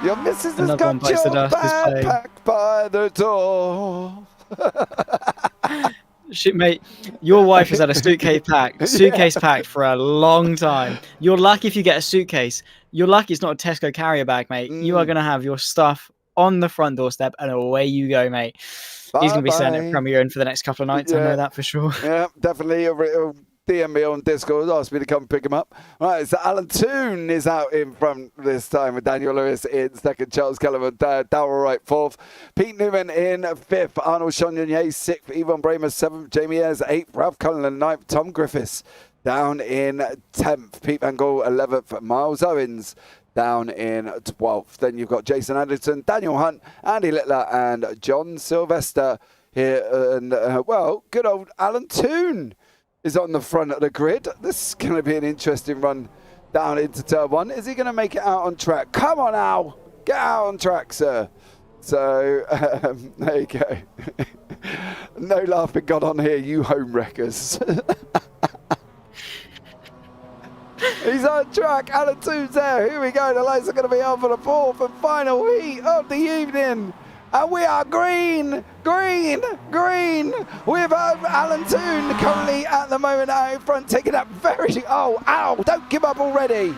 Speaker 2: Your missus has got your backpack by the door.
Speaker 4: Shit, mate, your wife has had a suitcase packed for a long time. You're lucky if you get a suitcase. You're lucky it's not a Tesco carrier bag, mate. You are going to have your stuff on the front doorstep and away you go, mate. He's going to be sending it Premier in for the next couple of nights. I know that for sure.
Speaker 2: Yeah, definitely. He'll DM me on Discord, ask me to come pick him up. Right, so Alan Toon is out in front this time with Daniel Lewis in second, Charles Kellerman, Darrell Wright fourth, Pete Newman in fifth, Arnold Chagnon sixth, Yvonne Bramer seventh, Jamie Ayres eighth, Ralph Cullen ninth, Tom Griffiths down in 10th, Pete Van Gaal 11th, Miles Owens down in 12th. Then you've got Jason Anderson, Daniel Hunt, Andy Littler and John Sylvester here. And, well, good old Alan Toon is on the front of the grid. This is going to be an interesting run down into turn 1. Is he going to make it out on track? Come on, Al. Get out on track, sir. So, there you go. No laughing got on here, you home wreckers. He's on track. Alan Toon's there. Here we go. The lights are going to be on for the fourth and final heat of the evening. And we are green. With Alan Toon currently at the moment out in front, taking that very... Oh, ow, don't give up already.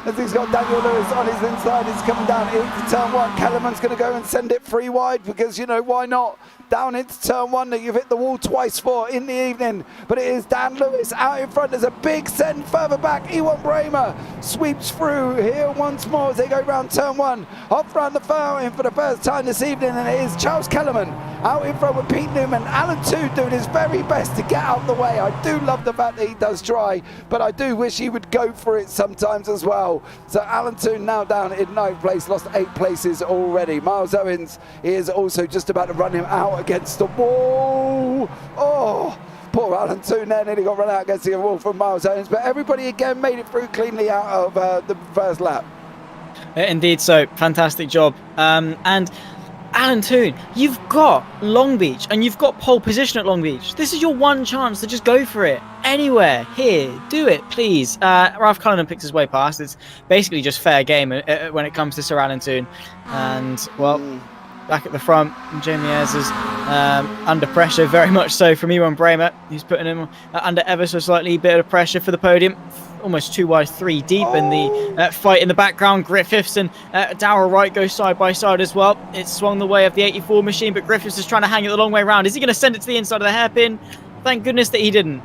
Speaker 2: As he's got Daniel Lewis on his inside, he's coming down into turn 1. Kellerman's going to go and send it free wide because, you know, why not? Down into turn 1 that you've hit the wall twice for in the evening. But it is Dan Lewis out in front. There's a big send further back. Ewan Bramer sweeps through here once more as they go round turn 1. Off round the fountain for the first time this evening. And it is Charles Kellerman out in front with Pete Newman. Alan Toon doing his very best to get out of the way. I do love the fact that he does try, but I do wish he would go for it sometimes as well. So Alan Toon now down in 9th place, lost 8 places already. Miles Owens is also just about to run him out against the wall. Oh, poor Alan Toon there, nearly got run out against the wall from Miles Owens, but everybody again made it through cleanly out of the first lap.
Speaker 4: Indeed so, fantastic job. And Alan Toon, you've got Long Beach and you've got pole position at Long Beach. This is your one chance to just go for it. Anywhere, here, do it, please. Ralph Cullen picks his way past. It's basically just fair game when it comes to Sir Alan Toon. And, well, back at the front, Jamie Ayres is under pressure, very much so, from Ewan Bramer, who's putting him under ever so slightly bit of pressure for the podium. almost 2 wide, 3 deep in the fight in the background. Griffiths and Darrell Wright go side by side as well. It's swung the way of the 84 machine, but Griffiths is trying to hang it the long way around. Is he going to send it to the inside of the hairpin? Thank goodness that he didn't.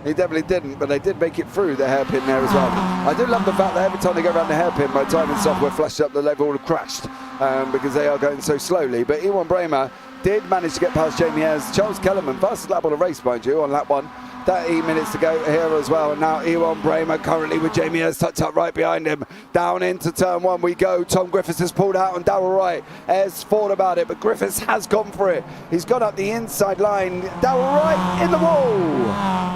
Speaker 2: He definitely didn't, but they did make it through the hairpin there as well. I do love the fact that every time they go around the hairpin, my timing software flashed up that they've all crashed because they are going so slowly. But Ewan Bramer did manage to get past Jamie Ayres. Charles Kellerman, fastest lap on the race, mind you, on lap 1. 30 minutes to go here as well. And now Ewan Bramer currently with Jamie Ayres tucked up right behind him. Down into turn 1 we go. Tom Griffiths has pulled out on Darrell Wright. Ayres thought about it, but Griffiths has gone for it. He's gone up the inside line. Darrell Wright in the wall.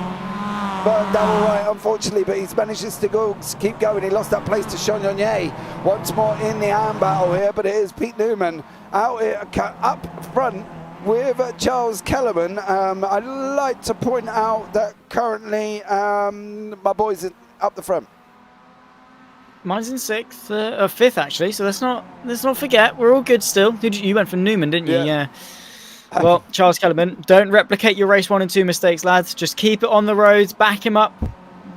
Speaker 2: But Darrell Wright, unfortunately, but he's managed to keep going. He lost that place to Sean Yonye. Once more in the hand battle here, but it is Pete Newman out here up front with Charles Kellerman. I'd like to point out that currently my boys up the front.
Speaker 4: Mine's in 6th, or 5th actually. So let's not forget we're all good still. You went for Newman, didn't you? Yeah. Well, Charles Kellerman, don't replicate your race 1 and 2 mistakes, lads. Just keep it on the roads, back him up,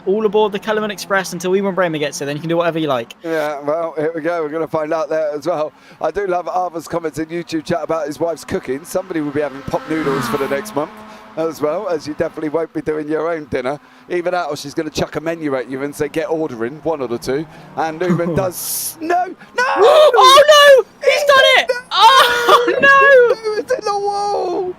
Speaker 4: all aboard the Kellerman Express until Ewan Bramer gets there. Then you can do whatever you like. Yeah,
Speaker 2: well, here we go. We're going to find out there as well. I do love Arthur's comments in YouTube chat about his wife's cooking. Somebody will be having pop noodles for the next month as well, as you definitely won't be doing your own dinner. Either that or she's going to chuck a menu at you and say, get ordering, one of the two. And Newman does... No!
Speaker 4: Oh, no! He's done it!
Speaker 2: No!
Speaker 4: Oh, no!
Speaker 2: It's in the wall!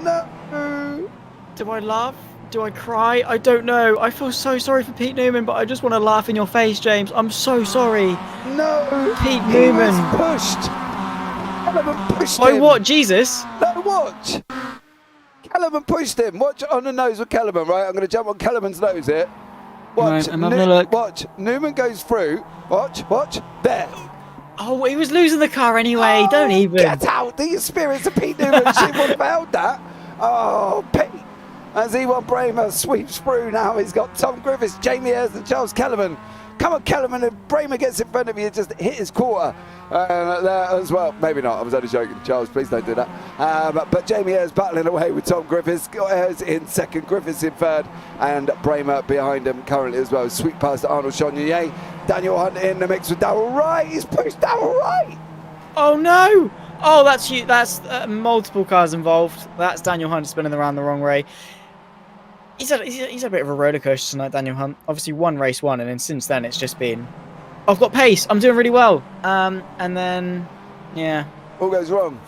Speaker 2: No!
Speaker 4: Do I laugh? Do I cry? I don't know. I feel so sorry for Pete Newman, but I just want to laugh in your face, James. I'm so sorry.
Speaker 2: No!
Speaker 4: Pete Newman.
Speaker 2: He was pushed! Kellerman pushed
Speaker 4: By
Speaker 2: him.
Speaker 4: what? Jesus?
Speaker 2: No, watch! Kellerman pushed him. Watch on the nose with Kellerman, right? I'm going to jump on Kellerman's nose here. Watch.
Speaker 4: Right, I'm having a look.
Speaker 2: Watch. Newman goes through. Watch. There.
Speaker 4: Oh, he was losing the car anyway.
Speaker 2: Oh,
Speaker 4: don't even.
Speaker 2: Get out. The experience of Pete Newman. She would have held that. Oh, Pete. As Ewan Bramer sweeps through now, he's got Tom Griffiths, Jamie Ayres and Charles Kellerman. Come on, Kellerman, if Bramer gets in front of you, just hit his quarter there as well. Maybe not, I was only joking. Charles, please don't do that. But Jamie Ayres battling away with Tom Griffiths. Ayres in 2nd, Griffiths in 3rd, and Bramer behind him currently as well. Sweet pass to Arnold Chonier. Daniel Hunt in the mix with Darrell Wright. He's pushed Darrell Wright.
Speaker 4: Oh, no. Oh, that's you. That's multiple cars involved. That's Daniel Hunt spinning around the wrong way. He's a bit of a roller coaster tonight, Daniel Hunt. Obviously, won race 1, and then since then it's just been, I've got pace. I'm doing really well. And then, yeah,
Speaker 2: All goes wrong.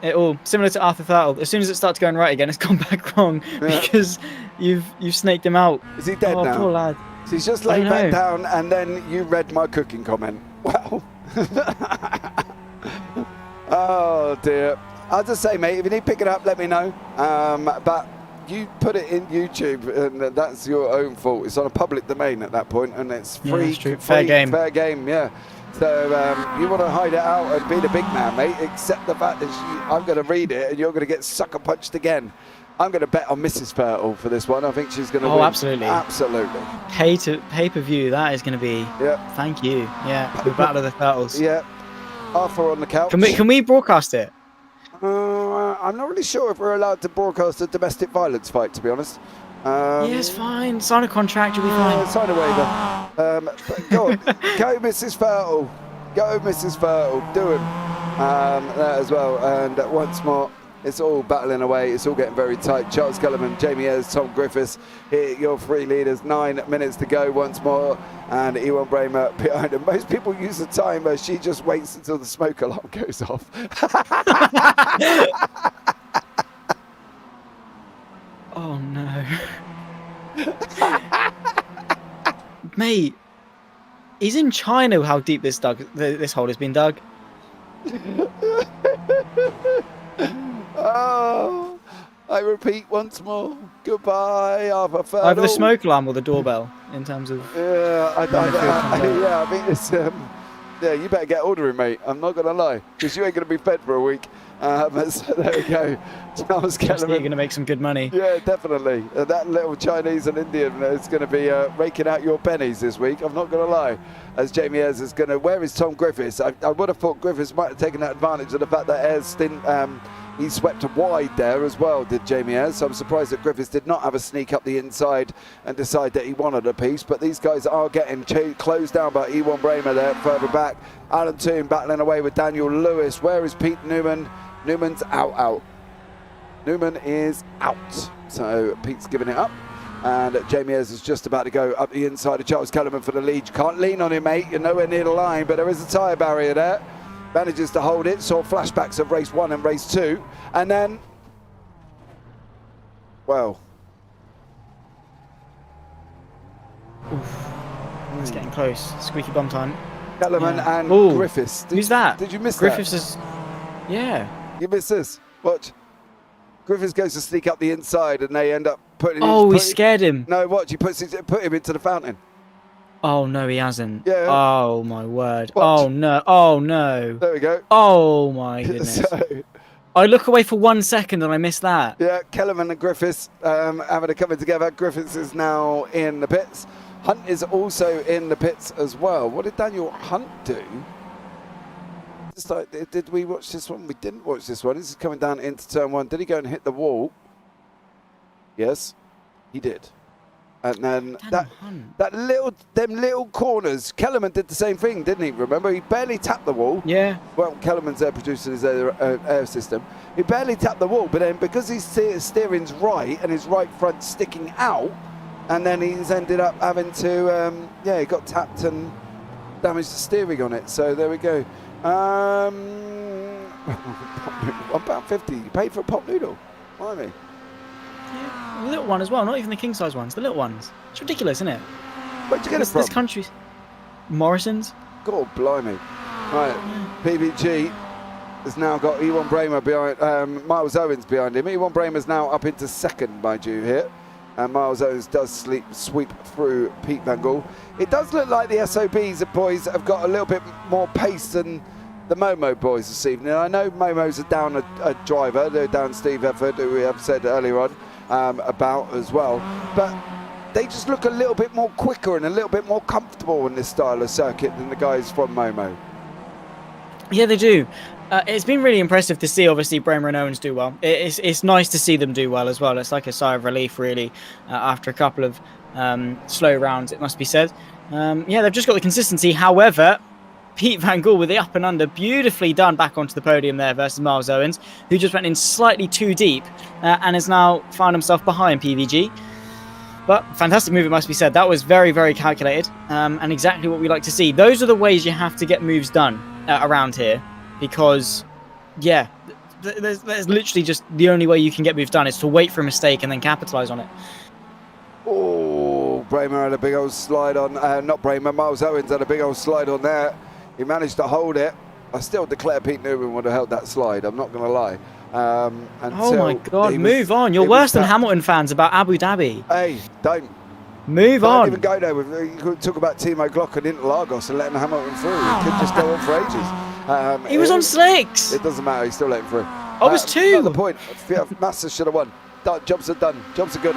Speaker 4: It all similar to Arthur Thurtle. As soon as it starts going right again, it's gone back wrong because you've snaked him out.
Speaker 2: Is he dead now?
Speaker 4: Poor lad.
Speaker 2: So he's just laid back down, and then you read my cooking comment. Well, oh dear. I'll just say, mate, if you need to pick it up, let me know. But you put it in YouTube, and that's your own fault. It's on a public domain at that point, and it's free.
Speaker 4: Yeah, true. Fair game.
Speaker 2: Fair game, yeah. So you want to hide it out and be the big man, mate, except the fact that I'm going to read it and you're going to get sucker punched again. I'm going to bet on Mrs. Fertile for this one. I think she's going to win.
Speaker 4: Absolutely.
Speaker 2: Absolutely.
Speaker 4: Pay-per-view, that is going to be...
Speaker 2: Yeah.
Speaker 4: Thank you. Yeah, the Battle of the Turtles.
Speaker 2: Yeah. Arthur on the couch.
Speaker 4: Can we broadcast it?
Speaker 2: I'm not really sure if we're allowed to broadcast a domestic violence fight, to be honest.
Speaker 4: Yeah, it's fine. Sign a contract, you'll be fine.
Speaker 2: Sign a waiver. But go on. Go, Mrs. Fertile. Go, Mrs. Fertile. Do it. That as well. And once more, it's all battling away. It's all getting very tight. Charles Kellerman, Jamie Ayres, Tom Griffiths. Here, your three leaders. 9 minutes to go once more. And Ewan Bramer behind him. Most people use the timer. She just waits until the smoke alarm goes off.
Speaker 4: Oh no. Mate, he's in China how deep this hole has been dug.
Speaker 2: Oh, I repeat once more. Goodbye, Arthur Fertile.
Speaker 4: Either the smoke alarm or the doorbell, in terms of...
Speaker 2: Yeah, I think it's... yeah, you better get ordering, mate. I'm not going to lie, because you ain't going to be fed for a week. So there we go. Charles Kellerman.
Speaker 4: You're going to make some good money.
Speaker 2: Yeah, definitely. That little Chinese and Indian is going to be raking out your pennies this week. I'm not going to lie. As Jamie Ayres is going to... Where is Tom Griffiths? I would have thought Griffiths might have taken that advantage of the fact that Ayres didn't He swept wide there as well, did Jamie Ayres. So I'm surprised that Griffiths did not have a sneak up the inside and decide that he wanted a piece. But these guys are getting closed down by Ewan Bramer there further back. Alan Toon battling away with Daniel Lewis. Where is Pete Newman? Newman's out. Newman is out. So Pete's giving it up. And Jamie Ayres is just about to go up the inside of Charles Kellerman for the lead. You can't lean on him, mate. You're nowhere near the line, but there is a tyre barrier there. Manages to hold it. Saw flashbacks of race 1 and race 2. And then, well.
Speaker 4: Oof. It's getting close. Squeaky bum time.
Speaker 2: Kellerman and
Speaker 4: Ooh.
Speaker 2: Griffiths.
Speaker 4: Who's that?
Speaker 2: Did you miss
Speaker 4: Griffiths
Speaker 2: that?
Speaker 4: is... Yeah.
Speaker 2: You missed this. Watch. Griffiths goes to sneak up the inside and they end up putting
Speaker 4: he scared him.
Speaker 2: No, watch. He put him into the fountain.
Speaker 4: Oh, no, he hasn't.
Speaker 2: Yeah.
Speaker 4: Oh, my word.
Speaker 2: Watch.
Speaker 4: Oh, no. Oh, no.
Speaker 2: There we go.
Speaker 4: Oh, my goodness.
Speaker 2: So,
Speaker 4: I look away for 1 second and I missed that.
Speaker 2: yeah, Kellerman and Griffiths having a coming together. Griffiths is now in the pits. Hunt is also in the pits as well. What did Daniel Hunt do? Just like, did we watch this one? We didn't watch this one. This is coming down into turn 1. Did he go and hit the wall? Yes, he did. And then them little corners, Kellerman did the same thing, didn't he? Remember, he barely tapped the wall.
Speaker 4: Yeah.
Speaker 2: Well, Kellerman's there producing his air system. He barely tapped the wall, but then because his steering's right and his right front sticking out, and then he's ended up having to, he got tapped and damaged the steering on it. So there we go. £1.50. You paid for a pop noodle. Blimey.
Speaker 4: Yeah, the little one as well, not even the king size ones, the little ones. It's ridiculous, isn't it?
Speaker 2: Where'd you get it from?
Speaker 4: This country's Morrison's.
Speaker 2: God blimey. Right, PVG has now got Ewan Bramer behind, Miles Owens behind him. Ewan Bramer's now up into second, mind you, here. And Miles Owens does sweep through Pete Van Gaal. It does look like the SOBs boys have got a little bit more pace than the Momo boys this evening. I know Momo's are down a driver. They're down Steve Efford, who we have said earlier on about as well. But they just look a little bit more quicker and a little bit more comfortable in this style of circuit than the guys from Momo.
Speaker 4: Yeah, they do. It's been really impressive to see, obviously, Bramer and Owens do well. It's nice to see them do well as well. It's like a sigh of relief, really, after a couple of slow rounds, it must be said. They've just got the consistency. However, Pete Van Gaal with the up and under, beautifully done back onto the podium there versus Miles Owens, who just went in slightly too deep and has now found himself behind PVG. But fantastic move, it must be said. That was very, very calculated and exactly what we like to see. Those are the ways you have to get moves done around here because, there's literally just the only way you can get moves done is to wait for a mistake and then capitalise on it.
Speaker 2: Oh, Bramer had a big old slide on, not Bramer, Miles Owens had a big old slide on there. He managed to hold it. I still declare Pete Newman would have held that slide, I'm not going to lie.
Speaker 4: Oh my God, move on. You're worse than Hamilton fans about Abu Dhabi.
Speaker 2: Hey, don't.
Speaker 4: Move on.
Speaker 2: Don't even go there. You could talk about Timo Glock and Interlagos and letting Hamilton through. It could just go on for ages.
Speaker 4: He was on slicks.
Speaker 2: It doesn't matter, he's still letting through.
Speaker 4: I was two.
Speaker 2: Not the point. Massa should have won. Jobs are done. Jobs are good.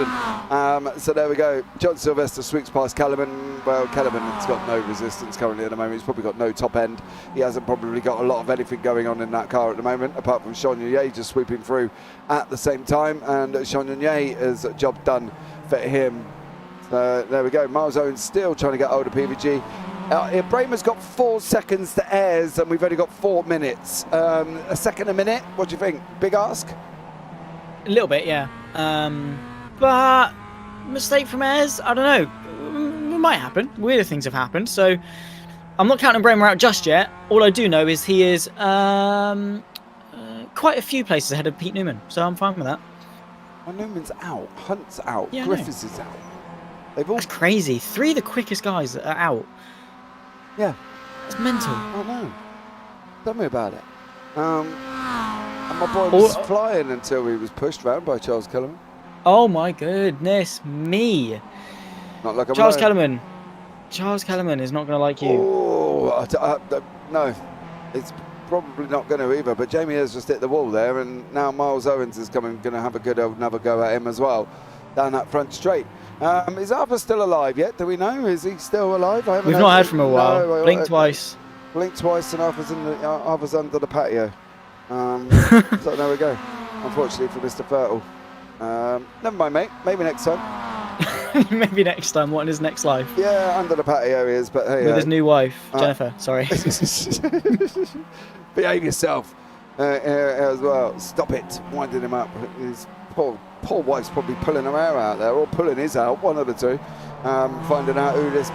Speaker 2: So there we go. John Sylvester sweeps past Kellerman. Well, Kellerman's got no resistance currently at the moment. He's probably got no top end. He hasn't probably got a lot of anything going on in that car at the moment, apart from Sean Yunye just sweeping through at the same time. And Sean Yunye is a job done for him. So there we go. Miles Owens still trying to get hold of PVG. Bramer's got 4 seconds to Ayres, and we've only got 4 minutes. A second a minute. What do you think? Big ask?
Speaker 4: A little bit, yeah. But mistake from Ayres, I don't know. It might happen. Weirder things have happened. So I'm not counting Bramer out just yet. All I do know is he is quite a few places ahead of Pete Newman. So I'm fine with that.
Speaker 2: Well, Newman's out. Hunt's out.
Speaker 4: Yeah,
Speaker 2: Griffiths is out. They've all...
Speaker 4: That's crazy. 3 of the quickest guys are out.
Speaker 2: Yeah.
Speaker 4: It's mental.
Speaker 2: I know. Tell me about it. And my boy was flying until he was pushed round by Charles Kellerman.
Speaker 4: Oh my goodness me.
Speaker 2: Not like
Speaker 4: Charles Kellerman. Charles Kellerman is not going to like you.
Speaker 2: Oh, no. It's probably not going to either. But Jamie has just hit the wall there, and now Miles Owens is going to have a good another go at him as well down that front straight. Is Arthur still alive yet? Do we know? Is he still alive?
Speaker 4: We've not heard from him a while. Blink twice.
Speaker 2: Blink twice, and Arthur's under the patio. So there we go. Unfortunately for Mr. Fertile. Never mind, mate. Maybe next time.
Speaker 4: Maybe next time. What in his next life?
Speaker 2: Yeah, under the patio he is, but hey.
Speaker 4: With his new wife, Jennifer. Sorry.
Speaker 2: Behave yourself as well. Stop it. Winding him up. His poor wife's probably pulling her hair out there, or pulling his out, one of the two. Finding out who this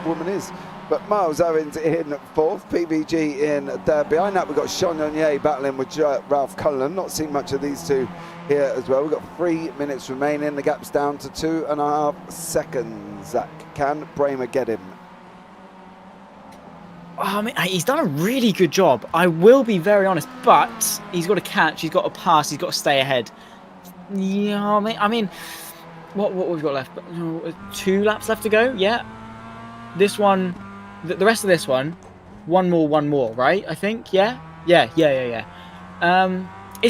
Speaker 2: woman is. But Miles Owens in fourth, PBG in third. Behind that, we've got Sean Onyea battling with Ralph Cullen. Not seen much of these two here as well. We've got 3 minutes remaining. The gap's down to 2.5 seconds. Zach, can Bramer get him?
Speaker 4: I mean, he's done a really good job. I will be very honest, but he's got to catch, he's got to pass, he's got to stay ahead. Yeah, I mean, what we've got left? 2 laps left to go. Yeah, this one. The rest of this one, one more, right? I think, yeah. It's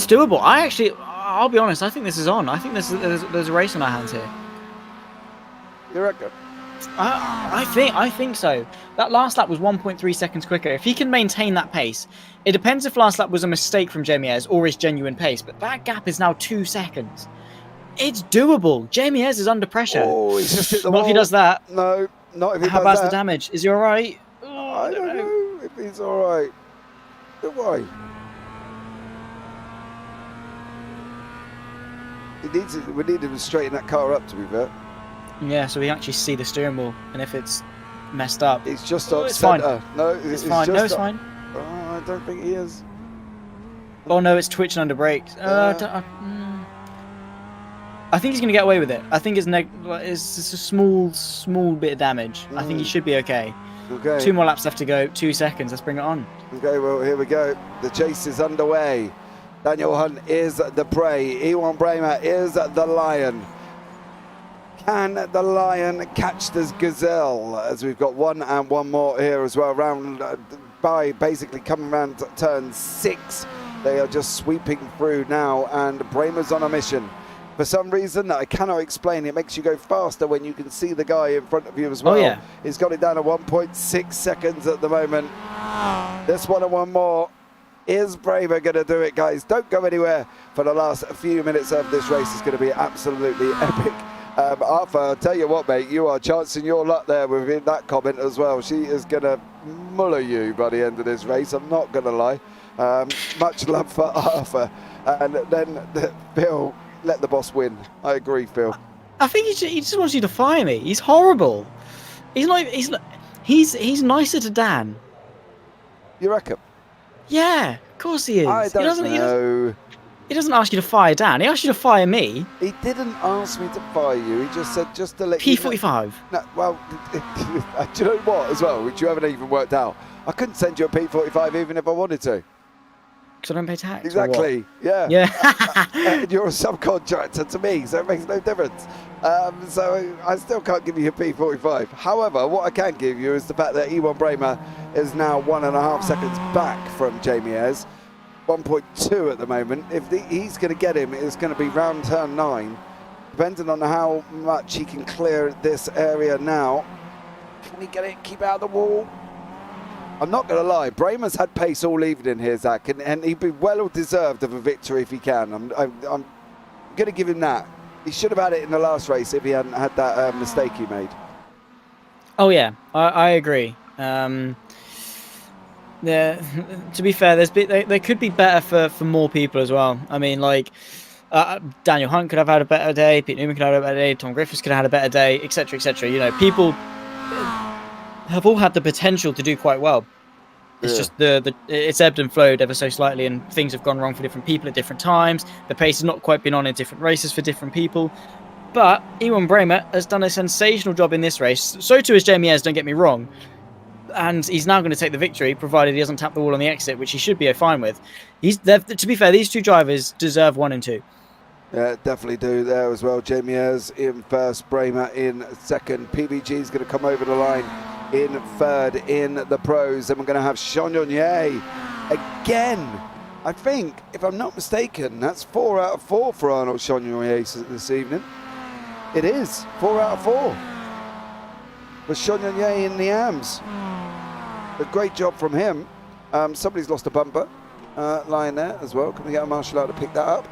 Speaker 4: doable. I'll be honest. I think this is on. I think there's a race on our hands here.
Speaker 2: You reckon?
Speaker 4: I think so. That last lap was 1.3 seconds quicker. If he can maintain that pace, it depends if last lap was a mistake from JPBroadcasting or his genuine pace. But that gap is now 2 seconds. It's doable. JPBroadcasting is under pressure.
Speaker 2: Oh, he's just hit the
Speaker 4: Not
Speaker 2: wall.
Speaker 4: if he does that.
Speaker 2: No, not if he
Speaker 4: How
Speaker 2: does
Speaker 4: bad's
Speaker 2: that.
Speaker 4: the damage? Is he all right?
Speaker 2: I don't know if he's all right. But why? We need him to straighten that car up, to be fair.
Speaker 4: Yeah, so we can actually see the steering wheel, and if it's messed up,
Speaker 2: He's just off
Speaker 4: it's fine.
Speaker 2: centre. No,
Speaker 4: It's fine. No, it's fine.
Speaker 2: Oh, I don't think he is.
Speaker 4: Oh no, it's twitching under brakes. I think he's going to get away with it. I think it's a small bit of damage. I think he should be okay.
Speaker 2: Okay.
Speaker 4: 2 more laps left to go. 2 seconds. Let's bring it on.
Speaker 2: Okay, well, here we go. The chase is underway. Daniel Hunt is the prey. Ewan Bramer is the lion. Can the lion catch this gazelle? As we've got 1 and 1 more here as well. Round by basically coming around turn 6. They are just sweeping through now, and Bramer's on a mission. For some reason that I cannot explain, it makes you go faster when you can see the guy in front of you as well.
Speaker 4: Oh, yeah.
Speaker 2: He's got it down to 1.6 seconds at the moment. This 1 and 1 more. Is Bramer going to do it, guys? Don't go anywhere for the last few minutes of this race. It's going to be absolutely epic. Arthur, I'll tell you what, mate, you are chancing your luck there within that comment as well. She is going to muller you by the end of this race. I'm not going to lie. Much love for Arthur. And then Phil, let the boss win. I agree, Phil.
Speaker 4: I think he just wants you to fire me. He's horrible. He's nicer to Dan.
Speaker 2: You reckon?
Speaker 4: Yeah, of course he is.
Speaker 2: I don't know.
Speaker 4: He doesn't ask you to fire Dan. He asks you to fire me.
Speaker 2: He didn't ask me to fire you. He just said just to let you know.
Speaker 4: P45.
Speaker 2: No, well, do you know what as well, which you haven't even worked out? I couldn't send you a P45 even if I wanted to.
Speaker 4: Because I don't pay tax.
Speaker 2: Exactly. Yeah.
Speaker 4: Yeah.
Speaker 2: And you're a subcontractor to me, so it makes no difference. So I still can't give you a P45. However, what I can give you is the fact that Ewan Bramer is now 1.5 seconds back from Jamie Ayres. 1.2 at the moment. If he's going to get him, it's going to be round turn 9. Depending on how much he can clear this area now. Can he get it? Keep out of the wall. I'm not going to lie, Bramer's had pace all evening here, Zach, and he'd be well deserved of a victory if he can. I'm going to give him that. He should have had it in the last race if he hadn't had that mistake he made.
Speaker 4: Oh yeah, I agree. To be fair, they could be better for more people as well. I mean, like Daniel Hunt could have had a better day, Pete Newman could have had a better day, Tom Griffiths could have had a better day, etc., etc. You know, people have all had the potential to do quite well. It's just it's ebbed and flowed ever so slightly, and things have gone wrong for different people at different times. The pace has not quite been on in different races for different people. But Ewan Bramer has done a sensational job in this race. So too has Jamie Ayres, don't get me wrong. And he's now going to take the victory, provided he doesn't tap the wall on the exit, which he should be fine with. To be fair, these two drivers deserve 1 and 2.
Speaker 2: Yeah, definitely do there as well. Jamie Ayres in first, Bramer in second. PBG is going to come over the line in third in the pros. And we're going to have Sean Onyea again. I think, if I'm not mistaken, that's 4 out of 4 for Arnold Sean Onyea this evening. It is 4 out of 4 for Sean Onyea in the AMS. A great job from him. Somebody's lost a bumper. line there as well. Can we get a marshal out to pick that up?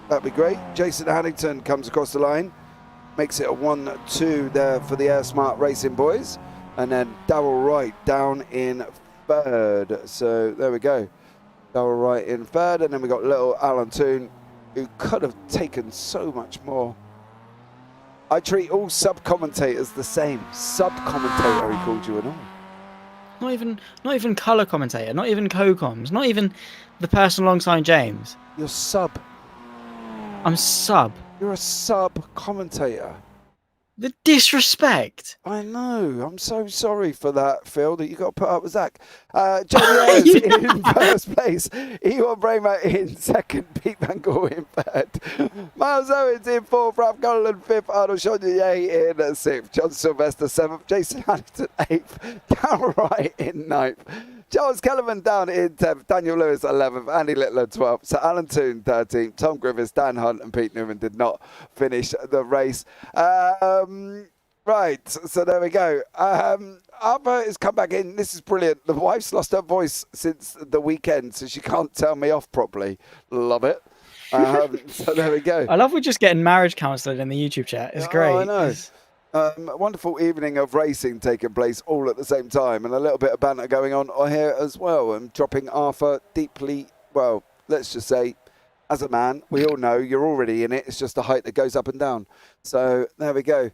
Speaker 2: That'd be great. Jason Haddington comes across the line, makes it a 1-2 there for the Air Smart Racing boys, and then Darryl Wright down in third. So there we go. Darryl Wright in third, and then we got little Alan Toon, who could have taken so much more. I treat all sub-commentators the same. Sub-commentator, he called you and all.
Speaker 4: Not even colour commentator, not even co-coms, not even the person alongside James.
Speaker 2: You're sub.
Speaker 4: I'm sub.
Speaker 2: You're a sub-commentator.
Speaker 4: The disrespect.
Speaker 2: I know. I'm so sorry for that, Phil, that you got to put up with Zach. Jamie Ayres in first place. Ewan Bramer in second. Pete Van Gore in third. Miles Owens in fourth. Ralph Cullen fifth. Arnold Chaudier in sixth. John Sylvester seventh. Jason Hamilton eighth. Darryl Wright in ninth. Charles Kellerman down in 10th, Daniel Lewis 11th, Andy Littler 12th, Sir Alan Toon 13th, Tom Griffiths, Dan Hunt and Pete Newman did not finish the race. Right, so there we go. Arthur has come back in. This is brilliant. The wife's lost her voice since the weekend, so she can't tell me off properly. Love it. So there we go.
Speaker 4: I love we're just getting marriage counselled in the YouTube chat. It's great.
Speaker 2: I know. A wonderful evening of racing taking place all at the same time, and a little bit of banter going on here as well. And dropping Arthur deeply, well, let's just say, as a man, we all know you're already in it. It's just the height that goes up and down. So there we go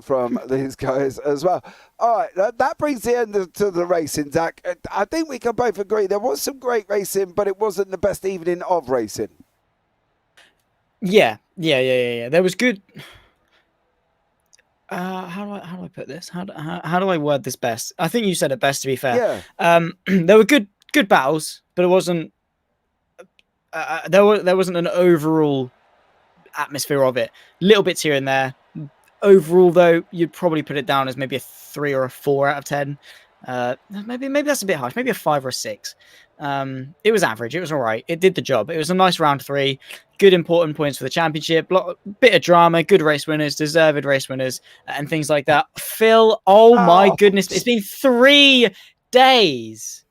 Speaker 2: from these guys as well. All right, that brings the end to the racing, Zach. I think we can both agree there was some great racing, but it wasn't the best evening of racing.
Speaker 4: Yeah. There was good. How do I put this? How do I word this best? I think you said it best, to be fair.
Speaker 2: Yeah.
Speaker 4: There were good battles, but it wasn't. There wasn't an overall atmosphere of it. Little bits here and there. Overall, though, you'd probably put it down as maybe a 3 or a 4 out of 10. Maybe that's a bit harsh. Maybe a 5 or a 6. It was average. It was all right. It did the job. It was a nice round 3. Good important points for the championship. Bit of drama. Good race winners. Deserved race winners. And things like that. Phil, my goodness. It's been 3 days.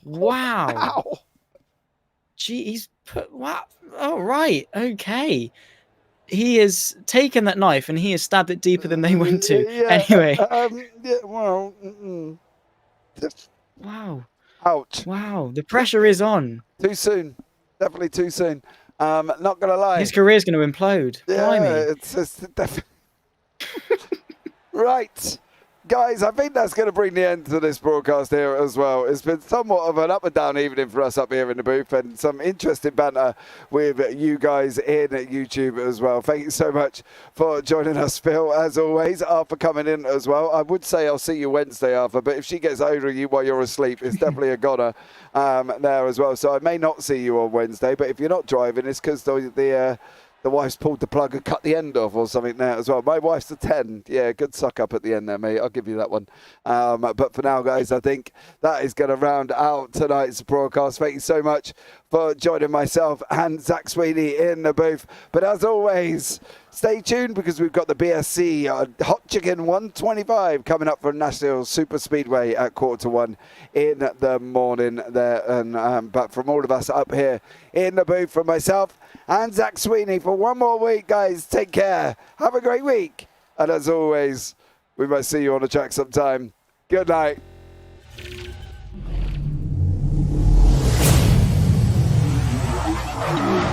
Speaker 4: Wow.
Speaker 2: Ow.
Speaker 4: Gee, he's put... Wow. Oh, right. Okay. He has taken that knife and he has stabbed it deeper than they went to. Anyway. Wow.
Speaker 2: Ouch.
Speaker 4: Wow. The pressure is on.
Speaker 2: Too soon. Definitely too soon. Not going to lie.
Speaker 4: His career's going to implode.
Speaker 2: Yeah, it's definitely... Right. Guys, I think that's going to bring the end to this broadcast here as well. It's been somewhat of an up and down evening for us up here in the booth, and some interesting banter with you guys in YouTube as well. Thank you so much for joining us, Phil, as always. Arthur coming in as well. I would say I'll see you Wednesday, Arthur, but if she gets hold of you while you're asleep, it's definitely a goner there as well. So I may not see you on Wednesday, but if you're not driving, it's because the wife's pulled the plug and cut the end off or something there as well. My wife's a 10. Yeah, good suck up at the end there, mate. I'll give you that one. But for now, guys, I think that is going to round out tonight's broadcast. Thank you so much for joining myself and Zach Sweeney in the booth. But as always, stay tuned because we've got the BSC Hot Chicken 125 coming up from Nashville Super Speedway at 1:45 in the morning there. And but from all of us up here in the booth, from myself and Zach Sweeney, for one more week, guys, take care. Have a great week. And as always, we might see you on the track sometime. Good night.
Speaker 7: Thank you.